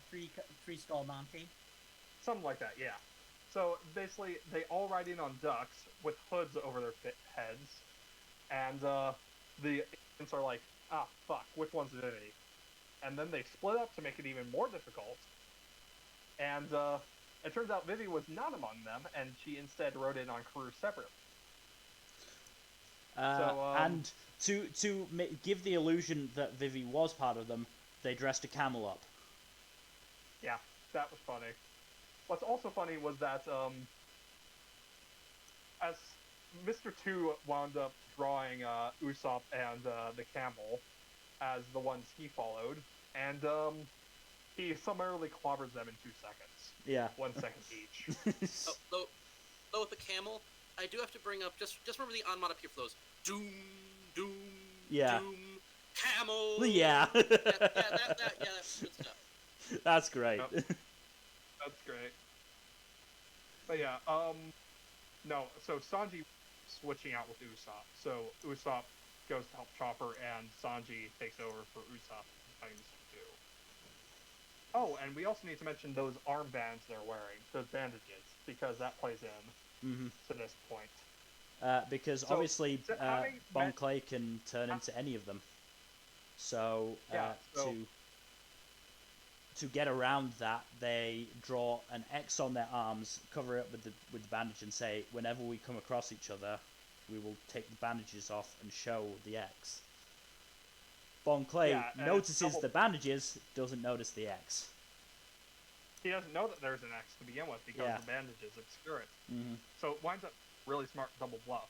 Three Skull Monty? Something like that, yeah. So basically, they all ride in on ducks with hoods over their heads, and the agents are like, "Ah, fuck, which one's Vivi?" And then they split up to make it even more difficult. And it turns out Vivi was not among them, and she instead rode in on Karoo separately. And to give the illusion that Vivi was part of them, they dressed a camel up. Yeah, that was funny. What's also funny was that as Mr. 2 wound up drawing Usopp and the camel as the ones he followed, and he summarily clobbers them in 2 seconds. Yeah. 1 second each. Though with the camel, I do have to bring up just remember the onomatopoeia for those. Doom, doom, Yeah. doom, camel. Yeah. That's good stuff. That's great. Yep. That's great. But yeah, no, so Sanji switching out with Usopp. So Usopp goes to help Chopper, and Sanji takes over for Usopp fighting Mr. 2. Oh, and we also need to mention those armbands they're wearing, those bandages, because that plays in to this point. Because So, obviously, having Bon Clay can turn into any of them. So, to get around that, they draw an X on their arms, cover it with the bandage, and say, whenever we come across each other, we will take the bandages off and show the X. Bon Clay notices the bandages, doesn't notice the X. He doesn't know that there's an X to begin with because the bandages obscure it. So it winds up really smart double bluff.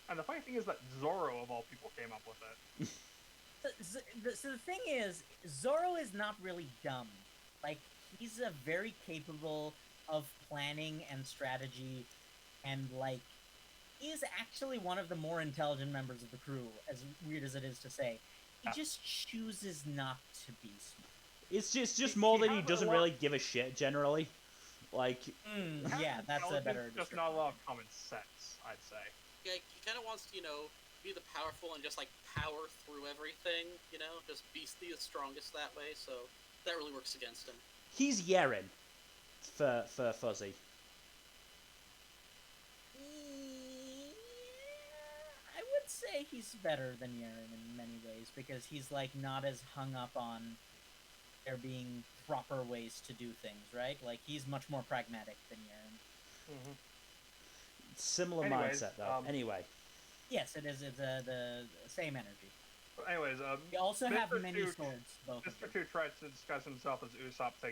And the funny thing is that Zoro, of all people, came up with it. So the thing is, Zoro is not really dumb. Like, he's a very capable of planning and strategy, and, like, he is actually one of the more intelligent members of the crew, as weird as it is to say. He just chooses not to be smart. It's just more that he doesn't really give a shit, generally. Like... yeah, that's a better description. Just not a lot of common sense, I'd say. Yeah, he kind of wants to, be the powerful and just, like, power through everything, Just be the strongest that way, so that really works against him. He's Yeren for Fuzzy. I would say he's better than Yeren in many ways, because he's, like, not as hung up on there being proper ways to do things, right? Like, he's much more pragmatic than Yeren. Similar mindset, though. Anyway. Yes, it is. It's the same energy. But anyways, we also have Mr. many swords, both Mr. 2 tries to disguise himself as Usopp to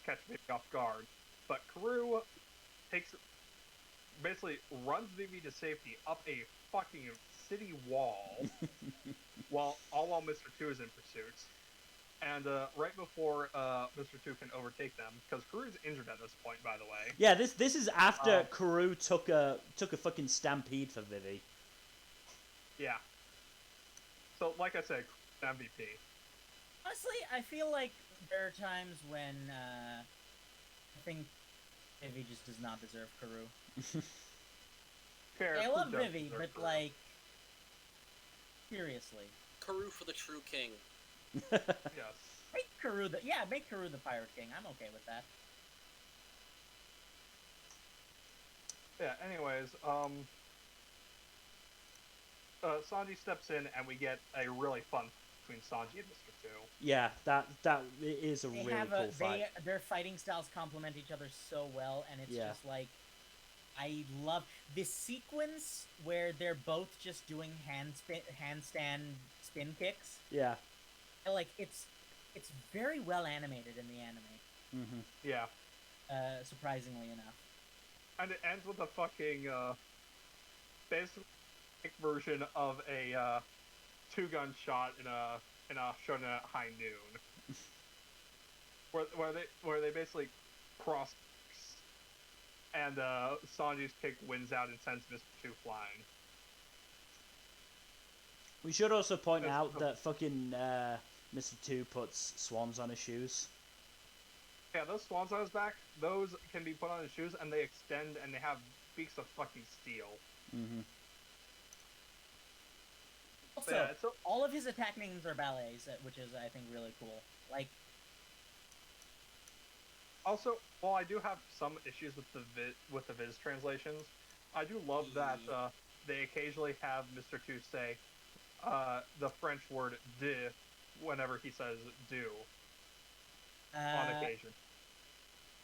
catch Vivi off guard, but Karoo basically runs Vivi to safety up a fucking city wall, while Mr. 2 is in pursuit. And right before Mr. 2 can overtake them, because Karoo's injured at this point, by the way. Yeah, this is after Karoo took a fucking stampede for Vivi. Yeah. So, like I said, MVP. Honestly, I feel like there are times when I think Vivi just does not deserve Karoo. Fair. I love Vivi, but Karoo? Like, seriously. Karoo for the true king. Yes. Make Karoo the Pirate King. I'm okay with that. Yeah, anyways, Sanji steps in, and we get a really fun between Sanji and Mr. 2. Yeah, that is a really cool fight. Their fighting styles complement each other so well, and it's just like, I love this sequence where they're both just doing handstand spin kicks. Yeah. Like, it's very well animated in the anime. Yeah. Surprisingly enough. And it ends with a fucking basic version of a 2-gun shot in a shonen at high noon, where they basically cross, and Sanji's kick wins out and sends Mr. 2 flying. We should also point out that fucking Mr. 2 puts swans on his shoes. Yeah, those swans on his back, those can be put on his shoes, and they extend, and they have beaks of fucking steel. Also, all of his attack names are ballets, which is, I think, really cool. Like, also, while I do have some issues with the Viz translations, I do love that they occasionally have Mr. 2 say the French word de whenever he says do on occasion.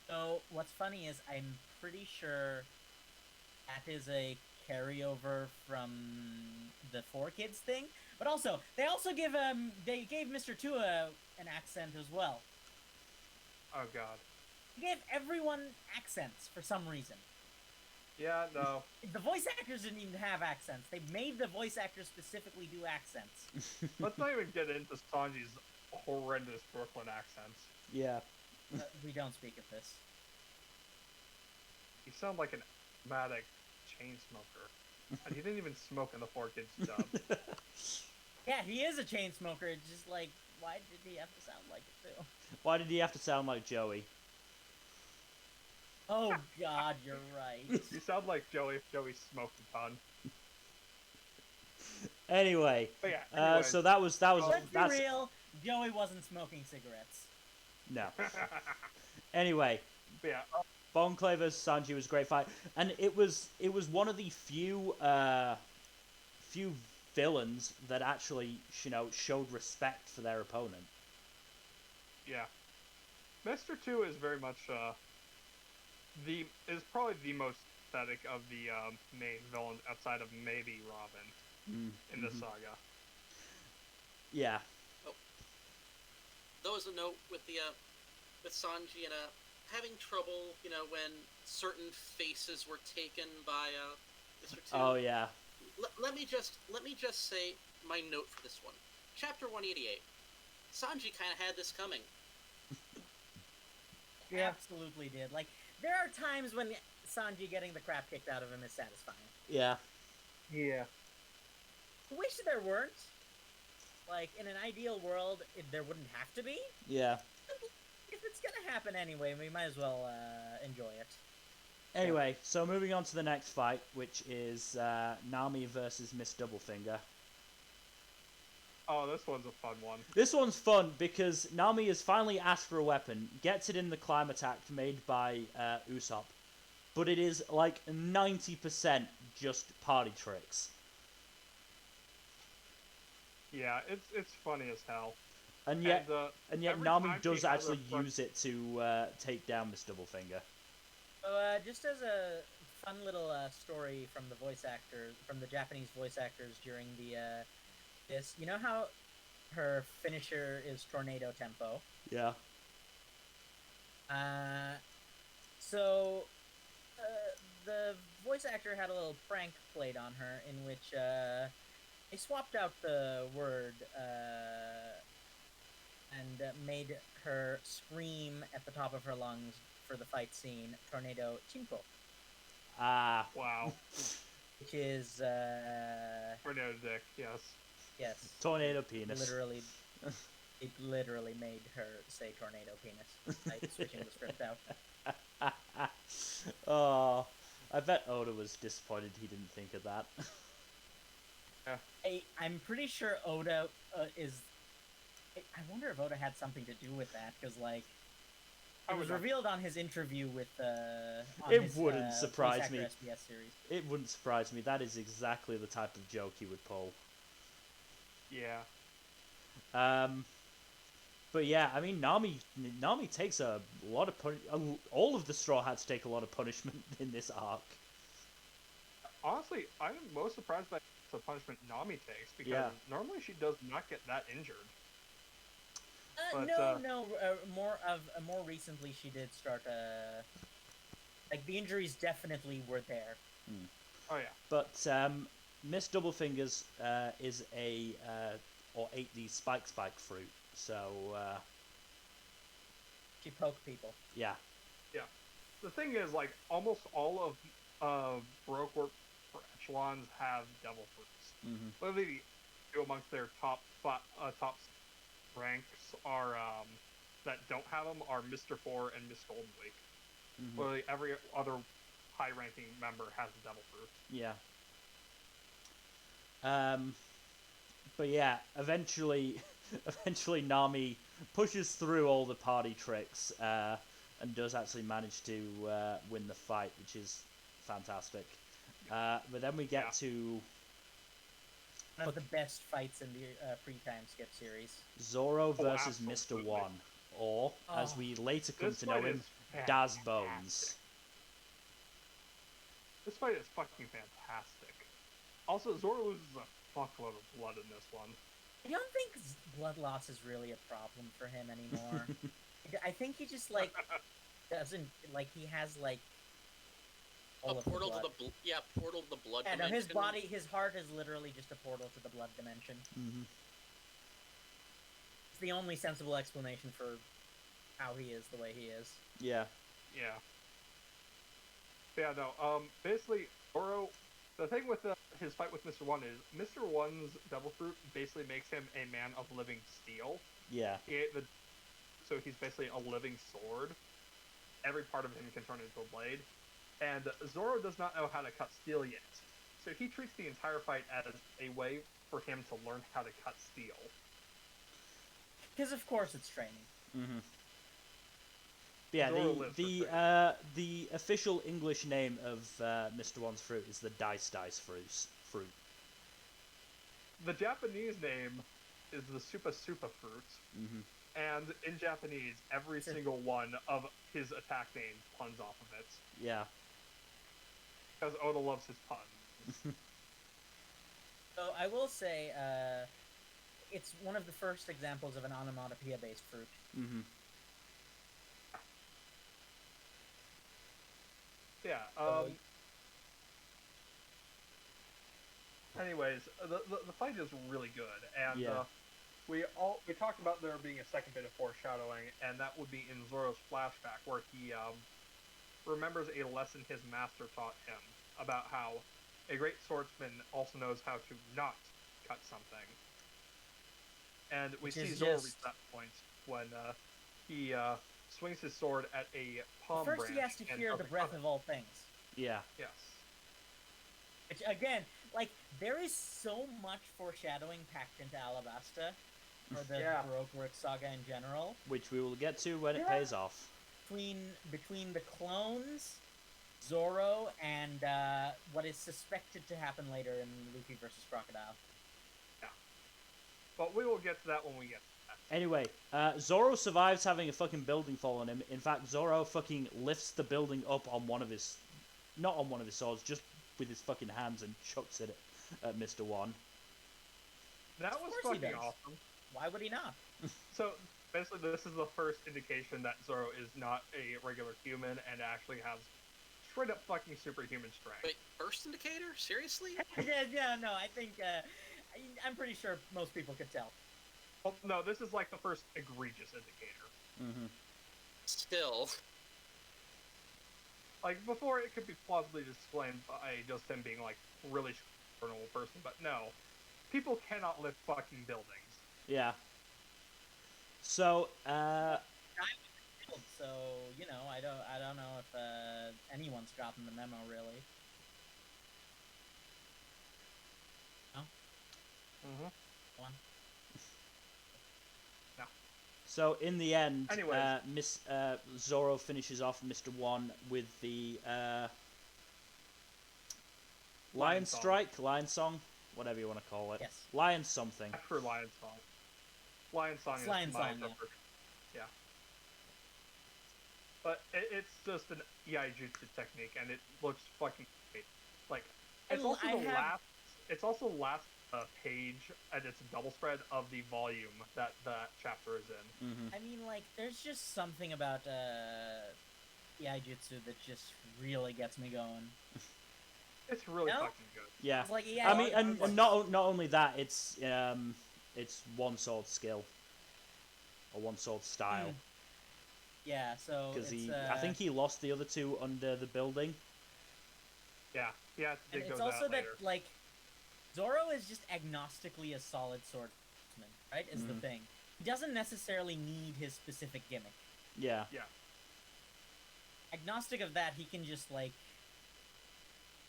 So what's funny is I'm pretty sure that is a carryover from the 4Kids thing, but also they gave Mr. 2 an accent as well. Oh god. They gave everyone accents for some reason. Yeah, no. The voice actors didn't even have accents. They made the voice actors specifically do accents. Let's not even get into Sanji's horrendous Brooklyn accents. Yeah. We don't speak of this. You sound like an asthmatic chain smoker. And he didn't even smoke in the 4Kids dub. Yeah, he is a chain smoker. It's just like, why did he have to sound like it too? Why did he have to sound like Joey? Oh God, you're right. You sound like Joey if Joey smoked a ton. Anyway, But yeah, anyways. so that was Let's that's be real. Joey wasn't smoking cigarettes. no. Anyway, But yeah, Bon Clay vs Sanji was a great fight, and it was one of the few villains that actually showed respect for their opponent. yeah. Mr. 2 is very much is probably the most pathetic of the main villains outside of maybe Robin in the saga. Yeah. Oh. There was a note with the with Sanji and having trouble, when certain faces were taken by Mr. 2. Oh yeah. Let me just say my note for this one. Chapter 188. Sanji kind of had this coming. Yeah. Absolutely did. Like, there are times when Sanji getting the crap kicked out of him is satisfying. Yeah. Yeah. I wish there weren't. Like, in an ideal world, there wouldn't have to be. Yeah. If it's gonna happen anyway, we might as well enjoy it. Anyway, so moving on to the next fight, which is Nami versus Miss Doublefinger. Oh, this one's a fun one. This one's fun because Nami has finally asked for a weapon, gets it in the Climactic made by Usopp, but it is like 90% just party tricks. Yeah, it's funny as hell. And yet Nami does actually use it to take down Miss Doublefinger. So, just as a fun little story from the Japanese voice actors during the this, you know how her finisher is Tornado Tempo? Yeah. So the voice actor had a little prank played on her in which they swapped out the word and made her scream at the top of her lungs for the fight scene, Tornado Chinko. Ah. Wow. Which is Tornado Dick, yes. Yes. Tornado penis. Literally, it literally made her say tornado penis by switching the script out. Oh, I bet Oda was disappointed he didn't think of that. Yeah. I'm pretty sure Oda is. I wonder if Oda had something to do with that, because like it was revealed on his interview with. It wouldn't surprise me. SBS series. It wouldn't surprise me. That is exactly the type of joke he would pull. Yeah. But yeah, I mean, Nami takes a lot of all of the Straw Hats take a lot of punishment in this arc. Honestly, I'm most surprised by the punishment Nami takes, because normally she does not get that injured. But, more recently she did start like the injuries definitely were there. Oh yeah. But Miss Doublefingers is or ate the spike fruit, so she poked people. Yeah. Yeah. The thing is, like, almost all of Baroque work for echelons have devil fruits. Literally, amongst their top ranks are that don't have them are Mr. 4 and Miss Golden Week. Literally every other high-ranking member has a devil fruit. Yeah. But yeah, eventually Nami pushes through all the party tricks and does actually manage to win the fight, which is fantastic. But then we get to one of the best fights in the pre-time skip series. Zoro versus Mr. 1, or as we later come to know him, Daz Bones. This fight is fucking fantastic. Also, Zoro loses a fuckload of blood in this one. I don't think blood loss is really a problem for him anymore. I think he just like doesn't like he has like all a portal to the portal to the blood dimension. No, his heart is literally just a portal to the blood dimension. It's the only sensible explanation for how he is the way he is. Yeah. Yeah. Yeah, no. Basically, Zoro. The thing with his fight with Mr. One is Mr. One's Devil Fruit basically makes him a man of living steel. Yeah. So he's basically a living sword. Every part of him can turn into a blade. And Zoro does not know how to cut steel yet. So he treats the entire fight as a way for him to learn how to cut steel. Because of course it's training. Mm-hmm. Yeah, the official English name of Mr. One's fruit is the dice fruit. The Japanese name is the Supa Supa fruit. Mm-hmm. And in Japanese, every single one of his attack names puns off of it. Yeah. Because Oda loves his puns. So I will say, it's one of the first examples of an onomatopoeia-based fruit. Mm-hmm. Yeah. Anyways, the fight is really good, and we talked about there being a second bit of foreshadowing, and that would be in Zoro's flashback, where he remembers a lesson his master taught him about how a great swordsman also knows how to not cut something. And we see Zoro reach that point when he swings his sword at a palm branch. First, he has to hear the breath of all things. Yeah. Yes. Which, again, like, there is so much foreshadowing packed into Alabaster for the Baroque saga in general. Which we will get to when it pays off. Between the clones, Zoro, and what is suspected to happen later in Luffy versus Crocodile. Yeah. But we will get to that when we get to that. Anyway, Zoro survives having a fucking building fall on him. In fact, Zoro fucking lifts the building up on one of his... Not on one of his swords, just with his fucking hands and chucks it at Mr. One. That was fucking awesome. Why would he not? So, basically, this is the first indication that Zoro is not a regular human and actually has straight up fucking superhuman strength. Wait, first indicator? Seriously? No, I think, I'm pretty sure most people could tell. Well, no, this is like the first egregious indicator. Mm-hmm. Still. Like, before it could be plausibly explained by just him being, like, really a normal person, but no. People cannot lift fucking buildings. Yeah. So, So, you know, I don't know if anyone's gotten the memo, really. No? Mm-hmm. Go on. No. So, in the end, anyways, Zoro finishes off Mr. One with the Lion Strike, Lion Song, whatever you want to call it. Yes. Lion something. For Lion Song. Lion Song is Lion Song, yeah. But it's just an Iaijutsu technique, and it looks fucking great. Like, it's also the last page, and it's a double spread of the volume that chapter is in. Mm-hmm. I mean, like, there's just something about Iaijutsu that just really gets me going. It's really fucking good. Yeah. It's like, I mean, and not only that, it's one sword skill or one sword style. Yeah, so because I think he lost the other two under the building. Yeah, yeah. It's also that like Zoro is just agnostically a solid swordsman, right? Is the thing. He doesn't necessarily need his specific gimmick. Yeah. Yeah. Agnostic of that, he can just like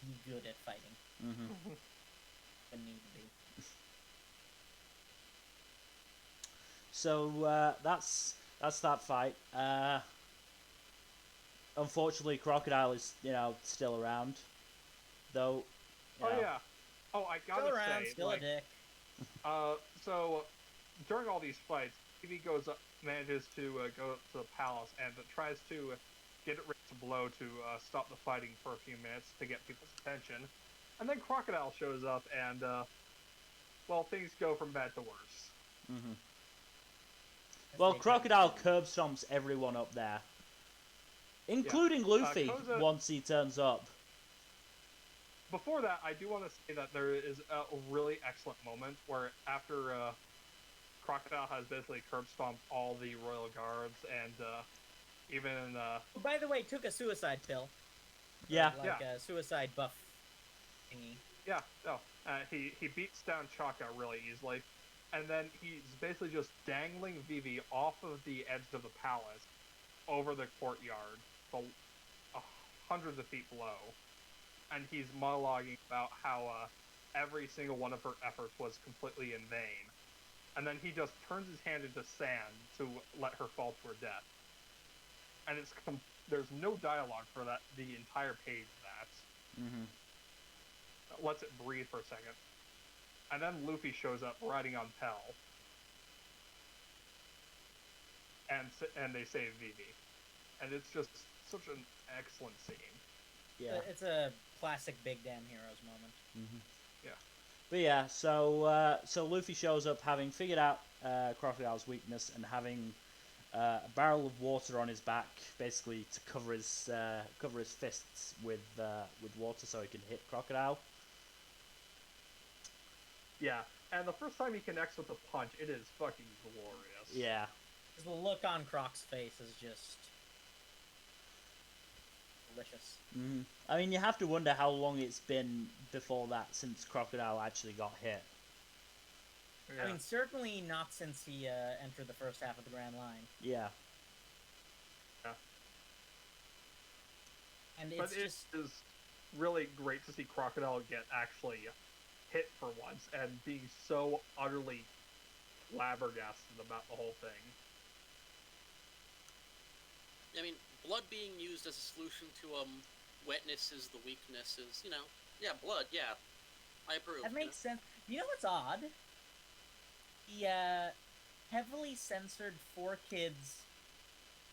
be good at fighting. Mm-hmm. When need to be. So that's that fight. Unfortunately, Crocodile is still around, though. Oh yeah. Oh, I gotta still around, say, still a dick. So during all these fights, Evie manages to go to the palace and tries to get it ready to blow to stop the fighting for a few minutes to get people's attention, and then Crocodile shows up and well, things go from bad to worse. Mm-hmm. Well, Crocodile curb stomps everyone up there, including Luffy once he turns up. Before that, I do want to say that there is a really excellent moment where after Crocodile has basically curb stomped all the royal guards, and even Who, by the way, took a suicide pill. Yeah. Like a suicide buff thingy. Yeah, no. He beats down Chaka really easily, and then he's basically just dangling Vivi off of the edge of the palace over the courtyard, hundreds of feet below, and he's monologuing about how every single one of her efforts was completely in vain. And then he just turns his hand into sand to let her fall to her death. And there's no dialogue for that the entire page of that. Mm-hmm. Lets it breathe for a second. And then Luffy shows up riding on Pell. And they save Vivi. And it's just such an excellent scene. Yeah. It's a classic Big Damn Heroes moment. Mm-hmm. Yeah. But yeah, so Luffy shows up having figured out Crocodile's weakness and having a barrel of water on his back, basically to cover his fists with water so he can hit Crocodile. Yeah, and the first time he connects with a punch, it is fucking glorious. Yeah. The look on Croc's face is just delicious. Mm-hmm. I mean, you have to wonder how long it's been before that since Crocodile actually got hit. Yeah. I mean, certainly not since he entered the first half of the Grand Line. Yeah. Yeah. And but it is really great to see Crocodile get actually hit for once and being so utterly flabbergasted about the whole thing. I mean, blood being used as a solution to wetness is the weakness is, yeah, blood, yeah. I approve. That makes sense. You know what's odd? The heavily censored 4Kids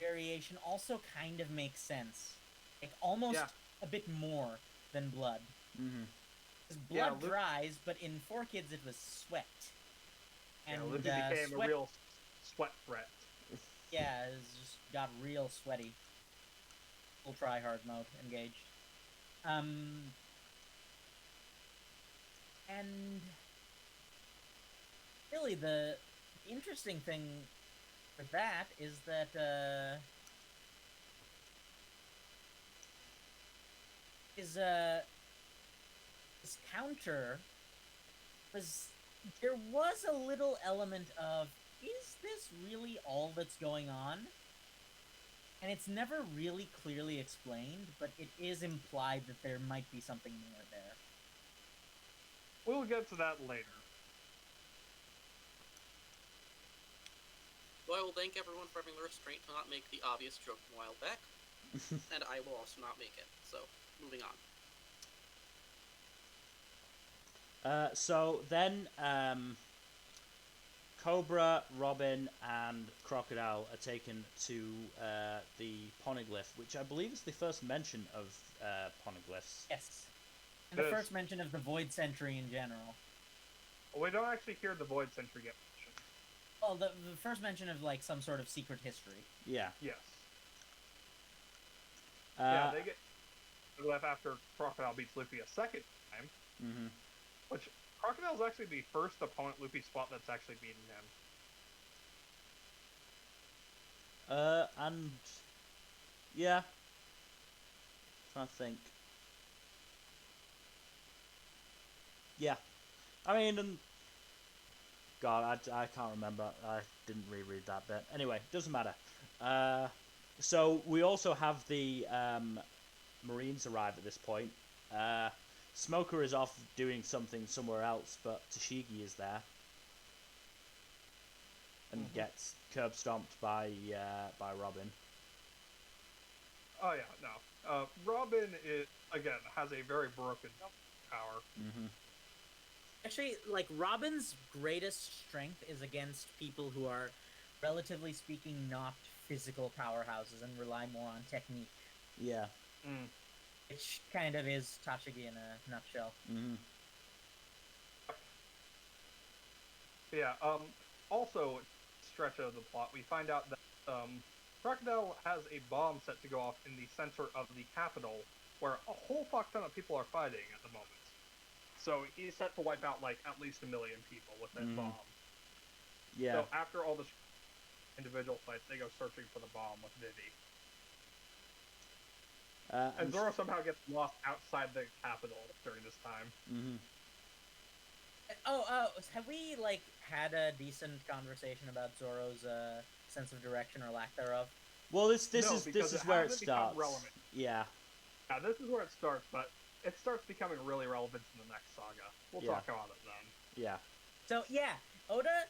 variation also kind of makes sense. Like, almost a bit more than blood. Mm-hmm. Because blood dries, but in 4Kids it was sweat. And Luffy became a real sweat threat. Yeah, it just got real sweaty. Full try-hard mode engaged. And really the interesting thing with that is that this counter there was a little element of, is this really all that's going on? And it's never really clearly explained, but it is implied that there might be something more there. We'll get to that later. So I will thank everyone for having the restraint to not make the obvious joke a while back, and I will also not make it. So, moving on. So then, Cobra, Robin, and Crocodile are taken to the Poneglyph, which I believe is the first mention of Poneglyphs. Yes. And the first mention of the Void Sentry in general. We don't actually hear the Void Sentry get mentioned. Well, the first mention of, like, some sort of secret history. Yeah. Yes. Yeah, they get left after Crocodile beats Luffy a second time. Mm-hmm. Which, Crocodile's actually the first opponent Luffy's fought that's actually beaten him. And yeah, trying to think. Yeah, I mean, God, I can't remember. I didn't reread that bit. Anyway, doesn't matter. So we also have the Marines arrive at this point. Smoker is off doing something somewhere else, but Tashigi is there and gets curb stomped by Robin. Oh yeah, no. Robin has a very broken power. Mm-hmm. Actually, like, Robin's greatest strength is against people who are, relatively speaking, not physical powerhouses and rely more on technique. Yeah. Mm. Which kind of is Tashigi in a nutshell. Mm-hmm. Yeah, also, stretch of the plot, we find out that Crocodile has a bomb set to go off in the center of the capital, where a whole fuck ton of people are fighting at the moment. So he's set to wipe out, like, at least 1 million people with that bomb. Yeah. So after all the individual fights, they go searching for the bomb with Vivi. And Zoro somehow gets lost outside the capital during this time. Mm-hmm. Have we like had a decent conversation about Zoro's sense of direction or lack thereof? Well, this is where it starts. Relevant. Yeah. Yeah, this is where it starts, but it starts becoming really relevant in the next saga. We'll talk about it then. Yeah. So yeah, Oda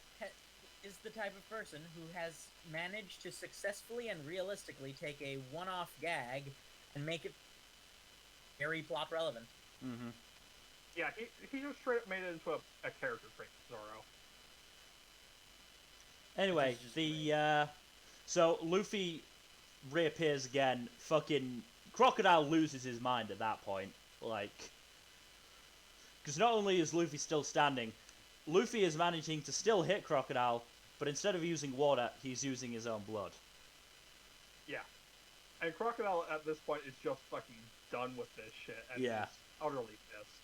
is the type of person who has managed to successfully and realistically take a one-off gag and make it very plot relevant. Mm-hmm. Yeah, he just straight up made it into a character trait, Zoro. Anyway, so Luffy reappears again. Fucking Crocodile loses his mind at that point, like, because not only is Luffy still standing, Luffy is managing to still hit Crocodile, but instead of using water, he's using his own blood. Yeah, and Crocodile at this point is just fucking done with this shit, and he's utterly pissed.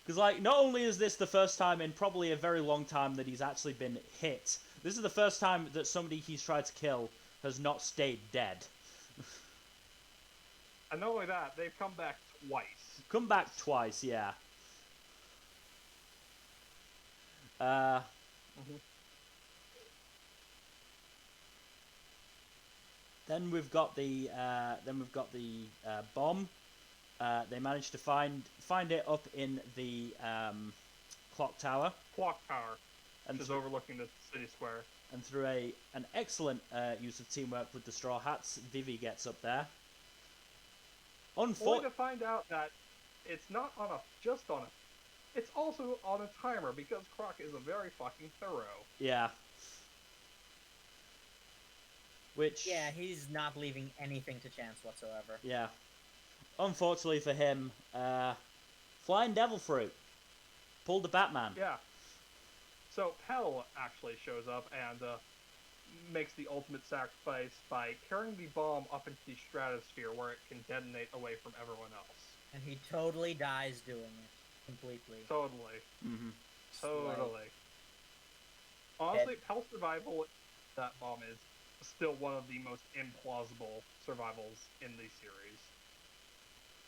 Because, like, not only is this the first time in probably a very long time that he's actually been hit, this is the first time that somebody he's tried to kill has not stayed dead. And not only that, they've come back twice. Come back twice, yeah. Then we've got the bomb. They managed to find it up in the clock tower. Clock tower, which is overlooking the city square. And through an excellent use of teamwork with the Straw Hats, Vivi gets up there. Only to find out that it's not it's also on a timer, because Croc is a very fucking thorough. Yeah. Which... Yeah, he's not leaving anything to chance whatsoever. Yeah. Unfortunately for him, Flying Devil Fruit pulled the Batman. Yeah. So Pell actually shows up and makes the ultimate sacrifice by carrying the bomb up into the stratosphere where it can detonate away from everyone else. And he totally dies doing it. Completely. Totally. Mm-hmm. Totally. Honestly, Pell's survival that bomb is still one of the most implausible survivals in the series.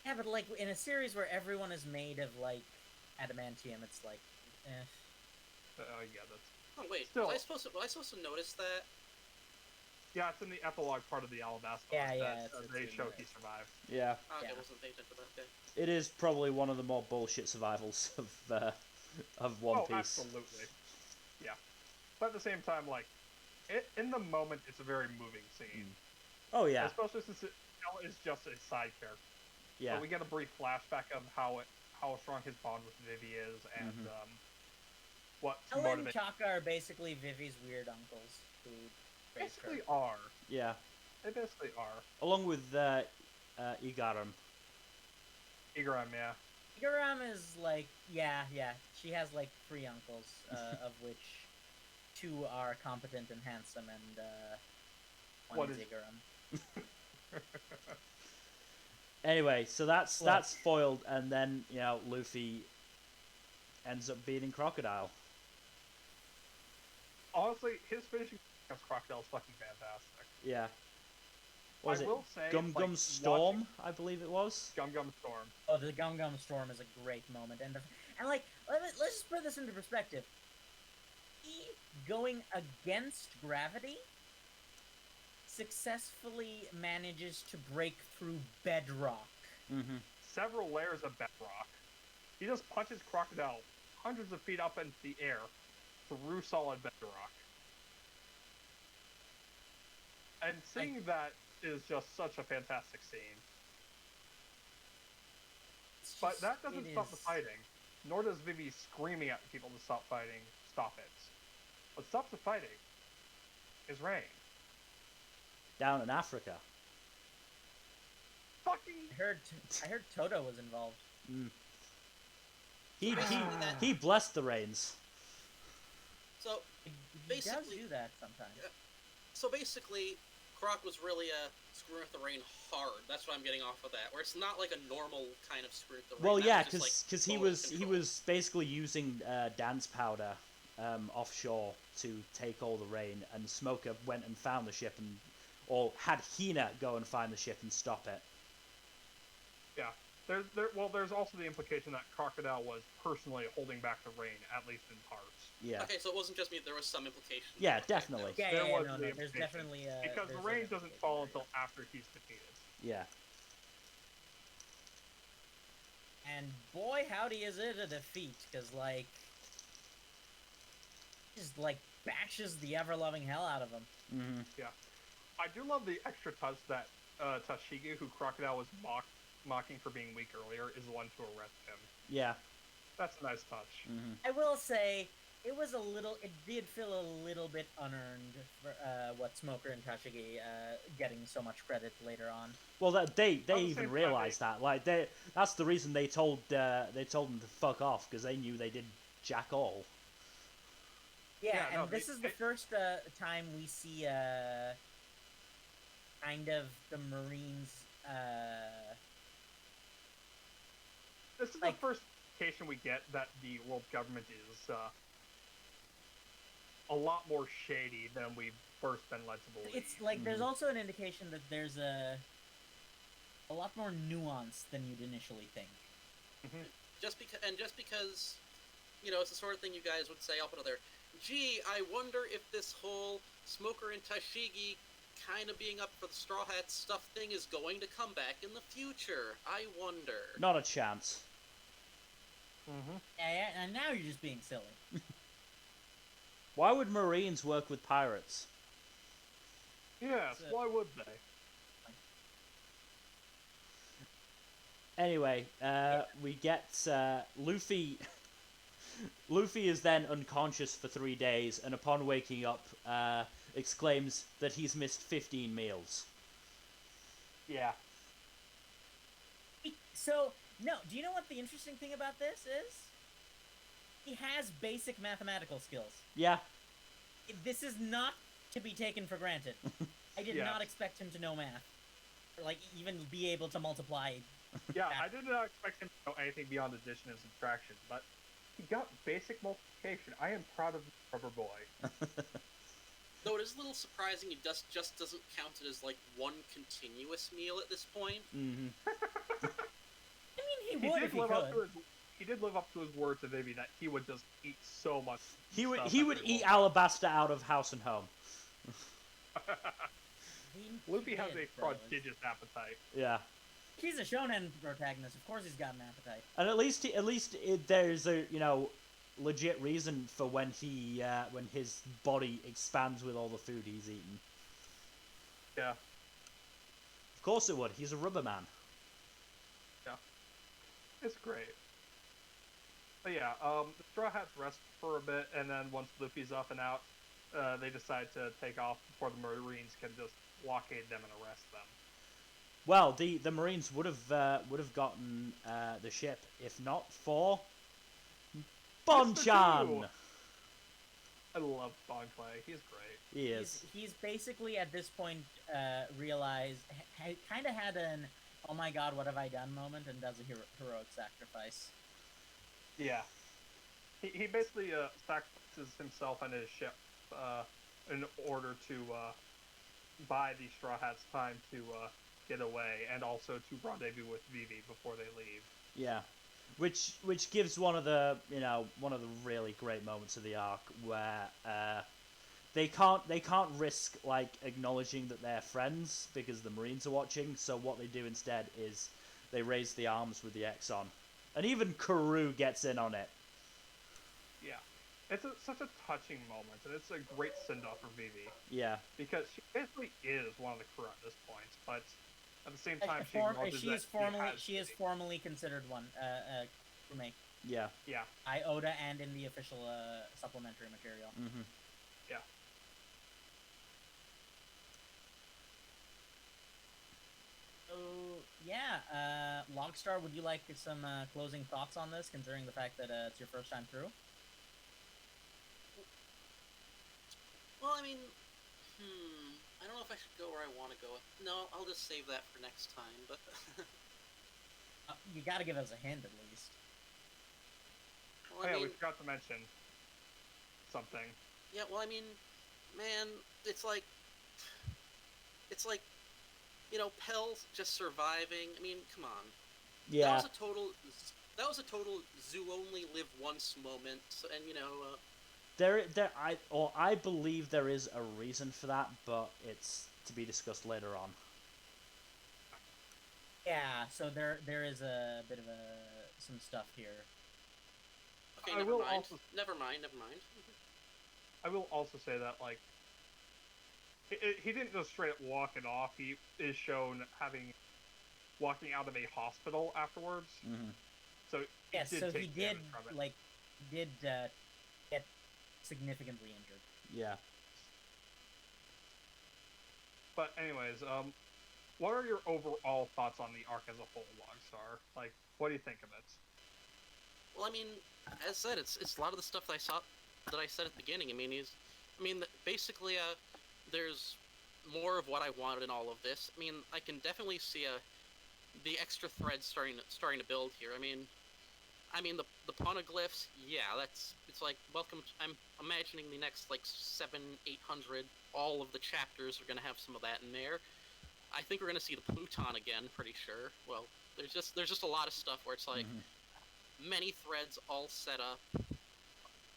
Yeah, but like in a series where everyone is made of like adamantium, it's like, yeah, that's. Oh wait, still... was I supposed to notice that? Yeah, it's in the epilogue part of the Alabaster. Yeah, they show he survived. Yeah. Okay, I wasn't paying attention to that. Okay. It is probably one of the more bullshit survivals of One Piece. Absolutely. Yeah, but at the same time, like, in the moment, it's a very moving scene. Oh yeah. Especially since Pell is just a side character. Yeah. So we get a brief flashback of how strong his bond with Vivi is, and what Pell and Chaka are basically Vivi's weird uncles who basically are. Yeah. They basically are. Along with Igaram. Igaram, yeah. Igaram is like, yeah. She has like 3 uncles, of which 2 are competent and handsome, and one is Igaram. Anyway, so that's foiled, and then Luffy ends up beating Crocodile. Honestly, his finishing against Crocodile is fucking fantastic. Yeah. What was it? Will say, Gum Gum Storm, I believe it was. Gum Gum Storm. Oh, the Gum Gum Storm is a great moment, and like let's just put this into perspective. He going against gravity successfully manages to break through bedrock. Mm-hmm. Several layers of bedrock. He just punches Crocodile hundreds of feet up into the air through solid bedrock. And seeing that is just such a fantastic scene. But that doesn't stop the fighting, nor does Vivi screaming at people to stop fighting stop it. What stops the fighting is rain. Down in Africa. Fucking... I heard Toto was involved. Mm. He blessed the rains. So He basically does do that sometimes. Yeah. So basically, Croc was really screwing with the rain hard. That's what I'm getting off of that. Where it's not like a normal kind of screw with the rain. Well, that yeah, was just, because like, he was basically using dance powder offshore to take all the rain, and Smoker went and found the ship, or had Hina go and find the ship and stop it. Yeah. There's also the implication that Crocodile was personally holding back the rain, at least in parts. Yeah. Okay, so it wasn't just me. There was some implication. Yeah, definitely. Yeah, There was no, there's definitely because the rain doesn't fall until after he's defeated. Yeah. And boy, howdy is it a defeat, because, like, just, like, bashes the ever-loving hell out of him. Mm-hmm. Yeah. I do love the extra touch that Tashigi, who Crocodile was mocking for being weak earlier, is the one to arrest him. Yeah. That's a nice touch. Mm-hmm. I will say, it did feel a little bit unearned for what Smoker and Tashigi getting so much credit later on. Well, they even realized that. Like, that's the reason they told them to fuck off, because they knew they did jack all. Yeah, and this is the first time we see kind of the Marines. This is the first indication we get that the world government is a lot more shady than we've first been led to believe. It's like there's also an indication that there's a lot more nuance than you'd initially think. Mm-hmm. Just because, you know, it's the sort of thing you guys would say. I'll put it there. Gee, I wonder if this whole Smoker and Tashigi kind of being up for the Straw Hat stuff thing is going to come back in the future. I wonder. Not a chance. Mm-hmm. Yeah, and now you're just being silly. Why would Marines work with pirates? Yes, why would they? Anyway, we get Luffy. Luffy is then unconscious for 3 days, and upon waking up, exclaims that he's missed 15 meals. Yeah. So, no, do you know what the interesting thing about this is? He has basic mathematical skills. Yeah. This is not to be taken for granted. I did not expect him to know math. Or, like, even be able to multiply. Yeah, I did not expect him to know anything beyond addition and subtraction, but he got basic multiplication. I am proud of the rubber boy. Though it is a little surprising he just doesn't count it as, like, one continuous meal at this point. Mm-hmm. I mean, he would if he could. He did live up to his word to Vivi that he would just eat so much. He would eat Alabaster out of house and home. Luffy has a prodigious appetite. Yeah. He's a shonen protagonist. Of course, he's got an appetite. And at least there's a legit reason for when his body expands with all the food he's eaten. Yeah. Of course it would. He's a rubber man. Yeah. It's great. But yeah, the Straw Hats rest for a bit, and then once Luffy's up and out, they decide to take off before the Marines can just blockade them and arrest them. Well, the Marines would have gotten the ship if not for Bonchan. I love Bonchan. He's great. He is. He's basically at this point realized, kind of had an "oh my god, what have I done" moment, and does a heroic sacrifice. Yeah. He basically sacrifices himself and his ship in order to buy the Straw Hats time to get away, and also to rendezvous with Vivi before they leave. Yeah, which gives one of the really great moments of the arc where they can't risk like acknowledging that they're friends because the Marines are watching. So what they do instead is they raise the arms with the X on, and even Karoo gets in on it. Yeah. It's such a touching moment, and it's a great send-off for Vivi. Yeah. Because she basically is one of the crew at this point, but at the same time, she is formally considered one for me. Yeah. Yeah. By Oda and in the official supplementary material. Mm-hmm. Yeah. So yeah, Logstar, would you like some closing thoughts on this, considering the fact that it's your first time through? Well, I mean, I don't know if I should go where I want to go. No, I'll just save that for next time, but... you gotta give us a hint, at least. Well, we forgot to mention, something. Yeah, well, I mean, man, it's like, Pell just surviving. I mean, come on. Yeah. That was a total zoo only live once moment, and I believe there is a reason for that, but it's to be discussed later on. Yeah, so there is a bit of some stuff here. Okay, never mind. Never mind. I will also say that, like, he didn't just straight up walk it off. He is shown walking out of a hospital afterwards. Mm-hmm. So yes, he did get significantly injured. Yeah. But anyways, what are your overall thoughts on the arc as a whole, Logstar? Like, what do you think of it? Well, I mean, as I said, it's a lot of the stuff that I said at the beginning. Basically, there's more of what I wanted in all of this. I mean, I can definitely see the extra threads starting to build here. I mean, the poneglyphs, yeah, it's like welcome. I'm imagining the next like 700-800. All of the chapters are gonna have some of that in there. I think we're gonna see the Pluton again. Pretty sure. Well, there's just a lot of stuff where it's like many threads all set up.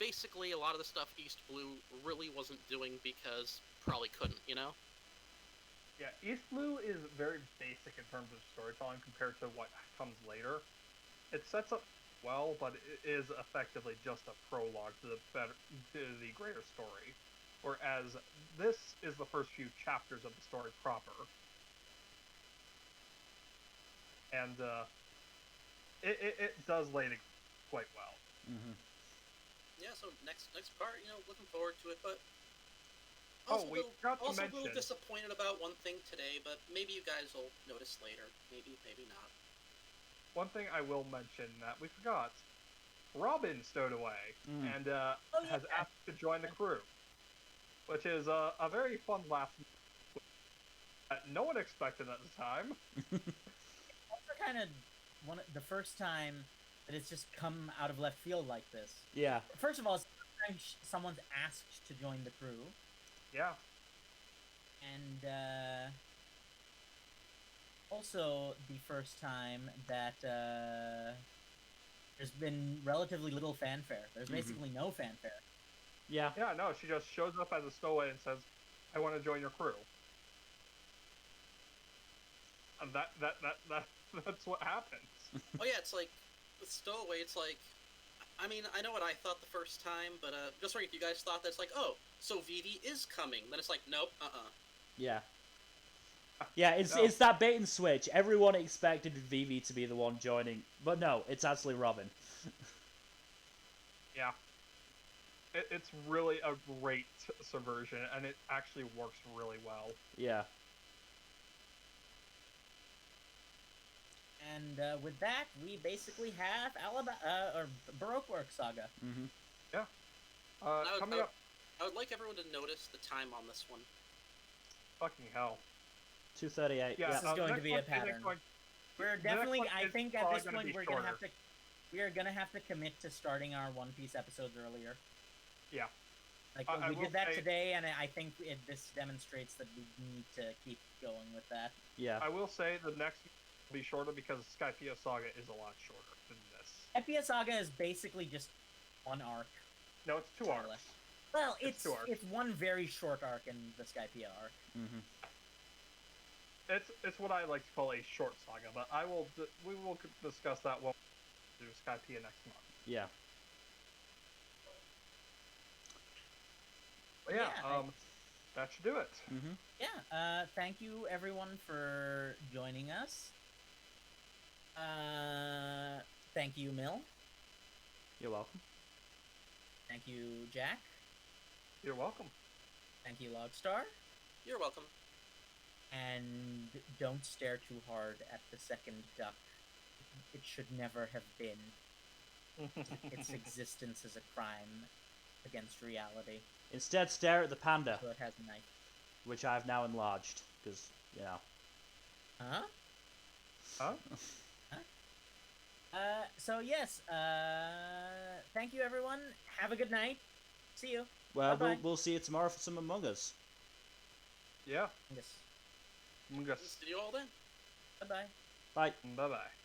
Basically, a lot of the stuff East Blue really wasn't doing because probably couldn't, Yeah, East Blue is very basic in terms of storytelling compared to what comes later. It sets up well, but it is effectively just a prologue to the greater story. Whereas this is the first few chapters of the story proper. And it does lay it quite well. Mm-hmm. Yeah, so next part, looking forward to it, but we forgot to mention. A little disappointed about one thing today, but maybe you guys will notice later. Maybe not. One thing I will mention that we forgot. Robin stowed away and has asked to join the crew, which is a very fun last that no one expected at the time. Also kind of the first time that it's just come out of left field like this. Yeah. First of all, someone's asked to join the crew. Yeah. And also the first time that there's been relatively little fanfare. There's basically no fanfare. Yeah. Yeah, no, she just shows up as a stowaway and says, I want to join your crew. And that's what happens. Oh yeah, it's like with stowaway, it's like, I mean, I know what I thought the first time, but just wondering if you guys thought that's like, oh, so Vivi is coming. Then it's like, nope, Yeah. Yeah, it's that bait and switch. Everyone expected Vivi to be the one joining, but no, it's actually Robin. Yeah. It's really a great subversion, and it actually works really well. Yeah. And with that, we basically have Baroque Work Saga. Mm-hmm. Yeah. Coming up. I would like everyone to notice the time on this one. Fucking hell. 2:38. Yeah, this is going to be a pattern. We're definitely. I think at this point we are gonna have to commit to starting our One Piece episodes earlier. Yeah. Like we did that today, and I think this demonstrates that we need to keep going with that. Yeah. I will say the next will be shorter because Skypiea Saga is a lot shorter than this. Skypiea Saga is basically just one arc. No, it's 2 arcs. Well, it's 2 arcs. It's one very short arc in the Skypiea arc. Mm-hmm. It's what I like to call a short saga, but we will discuss that when we do Skypiea next month. Yeah. But that should do it. Mm-hmm. Yeah. Thank you everyone for joining us. Thank you, Mill. You're welcome. Thank you, Jack. You're welcome. Thank you, Logstar. You're welcome. And don't stare too hard at the second duck. It should never have been. Its existence is a crime against reality. Instead, stare at the panda. So it has a knife. Which I've now enlarged, because, Huh? Huh? So yes, thank you everyone. Have a good night. See you. Well, Bye-bye. we'll see you tomorrow for some Among Us. Yeah. Yes. Among Us. See you all then. Bye-bye. Bye. Bye-bye.